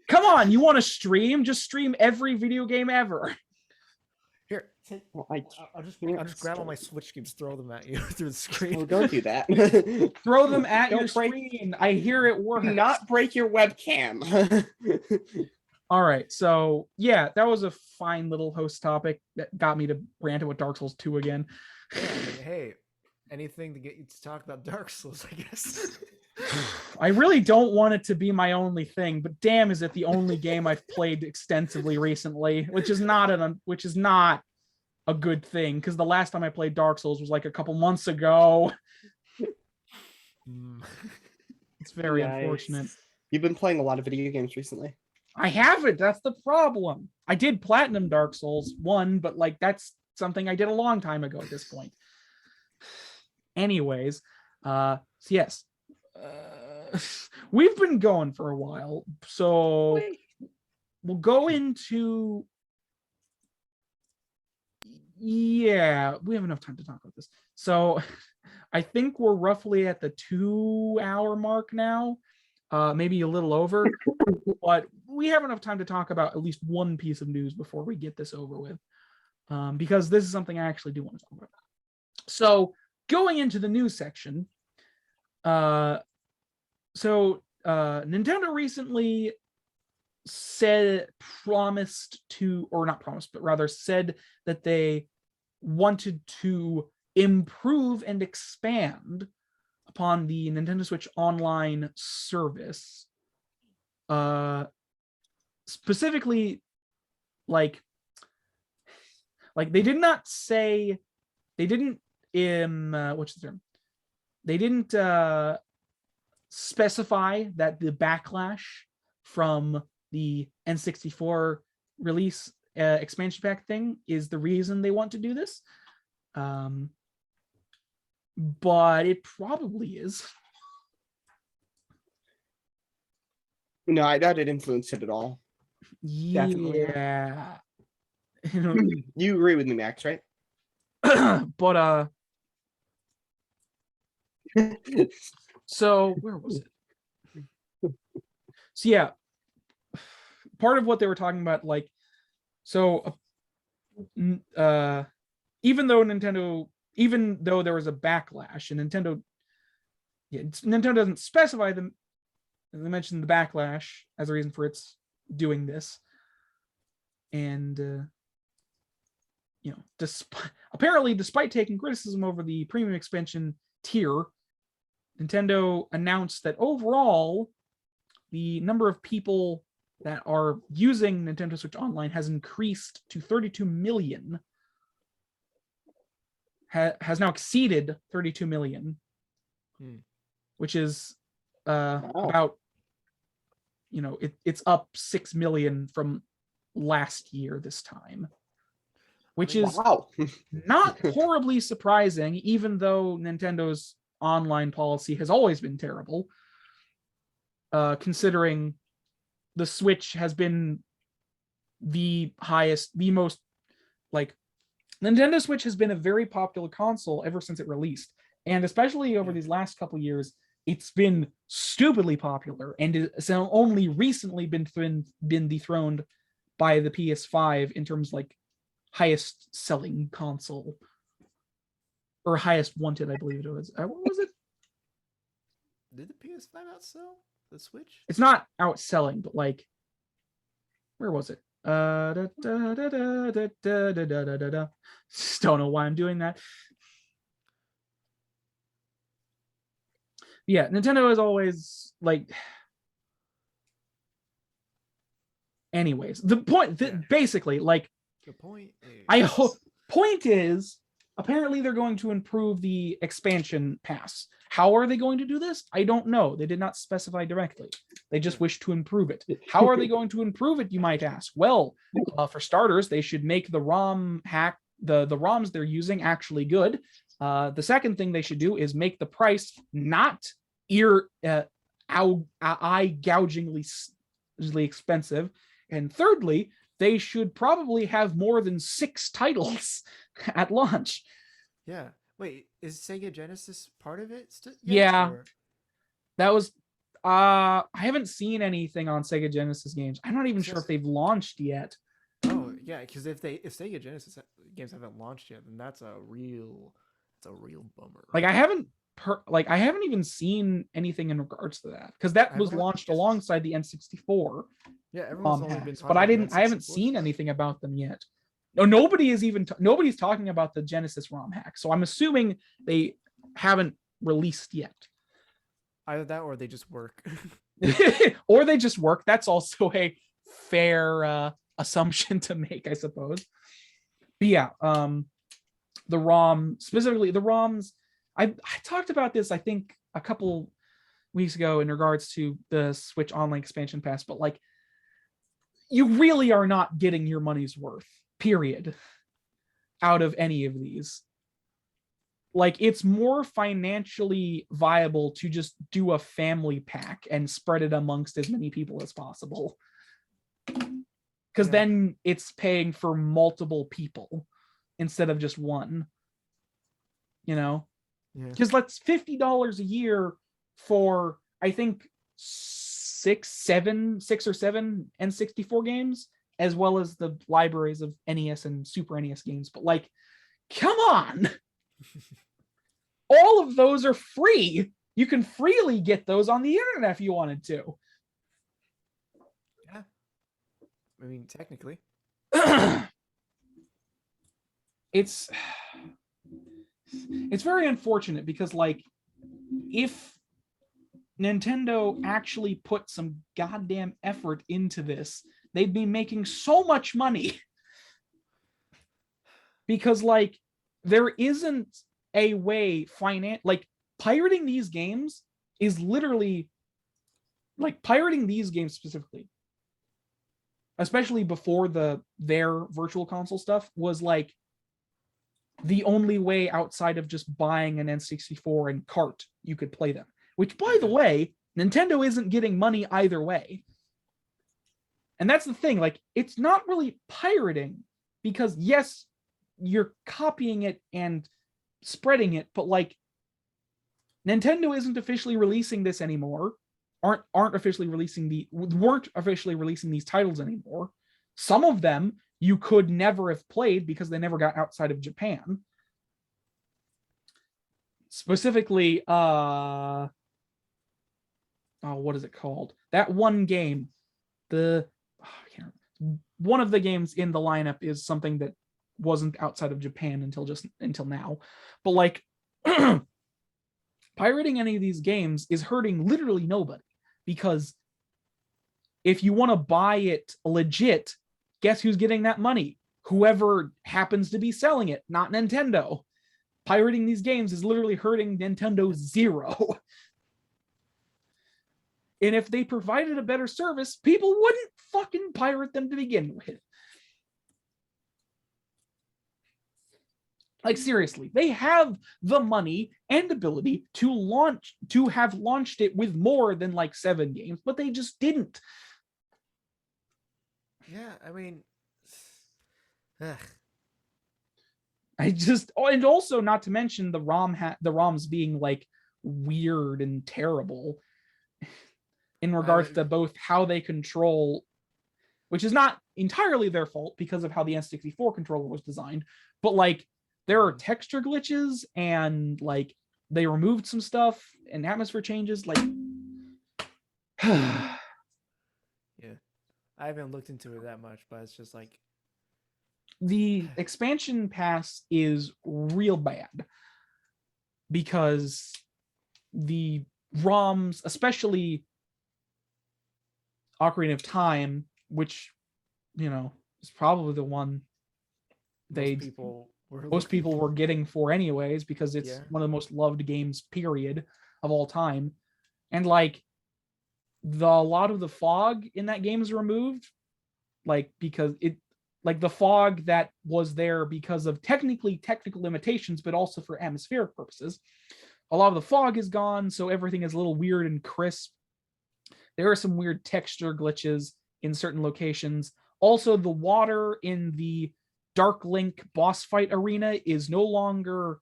Come on, you want to stream? Just stream every video game ever. Here, well, I'll just grab all my Switch games, throw them at you through the screen. Oh, don't do that. Throw them at your screen. I hear it work. Do not break your webcam. All right, so yeah, that was a fine little host topic that got me to rant about Dark Souls 2 again. Yeah, hey, anything to get you to talk about Dark Souls, I guess. I really don't want it to be my only thing, but damn, is it the only game I've played extensively recently, which is not a good thing, because the last time I played Dark Souls was like a couple months ago. It's very unfortunate. You've been playing a lot of video games recently. I haven't. That's the problem. I did platinum Dark Souls 1, but like that's something I did a long time ago at this point. Anyways, so yes. We've been going for a while, so we'll go into we have enough time to talk about this. So I think we're roughly at the 2-hour mark now, maybe a little over, but we have enough time to talk about at least one piece of news before we get this over with, because this is something I actually do want to talk about. So going into the news section, Nintendo recently said that they wanted to improve and expand upon the Nintendo Switch Online service. Specifically, like they did not say, they didn't what's the term? They didn't specify that the backlash from the N64 release expansion pack thing is the reason they want to do this. But it probably is. No, I doubt it influenced it at all. Definitely. Yeah. You agree with me, Max, right? But so where was it? So yeah, part of what they were talking about, like, so even though there was a backlash, and Nintendo doesn't specify them, they mentioned the backlash as a reason for its doing this, and despite taking criticism over the premium expansion tier, Nintendo announced that overall, the number of people that are using Nintendo Switch Online has increased to 32 million. Has now exceeded 32 million, which is about, it's up 6 million from last year this time, which is not horribly surprising, even though Nintendo's online policy has always been terrible, considering the Switch has been Nintendo Switch has been a very popular console ever since it released, and especially over these last couple years, it's been stupidly popular, and it's only recently been dethroned by the PS5 in terms like highest selling console, or highest wanted, I believe it was. What was it? Did the PS5 outsell the Switch? It's not outselling, but like, where was it? Just don't know why I'm doing that. Yeah, Nintendo is always like. Anyways, the point, basically, like, the point is, point is, apparently they're going to improve the expansion pass. How are they going to do this? I don't know. They did not specify directly. They just wish to improve it. How are they going to improve it, you might ask? Well, for starters, they should make the ROM hack, the ROMs they're using actually good. The second thing they should do is make the price not eye-gougingly expensive. And thirdly, they should probably have more than 6 titles at launch. Yeah. Wait, is Sega Genesis part of it? That was. I haven't seen anything on Sega Genesis games. I'm not even sure if they've launched yet. Oh yeah, because if Sega Genesis games haven't launched yet, then that's a real bummer. Like I haven't even seen anything in regards to that, because that was launched alongside the N64. Yeah, everyone's only been talking but about I haven't seen anything about them yet. No, nobody's talking about the Genesis ROM hack. So I'm assuming they haven't released yet. Either that or they just work. Or they just work. That's also a fair assumption to make, I suppose. But yeah, the ROM, specifically the ROMs, I talked about this, I think, a couple weeks ago in regards to the Switch Online Expansion Pass, but like, you really are not getting your money's worth, period, out of any of these. Like, it's more financially viable to just do a family pack and spread it amongst as many people as possible. Because then it's paying for multiple people instead of just one. You know? Because that's $50 a year for, I think, six or seven N64 games, as well as the libraries of NES and Super NES games. But like, come on! All of those are free. You can freely get those on the internet if you wanted to. Yeah. I mean, technically. It's very unfortunate because, like, if Nintendo actually put some goddamn effort into this, they'd be making so much money. Because, like, there isn't a way like, pirating these games is literally, like, pirating these games specifically, especially before their virtual console stuff, was like the only way outside of just buying an N64 and cart you could play them. Which, by the way, Nintendo isn't getting money either way. And that's the thing, like, it's not really pirating, because yes, you're copying it and spreading it, but like, Nintendo isn't officially releasing this anymore, weren't officially releasing these titles anymore. Some of them you could never have played because they never got outside of Japan. Specifically, what is it called? That one game, one of the games in the lineup is something that wasn't outside of Japan until now. But like, pirating any of these games is hurting literally nobody, because if you want to buy it legit, guess who's getting that money? Whoever happens to be selling it, not Nintendo. Pirating these games is literally hurting Nintendo zero. And if they provided a better service, people wouldn't fucking pirate them to begin with. Like, seriously, they have the money and ability to have launched it with more than like 7 games, but they just didn't. Yeah, I mean, and also, not to mention the ROMs being like weird and terrible in regards to both how they control, which is not entirely their fault because of how the N64 controller was designed, but like, there are texture glitches, and like, they removed some stuff and atmosphere changes. Like, yeah, I haven't looked into it that much, but it's just like, the expansion pass is real bad because the ROMs, especially Ocarina of Time, which, you know, is probably the one most people were getting for anyways, because it's one of the most loved games, period, of all time. And like, a lot of the fog in that game is removed, like, because the fog that was there because of technical limitations, but also for atmospheric purposes, a lot of the fog is gone, so everything is a little weird and crisp. There are some weird texture glitches in certain locations. Also, the water in the Dark Link boss fight arena is no longer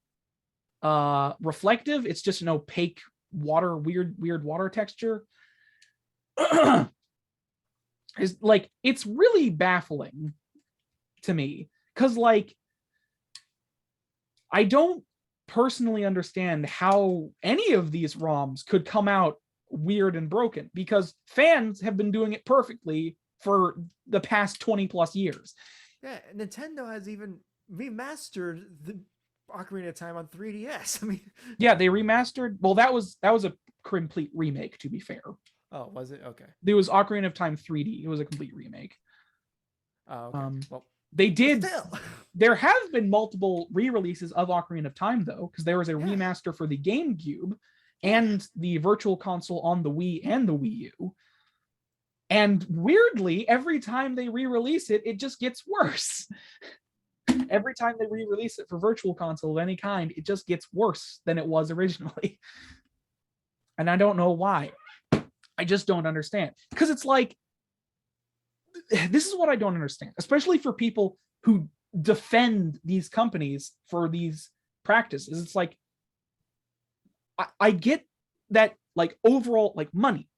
reflective. It's just an opaque water, weird water texture. It's really baffling to me, because like, I don't personally understand how any of these ROMs could come out weird and broken, because fans have been doing it perfectly for the past 20 plus years. Yeah, Nintendo has even remastered the Ocarina of Time on 3DS. I mean, Yeah, they remastered. Well, that was a complete remake, to be fair. oh, was it? Okay. There was Ocarina of Time 3D. It was a complete remake. Oh, okay. Well, They did. still. There have been multiple re-releases of Ocarina of Time, though, because there was a remaster for the GameCube and the Virtual Console on the Wii and the Wii U. And weirdly, every time they re-release it, it just gets worse. Every time they re-release it for Virtual Console of any kind, it just gets worse than it was originally. And I don't know why. I just don't understand. Because it's like, this is what I don't understand, especially for people who defend these companies for these practices. It's like, I get that, like, overall, like, money.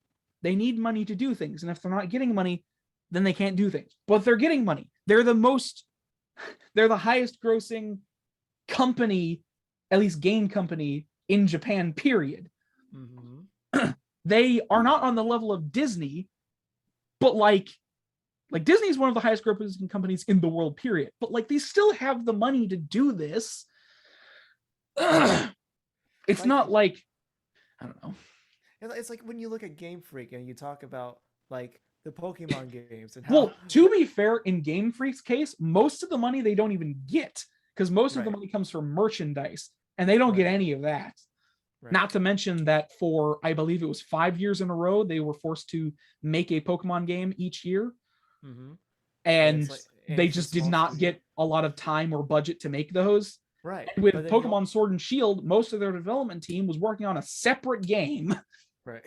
They need money to do things. And if they're not getting money, then they can't do things. But they're getting money. They're the highest grossing company, at least game company, in Japan, period. Mm-hmm. They are not on the level of Disney, but like Disney is one of the highest grossing companies in the world, period. But like, they still have the money to do this. It's not like, I don't know. It's like when you look at Game Freak and you talk about like the Pokemon games and how. Well, to be fair, in Game Freak's case, most of the money they don't even get, because most of the money comes from merchandise, and they don't get any of that. Right. Not to mention that for, I believe it was 5 years in a row, they were forced to make a Pokemon game each year. Mm-hmm. And they just did not get a lot of time or budget to make those. Right. And with Pokemon Sword and Shield, most of their development team was working on a separate game. Right.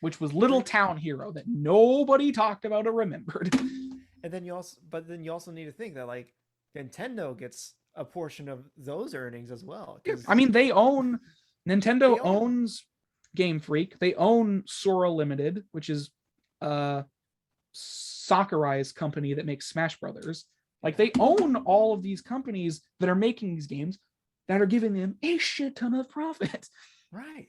Which was Little Town Hero that nobody talked about or remembered. And then you also need to think that like Nintendo gets a portion of those earnings as well. I mean, Nintendo owns Game Freak. They own Sora Limited, which is Sakurai's company that makes Smash Brothers. Like, they own all of these companies that are making these games that are giving them a shit ton of profit. Right.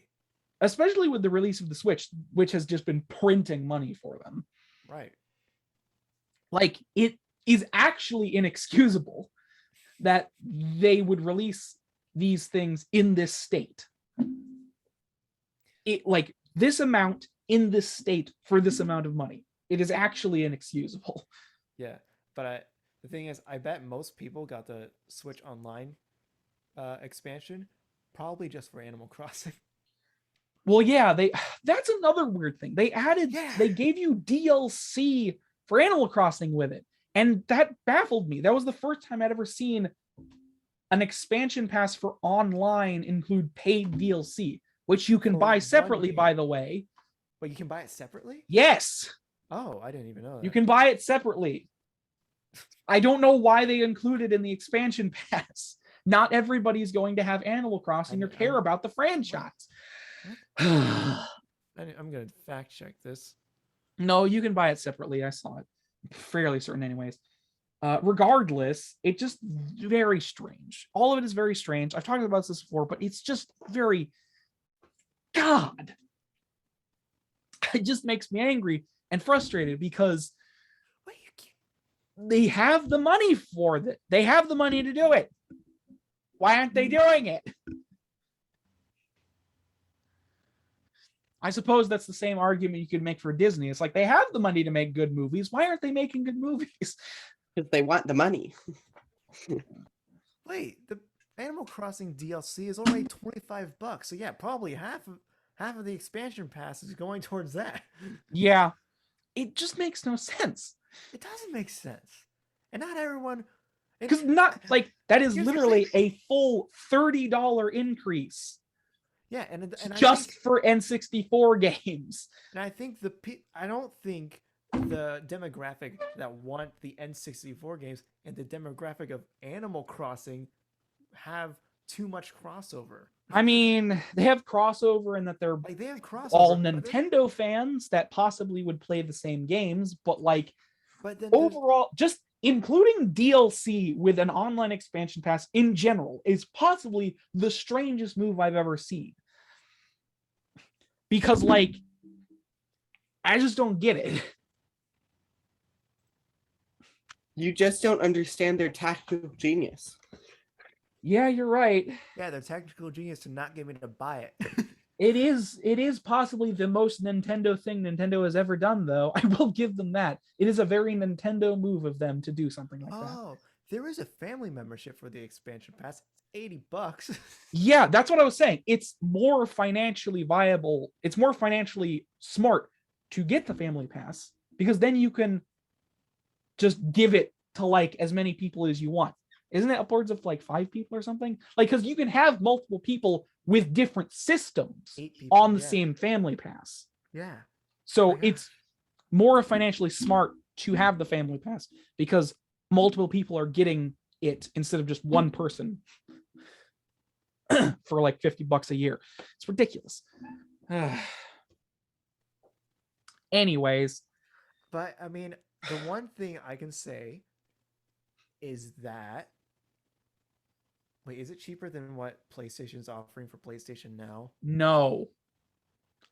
Especially with the release of the Switch, which has just been printing money for them. Right. Like, it is actually inexcusable that they would release these things in this state. It, like, this amount in this state for this amount of money. It is actually inexcusable. Yeah, but the thing is, I bet most people got the Switch Online expansion probably just for Animal Crossing. Well, yeah, that's another weird thing. They gave you DLC for Animal Crossing with it. And that baffled me. That was the first time I'd ever seen an expansion pass for online include paid DLC, which you can buy separately, by the way. But you can buy it separately? Yes. Oh, I didn't even know that. You can buy it separately. I don't know why they included in the expansion pass. Not everybody's going to have Animal Crossing or care about the franchise. I'm going to fact check this. No, you can buy it separately. I saw it. Fairly certain anyways. Regardless, it's just very strange. All of it is very strange. I've talked about this before, but it's just very... God! It just makes me angry and frustrated because they have the money for it. They have the money to do it. Why aren't they doing it? I suppose that's the same argument you could make for Disney. It's like, they have the money to make good movies. Why aren't they making good movies? Because they want the money. Wait, the Animal Crossing DLC is already $25. So yeah, probably half of the expansion pass is going towards that. Yeah. It just makes no sense. It doesn't make sense. And not everyone... Because not, like, that is literally a full $30 increase. Yeah, and just for N64 games. And I think I don't think the demographic that want the N64 games and the demographic of Animal Crossing have too much crossover. I mean, they have crossover in that they're like, they have crossover, all Nintendo fans that possibly would play the same games, but like, overall, just including DLC with an online expansion pass in general is possibly the strangest move I've ever seen. Because, like, I just don't get it. You just don't understand their tactical genius. Yeah, you're right. Yeah, they're technical genius to not get me to buy it. It is possibly the most Nintendo thing Nintendo has ever done, though. I will give them that. It is a very Nintendo move of them to do something like that. Oh, there is a family membership for the expansion pass. It's $80. Yeah, that's what I was saying. It's more financially viable. It's more financially smart to get the family pass because then you can just give it to like as many people as you want. Isn't it upwards of like 5 people or something? Like, because you can have multiple people with different systems 8 people on the yeah. same family pass. Yeah. So my it's more financially smart to have the family pass because multiple people are getting it instead of just one person for like $50 a year. It's ridiculous. Anyways, But I mean, the one thing I can say is that wait, is it cheaper than what PlayStation's offering for PlayStation Now? no.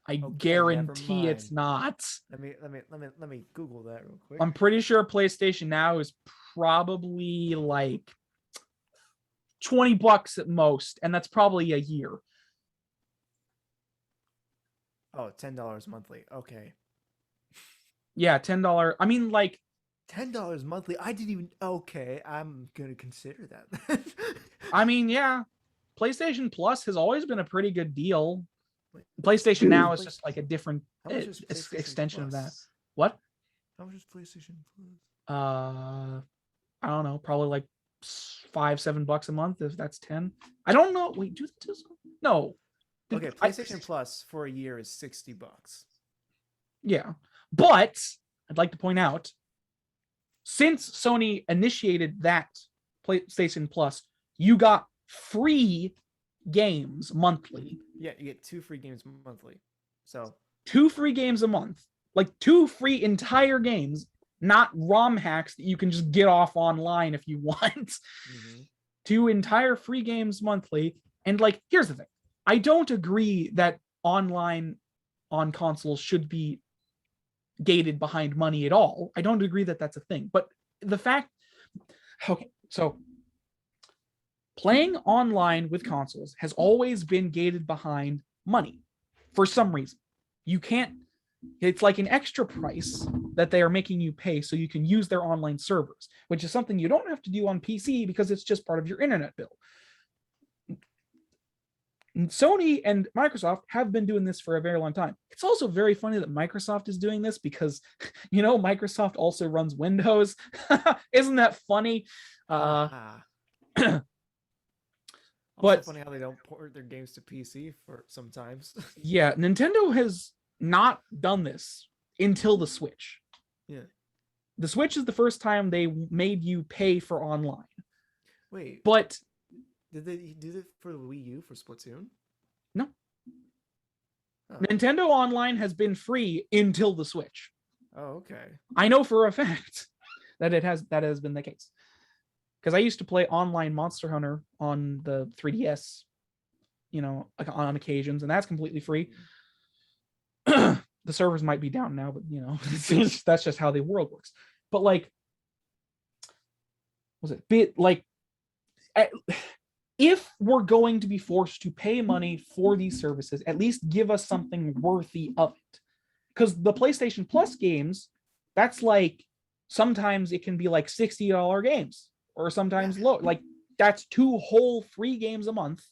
I Okay, never guarantee it's mind. not. Let me Google that real quick. I'm pretty sure PlayStation Now is probably like $20 at most, and that's probably a year. Oh, $10 monthly. Okay. Yeah, $10. I mean, like, $10 monthly. I didn't even. Okay, I'm gonna consider that. I mean, yeah, PlayStation Plus has always been a pretty good deal. PlayStation Now is just like a different How much is PlayStation extension of that. Plus? What? How much is PlayStation Plus? I don't know, probably like $5-7 a month if that's 10. I don't know. Wait, do they do so? No. Okay, PlayStation Plus for a year is $60. Yeah, but I'd like to point out, since Sony initiated that PlayStation Plus, you got free games monthly. Yeah, you get 2 free games monthly. So 2 free games a month, like 2 free entire games, not ROM hacks that you can just get off online if you want. 2 entire free games monthly. And like, here's the thing. I don't agree that online on consoles should be gated behind money at all. I don't agree that that's a thing. But the fact, okay, so playing online with consoles has always been gated behind money for some reason. You can't, it's like an extra price that they are making you pay so you can use their online servers, which is something you don't have to do on PC because it's just part of your internet bill. And Sony and Microsoft have been doing this for a very long time. It's also very funny that Microsoft is doing this because, you know, Microsoft also runs Windows. Isn't that funny? But funny how they don't port their games to PC for sometimes. Yeah, Nintendo has not done this until the Switch. Yeah. The Switch is the first time they made you pay for online. Wait, but did they do that for the Wii U for Splatoon? No. Oh. Nintendo Online has been free until the Switch. Oh, okay. I know for a fact that that has been the case. Because I used to play online Monster Hunter on the 3DS, you know, on occasions, and that's completely free. The servers might be down now, but you know, that's just how the world works. But like, if we're going to be forced to pay money for these services, at least give us something worthy of it. Because the PlayStation Plus games, that's like, sometimes it can be like $60 games, or sometimes low. Like, that's 2 whole free games a month,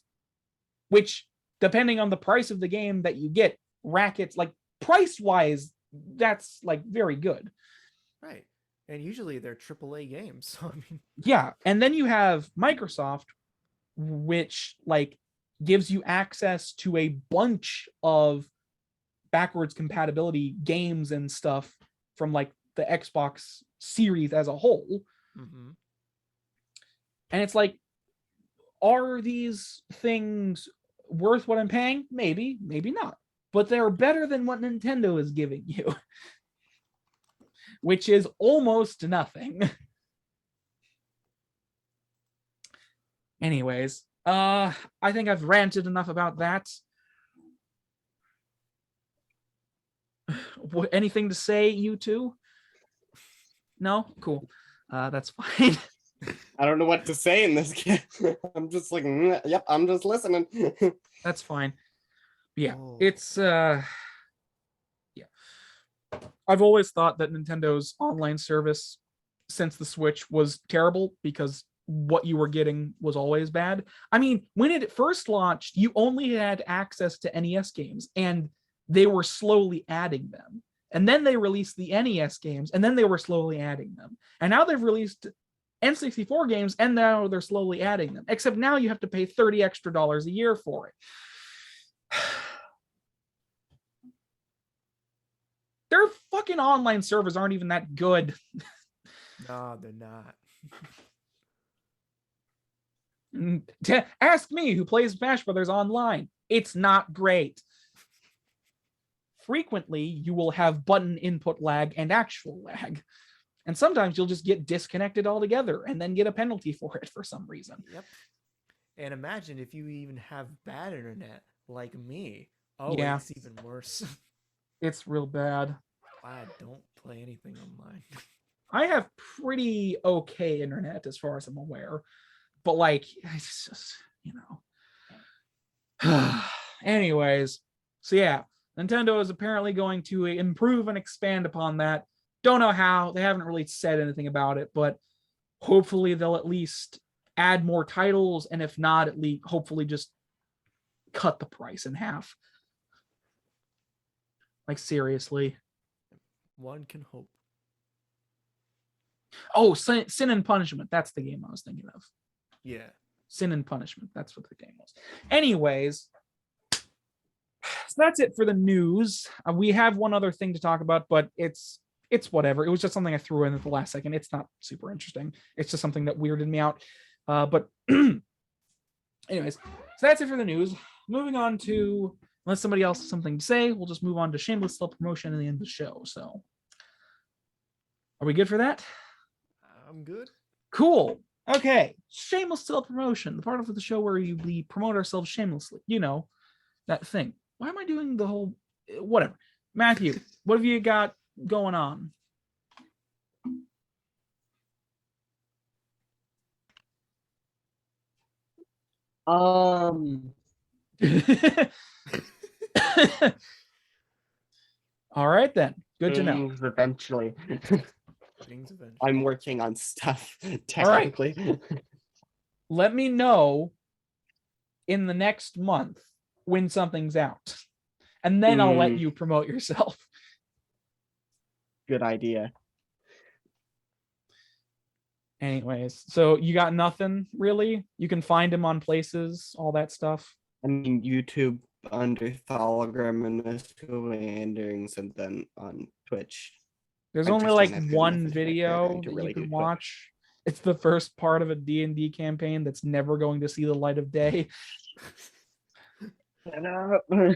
which, depending on the price of the game that you get, rackets, like, price-wise, that's like very good. Right. And usually they're AAA games. So I mean, yeah. And then you have Microsoft, which like gives you access to a bunch of backwards compatibility games and stuff from like the Xbox series as a whole. And it's like, are these things worth what I'm paying? Maybe, maybe not. But they're better than what Nintendo is giving you, which is almost nothing. Anyways, I think I've ranted enough about that. Anything to say, you two? No? Cool. That's fine. I don't know what to say in this game. I'm just like, yep, I'm just listening. That's fine. Yeah, Oh. it's yeah. I've always thought that Nintendo's online service since the Switch was terrible because what you were getting was always bad. I mean, when it first launched, you only had access to NES games and they were slowly adding them. And then they released the NES games and then they were slowly adding them. And now they've released N64 games and now they're slowly adding them. Except now you have to pay $30 extra a year for it. Their fucking online servers aren't even that good. No, they're not. Ask me, who plays Smash Brothers online. It's not great. Frequently, you will have button input lag and actual lag. And sometimes you'll just get disconnected altogether and then get a penalty for it for some reason. Yep. And imagine if you even have bad internet like me. Oh, Yeah. it's even worse. It's real bad. I don't play anything online. I have pretty okay internet as far as I'm aware. But like, it's just, you know. Anyways, so yeah, Nintendo is apparently going to improve and expand upon that. Don't know how. They haven't really said anything about it, but hopefully they'll at least add more titles, and if not, at least hopefully just cut the price in half. Like, seriously. One can hope. Oh, Sin and Punishment. That's the game I was thinking of. Yeah. Sin and Punishment. That's what the game was. Anyways, so that's it for the news. We have one other thing to talk about, but it's whatever. It was just something I threw in at the last second. It's not super interesting. It's just something that weirded me out. But anyways, so that's it for the news. Moving on to, unless somebody else has something to say, we'll just move on to shameless self-promotion at the end of the show. So are we good for that? I'm good. Cool. Okay. Shameless self-promotion, the part of the show where we promote ourselves shamelessly. You know, that thing. Why am I doing the whole whatever? Matthew, what have you got going on? All right then. Good to know. Eventually. Things eventually. I'm working on stuff technically. Let me know in the next month when something's out. And then I'll let you promote yourself. Good idea. Anyways, so you got nothing really? You can find him on places, all that stuff. I mean, YouTube under Thologram and Mystical Meanderings, and then on Twitch. There's I only just like don't have one enough video Instagram to that really you do can Twitch. watch. It's the first part of a D&D campaign that's never going to see the light of day. Shut up. So,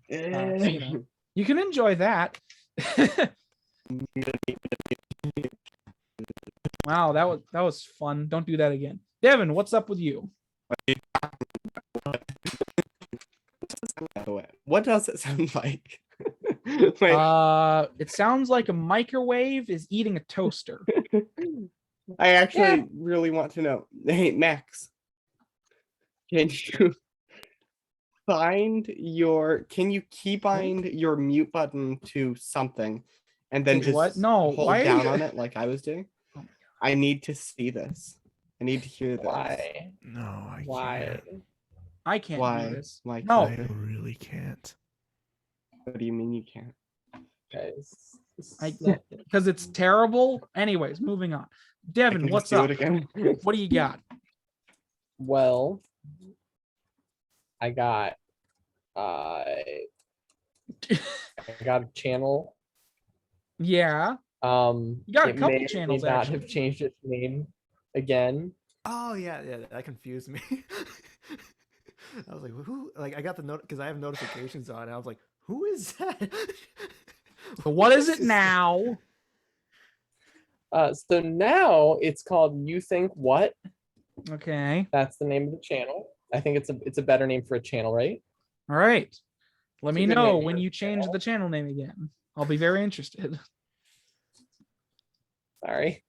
you know, you can enjoy that. Wow, that was fun. Don't do that again. Devin, what's up with you? What does it sound like? It sounds like a microwave is eating a toaster. I actually really want to know. Hey, Max, can you keybind your mute button to something and then Wait, just what? No, hold why are down you- on it like I was doing? Oh my God. I need to see this. I need to hear this. Why? No, I Why? I can't Why? do this. Why No. can't I really can't. What do you mean you can't? Guys, Because it's terrible. Anyways, moving on. I Devin, can what's just do up? it again. What do you got? Well, I got I got a channel. Yeah. You got a it couple may or channels, may not actually. have changed its name again. Oh yeah, that confused me. I was like, who? Like, I got the note because I have notifications on. And I was like, who is that? So what is it this? now? So now it's called You Think What? Okay. That's the name of the channel. I think it's a better name for a channel, right? All right. Let It's me a good know name when for you a change channel. the channel name again. I'll be very interested. Sorry.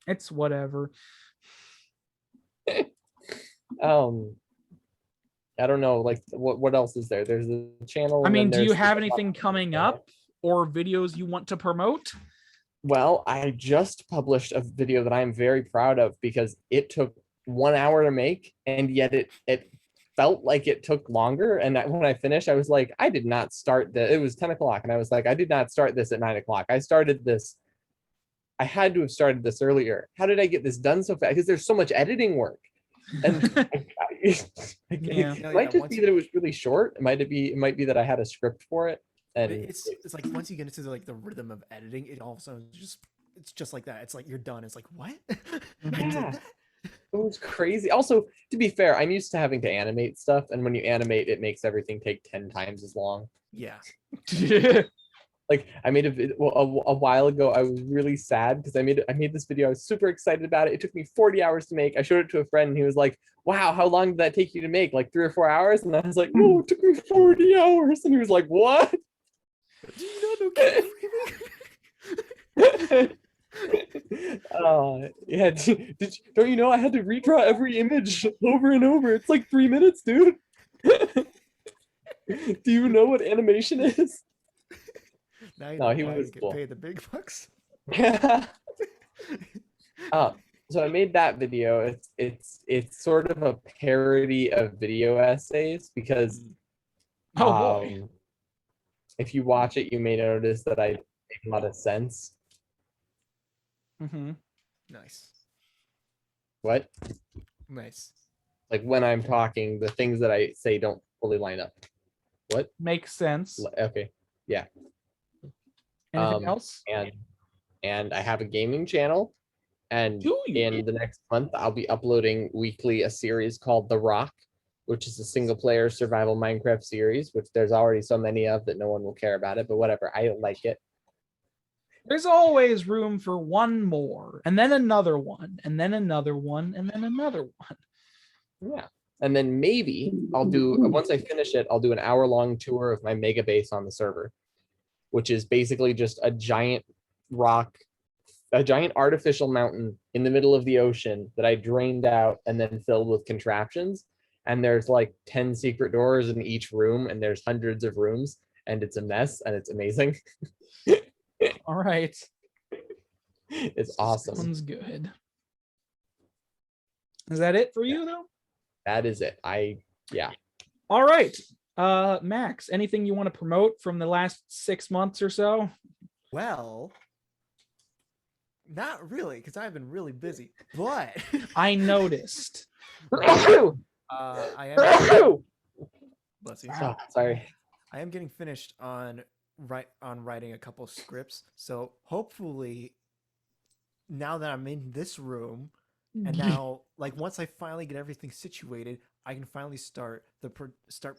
It's whatever. I don't know, like what else is there? There's the channel. I and mean, then do you there's have the- anything coming up or videos you want to promote? Well, I just published a video that I'm very proud of because it took 1 hour to make, and yet it felt like it took longer. And when I finished, I was like, I did not start the. It was 10 o'clock, and I was like, I did not start this at 9 o'clock. I started this. I had to have started this earlier. How did I get this done so fast? Because there's so much editing work, and Yeah. it might just be that it was really short. It might be that I had a script for it, and It's like once you get into the rhythm of editing, it all of a sudden it's just like that. It's like you're done. It's like what? I did Yeah. that? It was crazy. Also, to be fair, I'm used to having to animate stuff, and when you animate, it makes everything take 10 times as long. Yeah. Like I made a while ago. I was really sad because I made this video. I was super excited about it. It took me 40 hours to make. I showed it to a friend, and he was like, "Wow, how long did that take you to make? Like 3 or 4 hours?" And I was like, "No, it took me 40 hours." And he was like, "What?" Do you not know camera Yeah. Don't you know I had to redraw every image over and over? It's like 3 minutes, dude. Do you know what animation is? Now you No, know he why was you get cool. paid the big bucks. So I made that video. It's sort of a parody of video essays because Oh boy. if you watch it, you may notice that I make a lot of sense. Mm-hmm. Nice. What? Nice. Like when I'm talking, the things that I say don't fully line up. What? Makes sense. Okay. Yeah. Anything else? And I have a gaming channel, and Do you? in the next month I'll be uploading weekly a series called The Rock, which is a single player survival Minecraft series, which there's already so many of that no one will care about it, but whatever, I like it. There's always room for one more, and then another one, and then another one, and then another one. Yeah. And then maybe once I finish it, I'll do an hour-long tour of my mega base on the server, which is basically just a giant rock, a giant artificial mountain in the middle of the ocean that I drained out and then filled with contraptions. And there's like 10 secret doors in each room, and there's hundreds of rooms, and it's a mess, and it's amazing. All right. It's awesome. Sounds good. Is that it for you though? That is it. Yeah. All right. Max, anything you want to promote from the last 6 months or so? Well, not really, because I've been really busy. But I noticed. I am. Bless you. Oh, sorry. I am getting finished on writing a couple scripts. So hopefully, now that I'm in this room, and now like once I finally get everything situated, I can finally start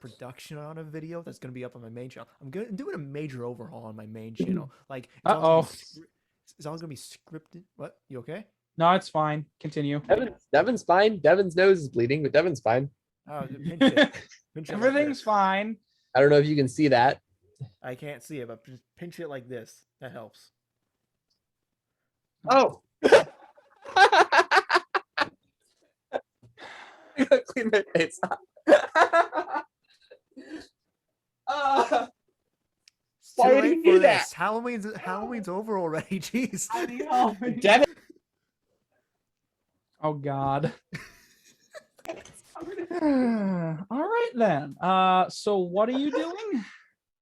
production on a video that's going to be up on my main channel. I'm doing a major overhaul on my main channel. Like it's all going to be scripted. What? You okay? No, it's fine. Continue. Devin's fine. Devin's nose is bleeding, but Devin's fine. Oh, pinch it. Pinch it like Everything's this. fine. I don't know if you can see that. I can't see it, but just pinch it like this. That helps. Oh. I gotta clean my face. It's Why too would he late do for that? this. Halloween's over already. Jeez. Devin, Oh God. All right then. So what are you doing?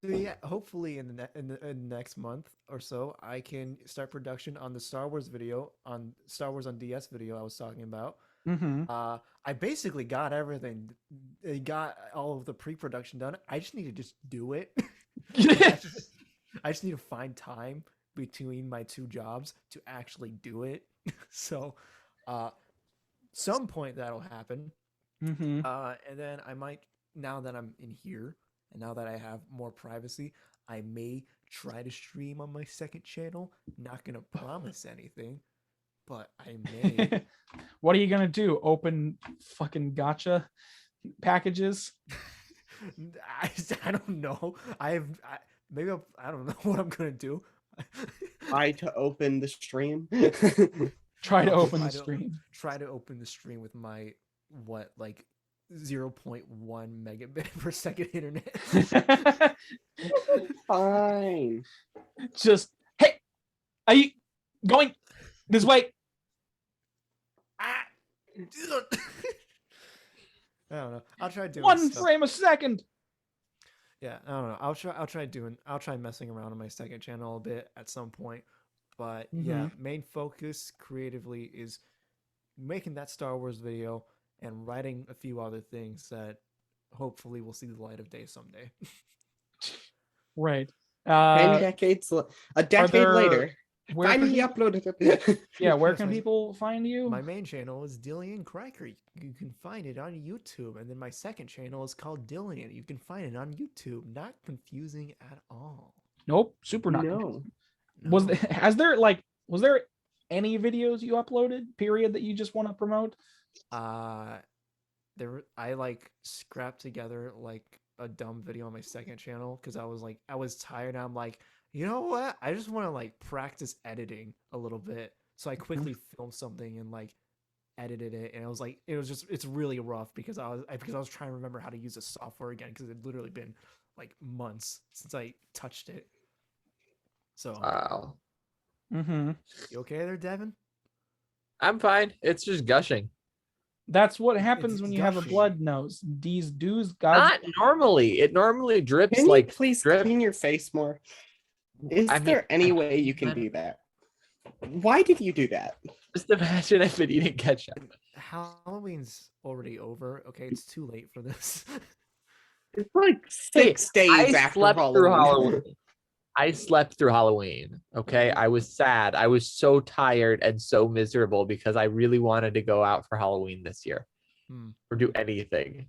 So yeah, hopefully in the next month or so, I can start production on the Star Wars video, on Star Wars on DS video I was talking about. Mm-hmm. I basically got everything. I got all of the pre-production done. I just need to just do it. I just need to find time between my two jobs to actually do it. So, some point that'll happen. Mm-hmm. And then I might, now that I'm in here and now that I have more privacy, I may try to stream on my second channel. Not gonna promise anything, but I may. What are you gonna do? Open fucking gotcha packages? I don't know. I don't know what I'm gonna do. try to open the stream. Try to I'll open the stream. Try to open the stream with my 0.1 megabit per second internet. Fine. Just, hey, are you going this way? I don't know. I'll try doing One stuff. frame a second. Yeah, I don't know. I'll try messing around on my second channel a bit at some point. But yeah, main focus creatively is making that Star Wars video and writing a few other things that hopefully will see the light of day someday. Right. 10 decades, a decade later, Where finally can, uploaded it. yeah, where Yes, can my- people find you? My main channel is Dillian Criker. You can find it on YouTube. And then my second channel is called Dillian. You can find it on YouTube. Not confusing at all. Nope, super not. No. Was No. was there any videos you uploaded period that you just want to promote? I scrapped together a dumb video on my second channel because I was tired and I'm like, you know what? I just want to practice editing a little bit. So I quickly filmed something and edited it, and it's really rough because I was trying to remember how to use the software again because it had literally been months since I touched it. So Wow. Mm-hmm. you okay there, Devin? I'm fine. It's just gushing. That's what happens It's when you have a gushing. blood nose. These dudes, guys. Not normally. It normally drips Can you please drip. clean your face more? Is I mean, there any way you can do that? Why did you do that? Just imagine I've been eating ketchup. Halloween's already over. Okay, it's too late for this. It's like 6 days I after slept through Halloween. Halloween. I slept through Halloween. Okay. I was sad. I was so tired and so miserable because I really wanted to go out for Halloween this year or do anything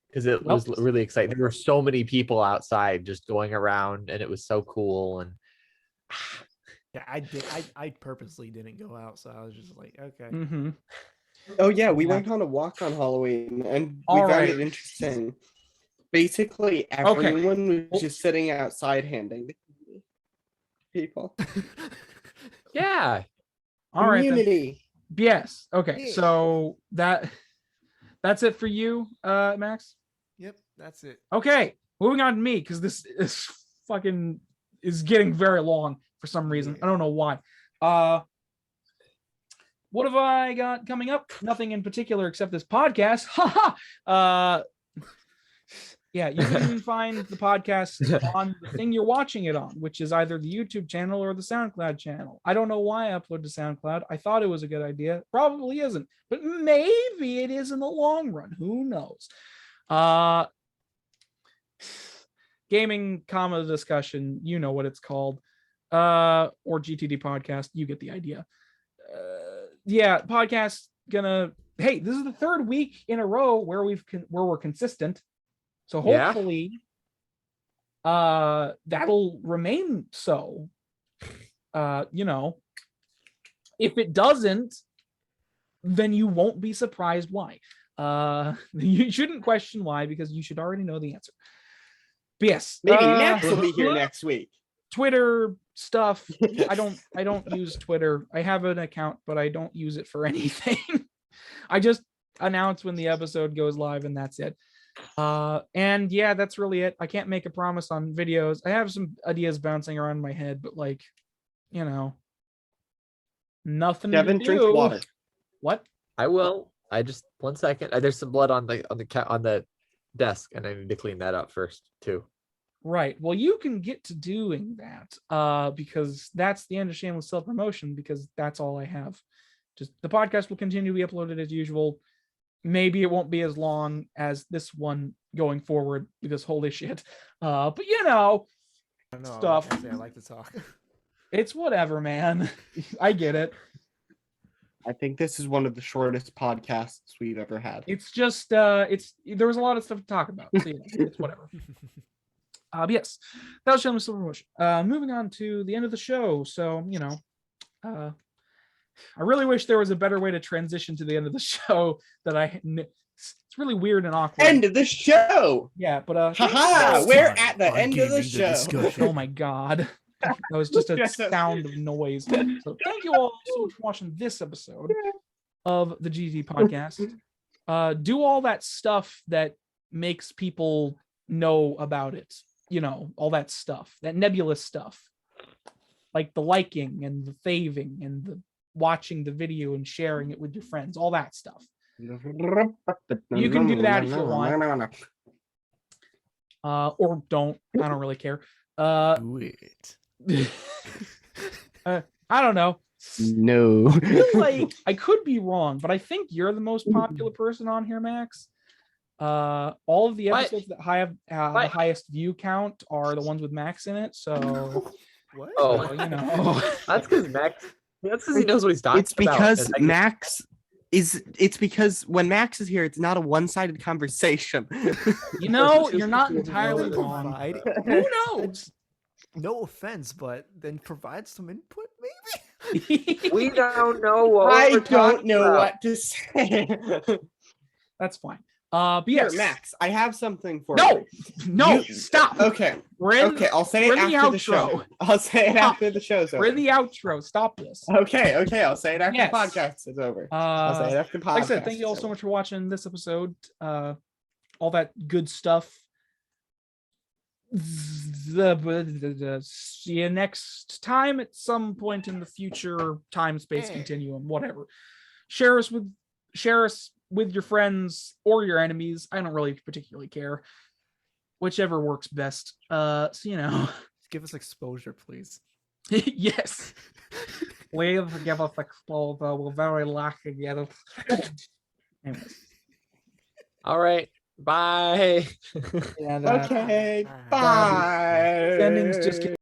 because it was really exciting. There were so many people outside just going around and it was so cool. And Yeah, I purposely didn't go out, so I was just like, okay. Mm-hmm. Oh yeah, we Yeah. went on a walk on Halloween and we All found right. it interesting. Basically, everyone was just sitting outside handing people. yeah. All right. Then. Community. Yes. Okay. Yeah. So that's it for you, Max. Yep, that's it. Okay. Moving on to me because this is fucking is getting very long for some reason. Yeah. I don't know why. What have I got coming up? Nothing in particular except this podcast. Ha. Yeah, you can find the podcast on the thing you're watching it on, which is either the YouTube channel or the SoundCloud channel. I don't know why I upload to SoundCloud. I thought it was a good idea. Probably isn't, but maybe it is in the long run. Who knows? Gaming, comma, discussion. You know what it's called. Or GTD Podcast. You get the idea. Yeah, podcast gonna. Hey, this is the third week in a row where we're consistent. So Yeah. hopefully, that'll remain so. If it doesn't, then you won't be surprised why. You shouldn't question why because you should already know the answer. But yes, Maybe Max will be here next week. Twitter stuff. I don't use Twitter. I have an account, but I don't use it for anything. I just announce when the episode goes live and that's it. And yeah, that's really it. I can't make a promise on videos. I have some ideas bouncing around in my head, but nothing Devin, to drink do. water. What? I will. I just 1 second. There's some blood on the desk, and I need to clean that up first too. Right. Well, you can get to doing that because that's the end of shameless self-promotion because that's all I have. Just the podcast will continue to be uploaded as usual. Maybe it won't be as long as this one going forward because holy shit. But I don't know. stuff. I like to talk. It's whatever, man. I get it. I think this is one of the shortest podcasts we've ever had. It's just there was a lot of stuff to talk about. So yeah, it's whatever. But yes, that was shameless self-promotion. Moving on to the end of the show. So, I really wish there was a better way to transition to the end of the show it's really weird and awkward. End of the show. Yeah, but Haha, we're at the end of the show. oh my god. That was just a Yes. sound of noise. So thank you all so much for watching this episode of the GTD Podcast. Do all that stuff that makes people know about it. You know, all that stuff, that nebulous stuff. Like the liking and the faving and the watching the video and sharing it with your friends, all that stuff. You can do that if you want. Or don't. I don't really care. Do it. I don't know. No. I feel like I could be wrong, but I think you're the most popular person on here, Max. All of the What? episodes that have the highest view count are the ones with Max in it. So, What? Oh, you know, that's because Max. That's because he knows what he's talking It's because about. Max is. It's because when Max is here, it's not a one-sided conversation. you know, you're not entirely wrong. Provide, Who knows? no offense, but then provide some input, maybe. We don't know what I we're don't talking know about. what to say. That's fine. But yes, Here, Max, I have something for No, you. no, You- stop. Okay, We're in. okay, I'll say we're it in the after the show. outro. I'll say it Stop. after the show's over. We're in the outro. Stop this. Okay, I'll say it after Yes. the podcast is over. I'll say it after the podcast. Like I said, thank you all is so over. much for watching this episode. All that good stuff. See you next time at some point in the future time space continuum, whatever. Share us with your friends or your enemies. I don't really particularly care. Whichever works best. So you know. Give us exposure, please. Yes. Please give us exposure. We're very lucky to get it. Anyways. All right. Bye. Yeah, Okay, Bye. bye. Endings just